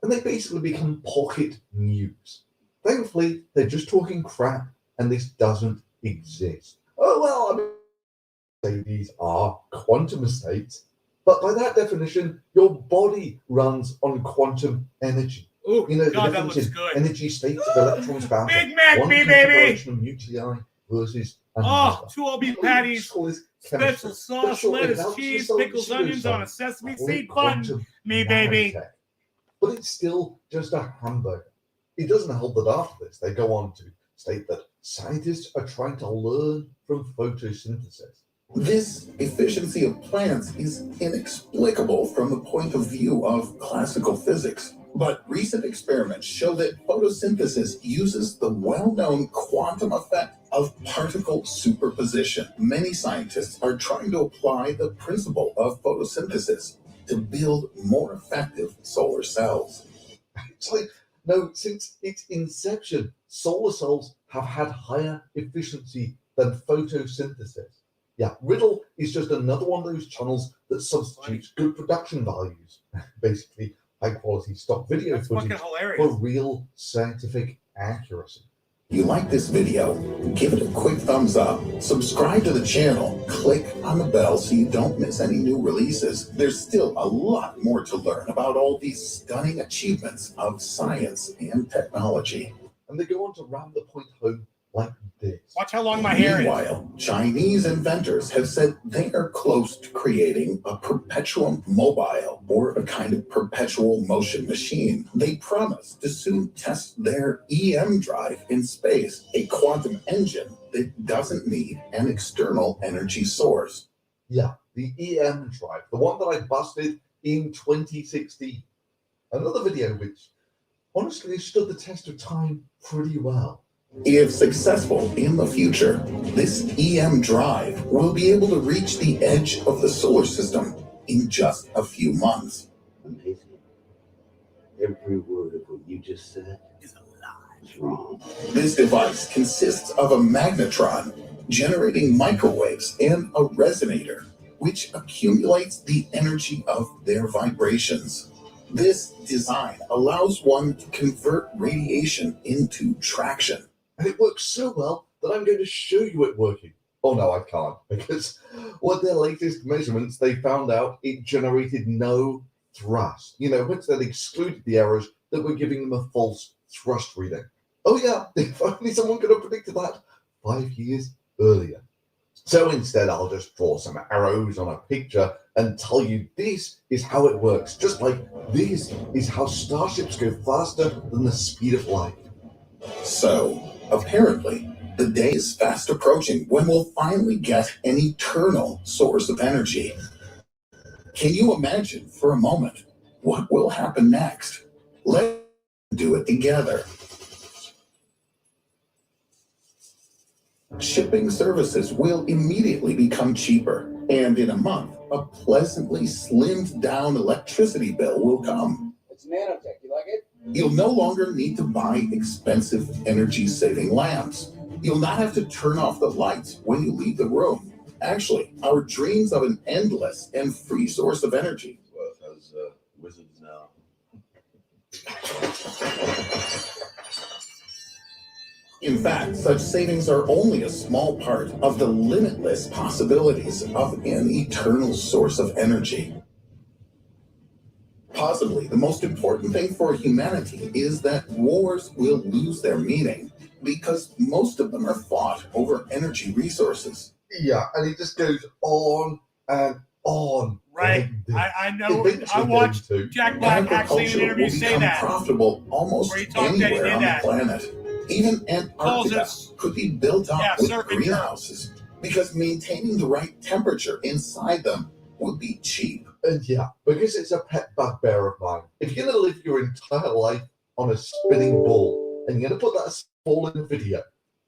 and they basically become pocket nukes. Thankfully, they're just talking crap, and this doesn't exist. Oh, well, I mean, these are quantum states, but by that definition, your body runs on quantum energy. Ooh, you know, God, the difference in good. energy states of electrons bound Big Mac one me, baby! configuration of nuclei versus another. Oh, 2 all beef patties, special sauce, lettuce, cheese, pickles, onions on a sesame seed bun. Me, baby. But it's still just a hamburger. It doesn't help that after this, they go on to state that scientists are trying to learn from photosynthesis. This efficiency of plants is inexplicable from the point of view of classical physics. But recent experiments show that photosynthesis uses the well-known quantum effect of particle superposition. Many scientists are trying to apply the principle of photosynthesis to build more effective solar cells. It's like, no, since its inception, solar cells have had higher efficiency than photosynthesis. Yeah, Riddle is just another one of those channels that substitutes good production values, basically high quality stock video footage, for real scientific accuracy. You like this video? Give it a quick thumbs up, subscribe to the channel, click on the bell so you don't miss any new releases. There's still a lot more to learn about all these stunning achievements of science and technology. And they go on to ram the point home like this. Watch how long my hair is. Meanwhile, Chinese inventors have said they are close to creating a perpetuum mobile, or a kind of perpetual motion machine. They promise to soon test their EM drive in space, a quantum engine that doesn't need an external energy source. Yeah, the EM drive, the one that I busted in 2016. Another video which honestly stood the test of time pretty well. If successful in the future, this EM drive will be able to reach the edge of the solar system in just a few months. Amazing. Every word of what you just said is a lie. wrong. This device consists of a magnetron generating microwaves and a resonator, which accumulates the energy of their vibrations. This design allows one to convert radiation into traction. And it works so well that I'm going to show you it working. Oh no, I can't, because with their latest measurements, they found out it generated no thrust. Once they'd excluded the errors that were giving them a false thrust reading. Oh yeah, if only someone could have predicted that 5 years earlier. So instead, I'll just draw some arrows on a picture and tell you this is how it works. Just like this is how starships go faster than the speed of light. So, apparently, the day is fast approaching when we'll finally get an eternal source of energy. Can you imagine for a moment what will happen next? Let's do it together. Shipping services will immediately become cheaper, and in a month, a pleasantly slimmed down electricity bill will come. It's nanotech. You like it? You'll no longer need to buy expensive energy-saving lamps. You'll not have to turn off the lights when you leave the room. Actually, our dreams of an endless and free source of energy. Well, as wizards now. In fact, such savings are only a small part of the limitless possibilities of an eternal source of energy. Possibly the most important thing for humanity is that wars will lose their meaning because most of them are fought over energy resources. Yeah, and it just goes on and on. Right. I know. I watched Jack Black actually in an interview say that. Profitable almost anywhere on the planet. Even Antarctica could be built up with greenhouses because maintaining the right temperature inside them would be cheap. And yeah, because it's a pet bugbear of mine. If you're going to live your entire life on a spinning ball and you're going to put that ball in a video,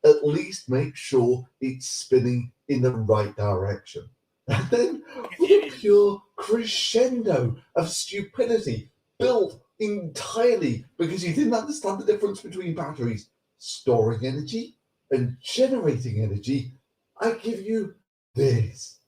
at least make sure it's spinning in the right direction. And then with a pure crescendo of stupidity built entirely because you didn't understand the difference between batteries storing energy and generating energy, I give you this.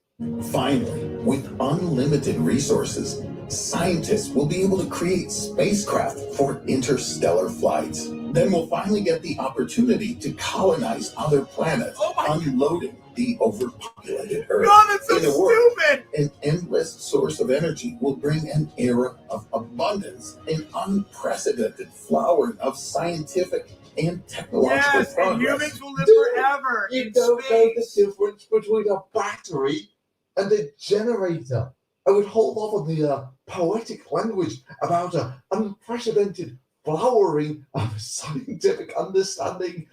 Finally, with unlimited resources, scientists will be able to create spacecraft for interstellar flights. Then we'll finally get the opportunity to colonize other planets, unloading the overpopulated Earth. God, that's so In a word, stupid! An endless source of energy will bring an era of abundance, an unprecedented flowering of scientific and technological Yes, and progress. humans will live forever You in don't know the space. difference between a battery and a generator. I would hold off on the poetic language about an unprecedented flowering of scientific understanding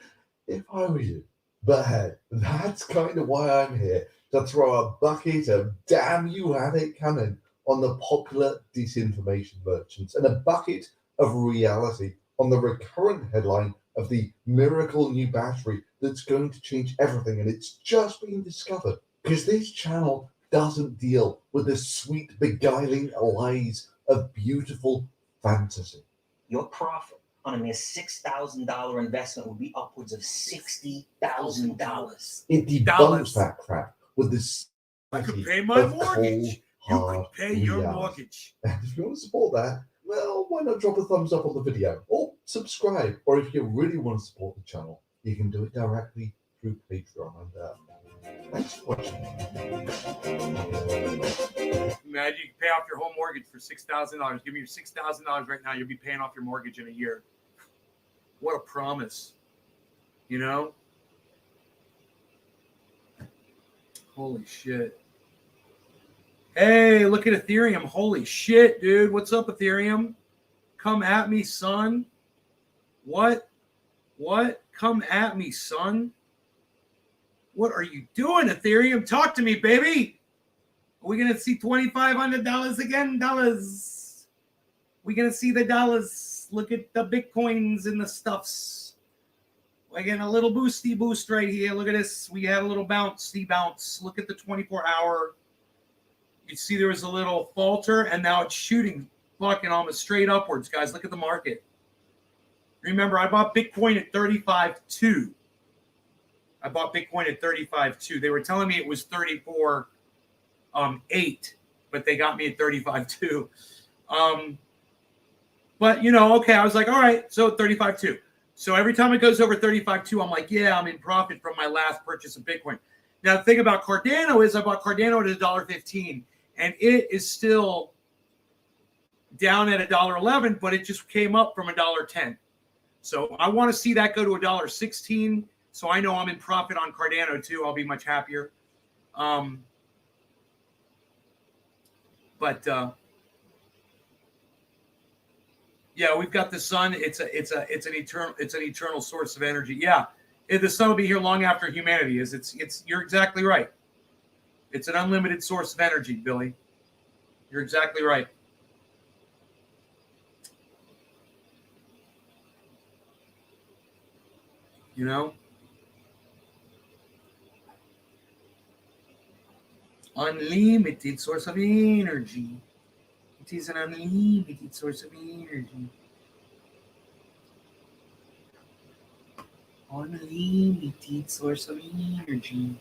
if I were you. But hey, that's kind of why I'm here, to throw a bucket of damn you have it coming on the popular disinformation merchants and a bucket of reality on the recurrent headline of the miracle new battery that's going to change everything, and it's just being discovered. Because this channel doesn't deal with the sweet, beguiling lies of beautiful fantasy. Your profit on a mere $6,000 investment would be upwards of $60,000. It debunks that crap with this. I could pay my mortgage. You hard could pay your reality. mortgage. And if you want to support that, well, why not drop a thumbs up on the video or subscribe? Or if you really want to support the channel, you can do it directly through Patreon. And thanks for watching. Imagine you can pay off your whole mortgage for $6,000. Give me your $6,000 right now. You'll be paying off your mortgage in a year. What a promise. You know? Holy shit. Hey, look at Ethereum. Holy shit, dude. What's up, Ethereum? Come at me, son. What? Come at me, son. What are you doing, Ethereum? Talk to me, baby. Are we going to see $2,500 again? Dollars. We going to see the dollars. Look at the Bitcoins and the stuffs. We're getting a little boosty boost right here. Look at this. We had a little bouncy bounce. Look at the 24-hour. You see there was a little falter, and now it's shooting fucking almost straight upwards, guys. Look at the market. Remember, I bought Bitcoin at 35.2. I bought Bitcoin at 35.2. They were telling me it was 34.8, but they got me at 35.2. But, okay, I was like, all right, so 35.2. So every time it goes over 35.2, I'm like, yeah, I'm in profit from my last purchase of Bitcoin. Now, the thing about Cardano is I bought Cardano at $1.15, and it is still down at $1.11, but it just came up from $1.10. So I want to see that go to $1.16. So I know I'm in profit on Cardano too. I'll be much happier. Yeah, we've got the sun. It's an eternal source of energy. Yeah, the sun will be here long after humanity is. You're exactly right. It's an unlimited source of energy, Billy. You're exactly right. Unlimited source of energy. It is an unlimited source of energy. Unlimited source of energy.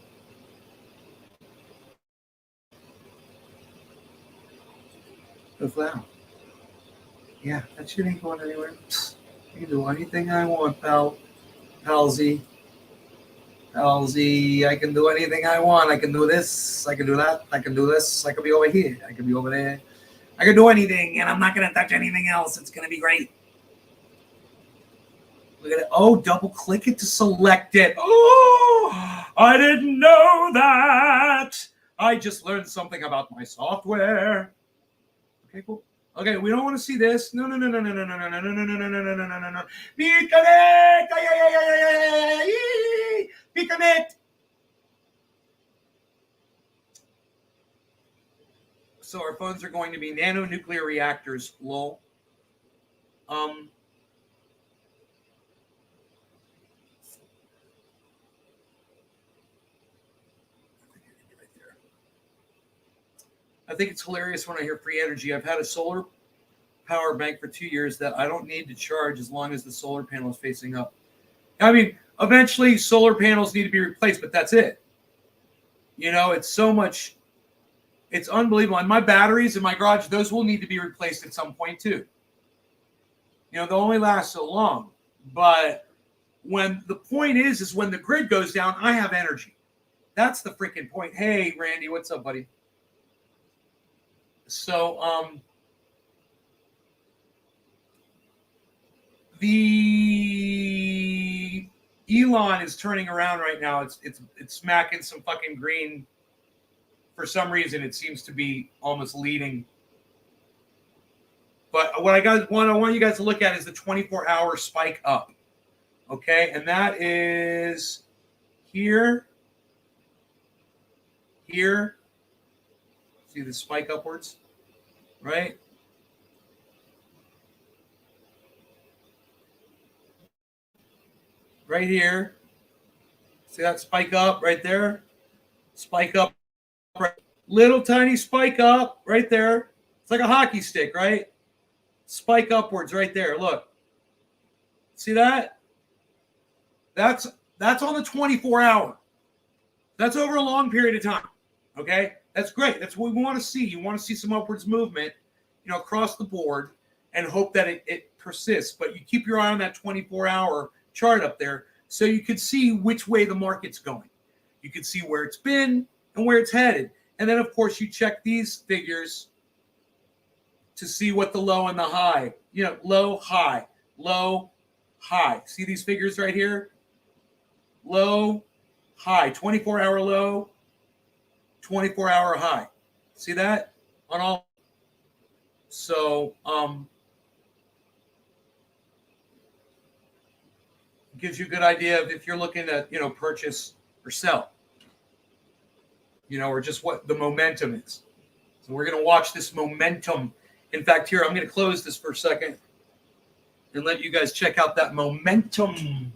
Oh, wow. Yeah, that shit ain't going anywhere. I can do anything I want, pal. Palsy. I can do anything I want. I can do this. I can do that. I can do this. I can be over here. I can be over there. I can do anything, and I'm not going to touch anything else. It's going to be great. Look at it. Oh, double click it to select it. Oh, I didn't know that. I just learned something about my software. Okay, cool. Okay, we don't want to see this. No. Piconet. So our phones are going to be nanonuclear reactors. Lol. I think it's hilarious when I hear free energy. I've had a solar power bank for 2 years that I don't need to charge as long as the solar panel is facing up. I mean, eventually solar panels need to be replaced, but that's it. It's so much. It's unbelievable. And my batteries in my garage, those will need to be replaced at some point too. They'll only last so long. But when the point is when the grid goes down, I have energy. That's the freaking point. Hey, Randy, what's up, buddy? So, the Elon is turning around right now. It's smacking some fucking green. For some reason, it seems to be almost leading. But what I want you guys to look at is the 24-hour spike up. Okay, and that is here. See the spike upwards, right? Right here. See that spike up right there? Spike up. Right. Little tiny spike up right there. It's like a hockey stick, right? Spike upwards right there. Look. See that? That's on the 24-hour. That's over a long period of time. Okay? That's great. That's what we want to see. You want to see some upwards movement, across the board and hope that it persists. But you keep your eye on that 24-hour chart up there so you could see which way the market's going. You can see where it's been and where it's headed. And then, of course, you check these figures to see what the low and the high, low, high, low, high. See these figures right here? Low, high, 24-hour low, 24-hour high. See that on all? So, gives you a good idea of if you're looking to, purchase or sell, or just what the momentum is. So we're going to watch this momentum. In fact, here, I'm going to close this for a second and let you guys check out that momentum.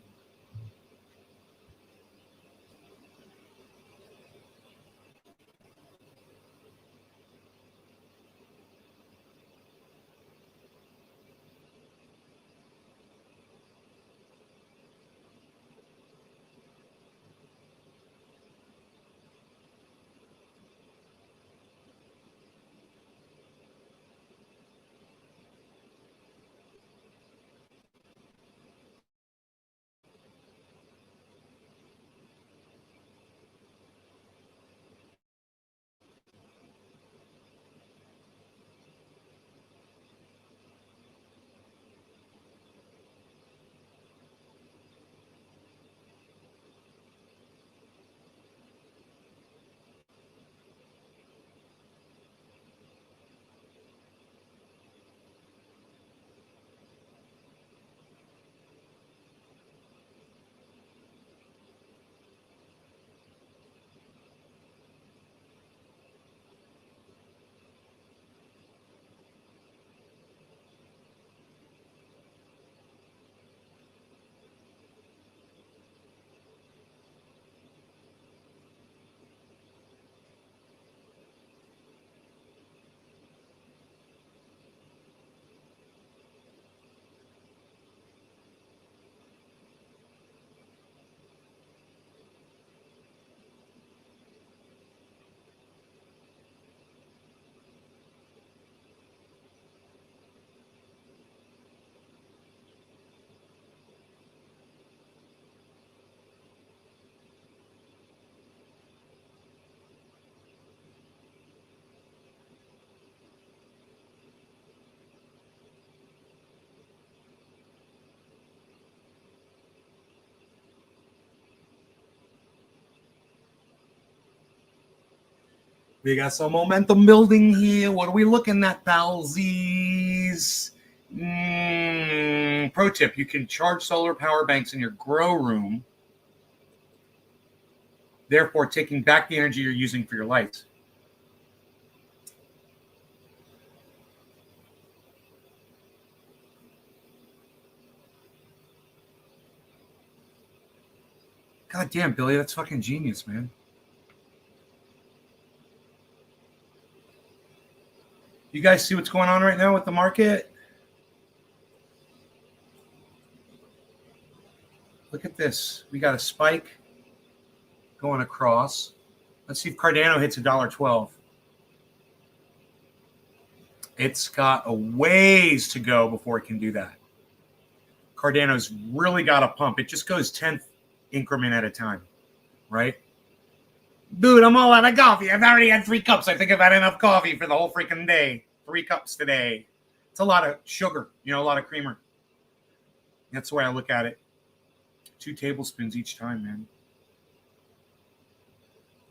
We got some momentum building here. What are we looking at, palsies? Pro tip, you can charge solar power banks in your grow room, therefore taking back the energy you're using for your lights. God damn, Billy, that's fucking genius, man. You guys see what's going on right now with the market? Look at this. We got a spike going across. Let's see if Cardano hits $1.12. It's got a ways to go before it can do that. Cardano's really got a pump. It just goes 10th increment at a time, right? Dude, I'm all out of coffee. I've already had 3 cups. I think I've had enough coffee for the whole freaking day. 3 cups today. It's a lot of sugar, a lot of creamer. That's the way I look at it. 2 tablespoons each time, man.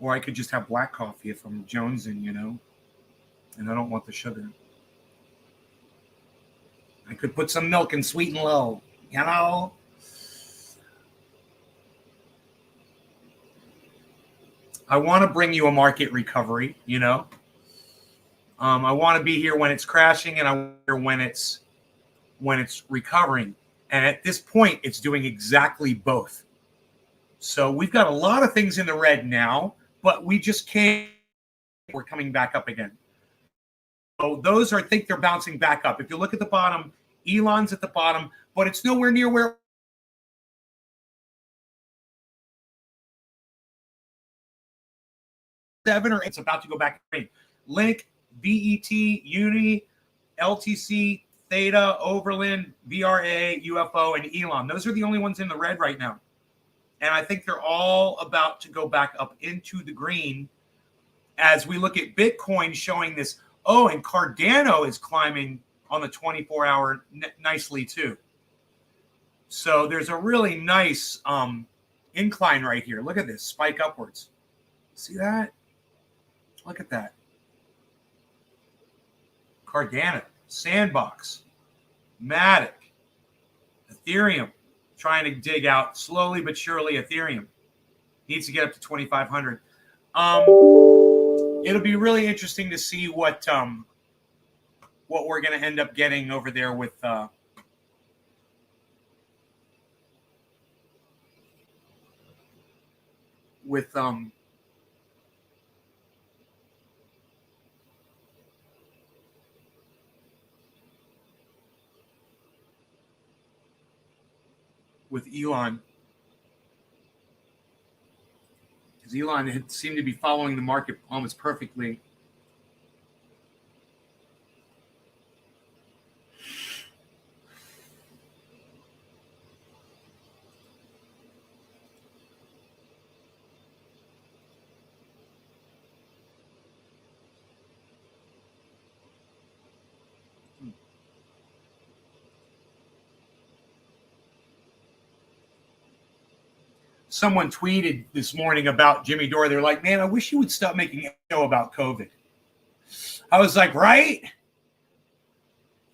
Or I could just have black coffee if I'm jonesing, and I don't want the sugar. I could put some milk and sweet and low, I want to bring you a market recovery, I want to be here when it's crashing, and I want to be here when it's recovering. And at this point, it's doing exactly both. So we've got a lot of things in the red now, but we just can't. We're coming back up again. So those I think they're bouncing back up. If you look at the bottom, Elon's at the bottom, but it's nowhere near where. It's about to go back. Link, BET, Uni, LTC, Theta, Overland, VRA, UFO, and Elon. Those are the only ones in the red right now. And I think they're all about to go back up into the green as we look at Bitcoin showing this. Oh, and Cardano is climbing on the 24-hour nicely too. So there's a really nice incline right here. Look at this, spike upwards. See that? Look at that. Cardano, Sandbox, Matic, Ethereum, trying to dig out slowly but surely. Ethereum needs to get up to 2,500. It'll be really interesting to see what we're going to end up getting over there with Elon. Because Elon had seemed to be following the market almost perfectly. Someone tweeted this morning about Jimmy Dore. They're like, man, I wish you would stop making a show about COVID. I was like, right?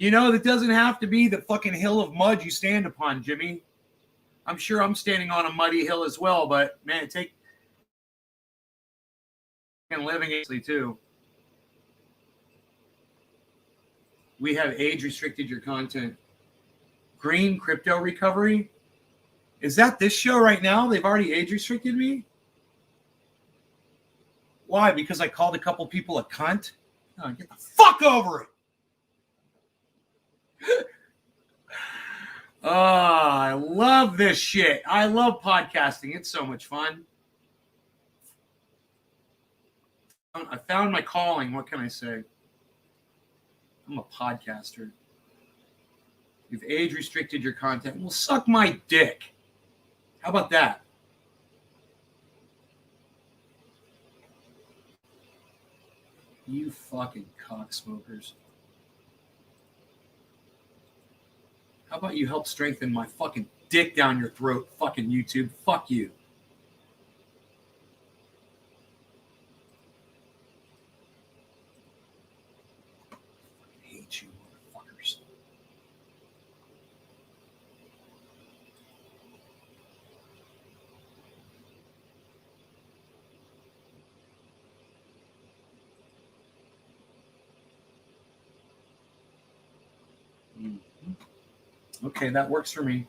That doesn't have to be the fucking hill of mud you stand upon, Jimmy. I'm sure I'm standing on a muddy hill as well, but man, take living actually too. We have age restricted your content. Green crypto recovery. Is that this show right now? They've already age restricted me? Why? Because I called a couple people a cunt? Oh, get the fuck over it. Oh, I love this shit. I love podcasting. It's so much fun. I found my calling. What can I say? I'm a podcaster. You've age restricted your content. Well, suck my dick. How about that? You fucking cocksmokers. How about you help strengthen my fucking dick down your throat, fucking YouTube? Fuck you. Okay, that works for me.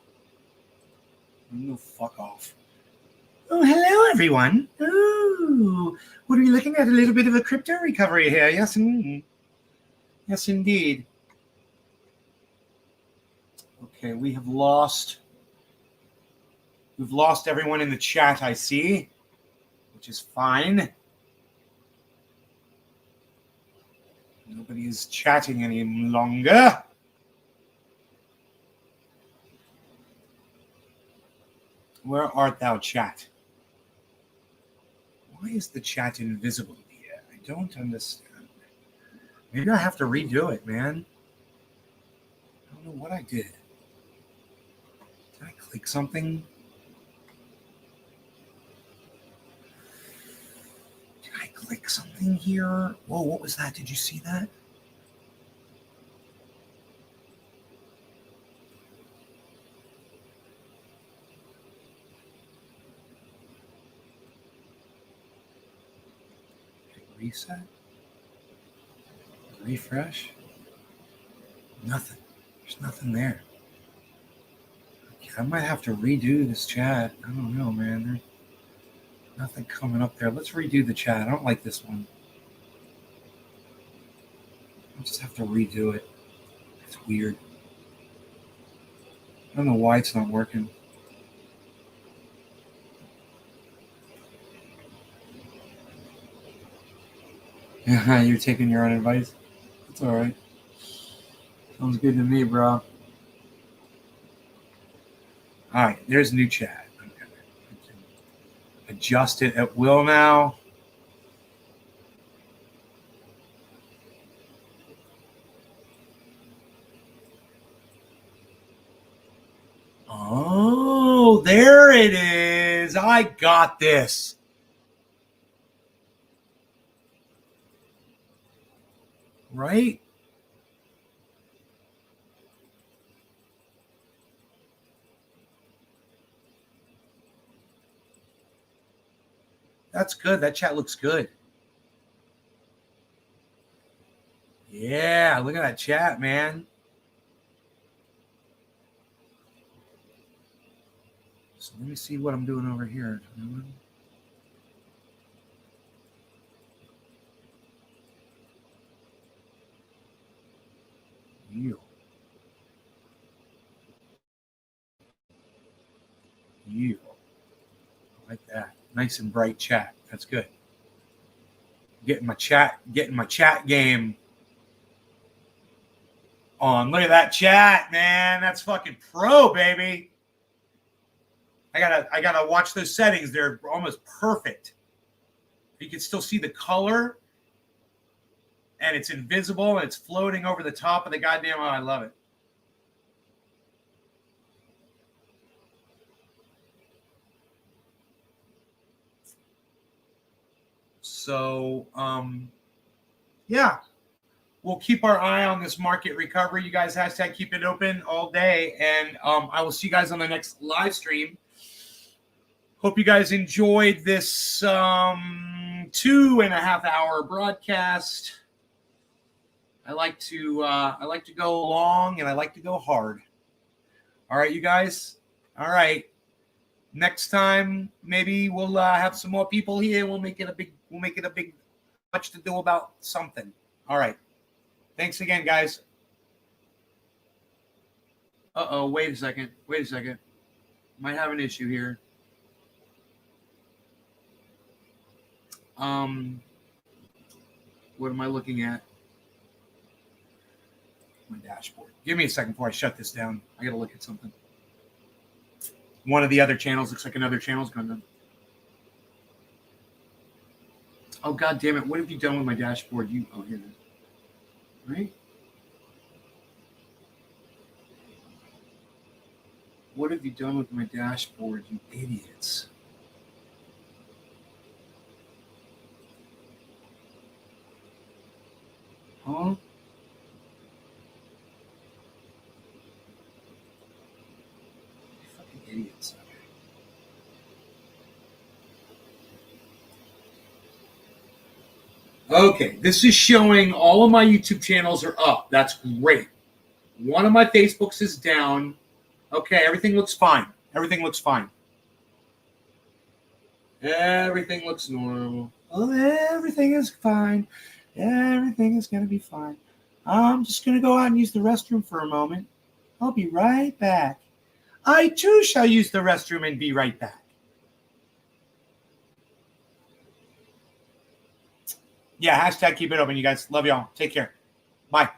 No, fuck off. Oh, hello, everyone. Oh, what are we looking at? A little bit of a crypto recovery here. Yes, yes, indeed. Okay, we've lost everyone in the chat, I see, which is fine. Nobody is chatting any longer. Where art thou, chat? Why is the chat invisible here? I don't understand. Maybe I have to redo it, man. I don't know what I did. Did I click something? Did I click something here? Whoa, what was that? Did you see that? Reset? Refresh? Nothing. There's nothing there. Okay, I might have to redo this chat. I don't know, man. There's nothing coming up there. Let's redo the chat. I don't like this one. I'll just have to redo it. It's weird. I don't know why it's not working. You're taking your own advice? That's all right. Sounds good to me, bro. All right, there's a new chat. Okay. I can adjust it at will now. Oh, there it is. I got this. Right? That's good. That chat looks good. Yeah, look at that chat, man. So let me see what I'm doing over here. You like that. Nice and bright chat. That's good. Getting my chat game on. Look at that chat, man. That's fucking pro, baby. I gotta watch those settings. They're almost perfect. You can still see the color, and it's invisible, and it's floating over the top of the goddamn. Oh, I love it. So, yeah, we'll keep our eye on this market recovery. You guys hashtag keep it open all day, and I will see you guys on the next live stream. Hope you guys enjoyed this 2.5 hour broadcast. I like to go long, and I like to go hard. All right, you guys. All right. Next time, maybe we'll have some more people here. We'll make it a big much to do about something. All right. Thanks again, guys. Uh-oh, wait a second. Might have an issue here. What am I looking at? My dashboard. Give me a second before I shut this down. I gotta look at something. One of the other channels looks like another channel's gone down. Oh, god damn it. What have you done with my dashboard? Here it is. Right? What have you done with my dashboard, you idiots? Huh? You fucking idiots. Okay, this is showing all of my YouTube channels are up. That's great. One of my Facebooks is down. Okay, everything looks fine. Everything looks fine. Everything looks normal. Oh, everything is fine. Everything is going to be fine. I'm just going to go out and use the restroom for a moment. I'll be right back. I too shall use the restroom and be right back. Yeah, hashtag keep it open, you guys. Love y'all. Take care. Bye.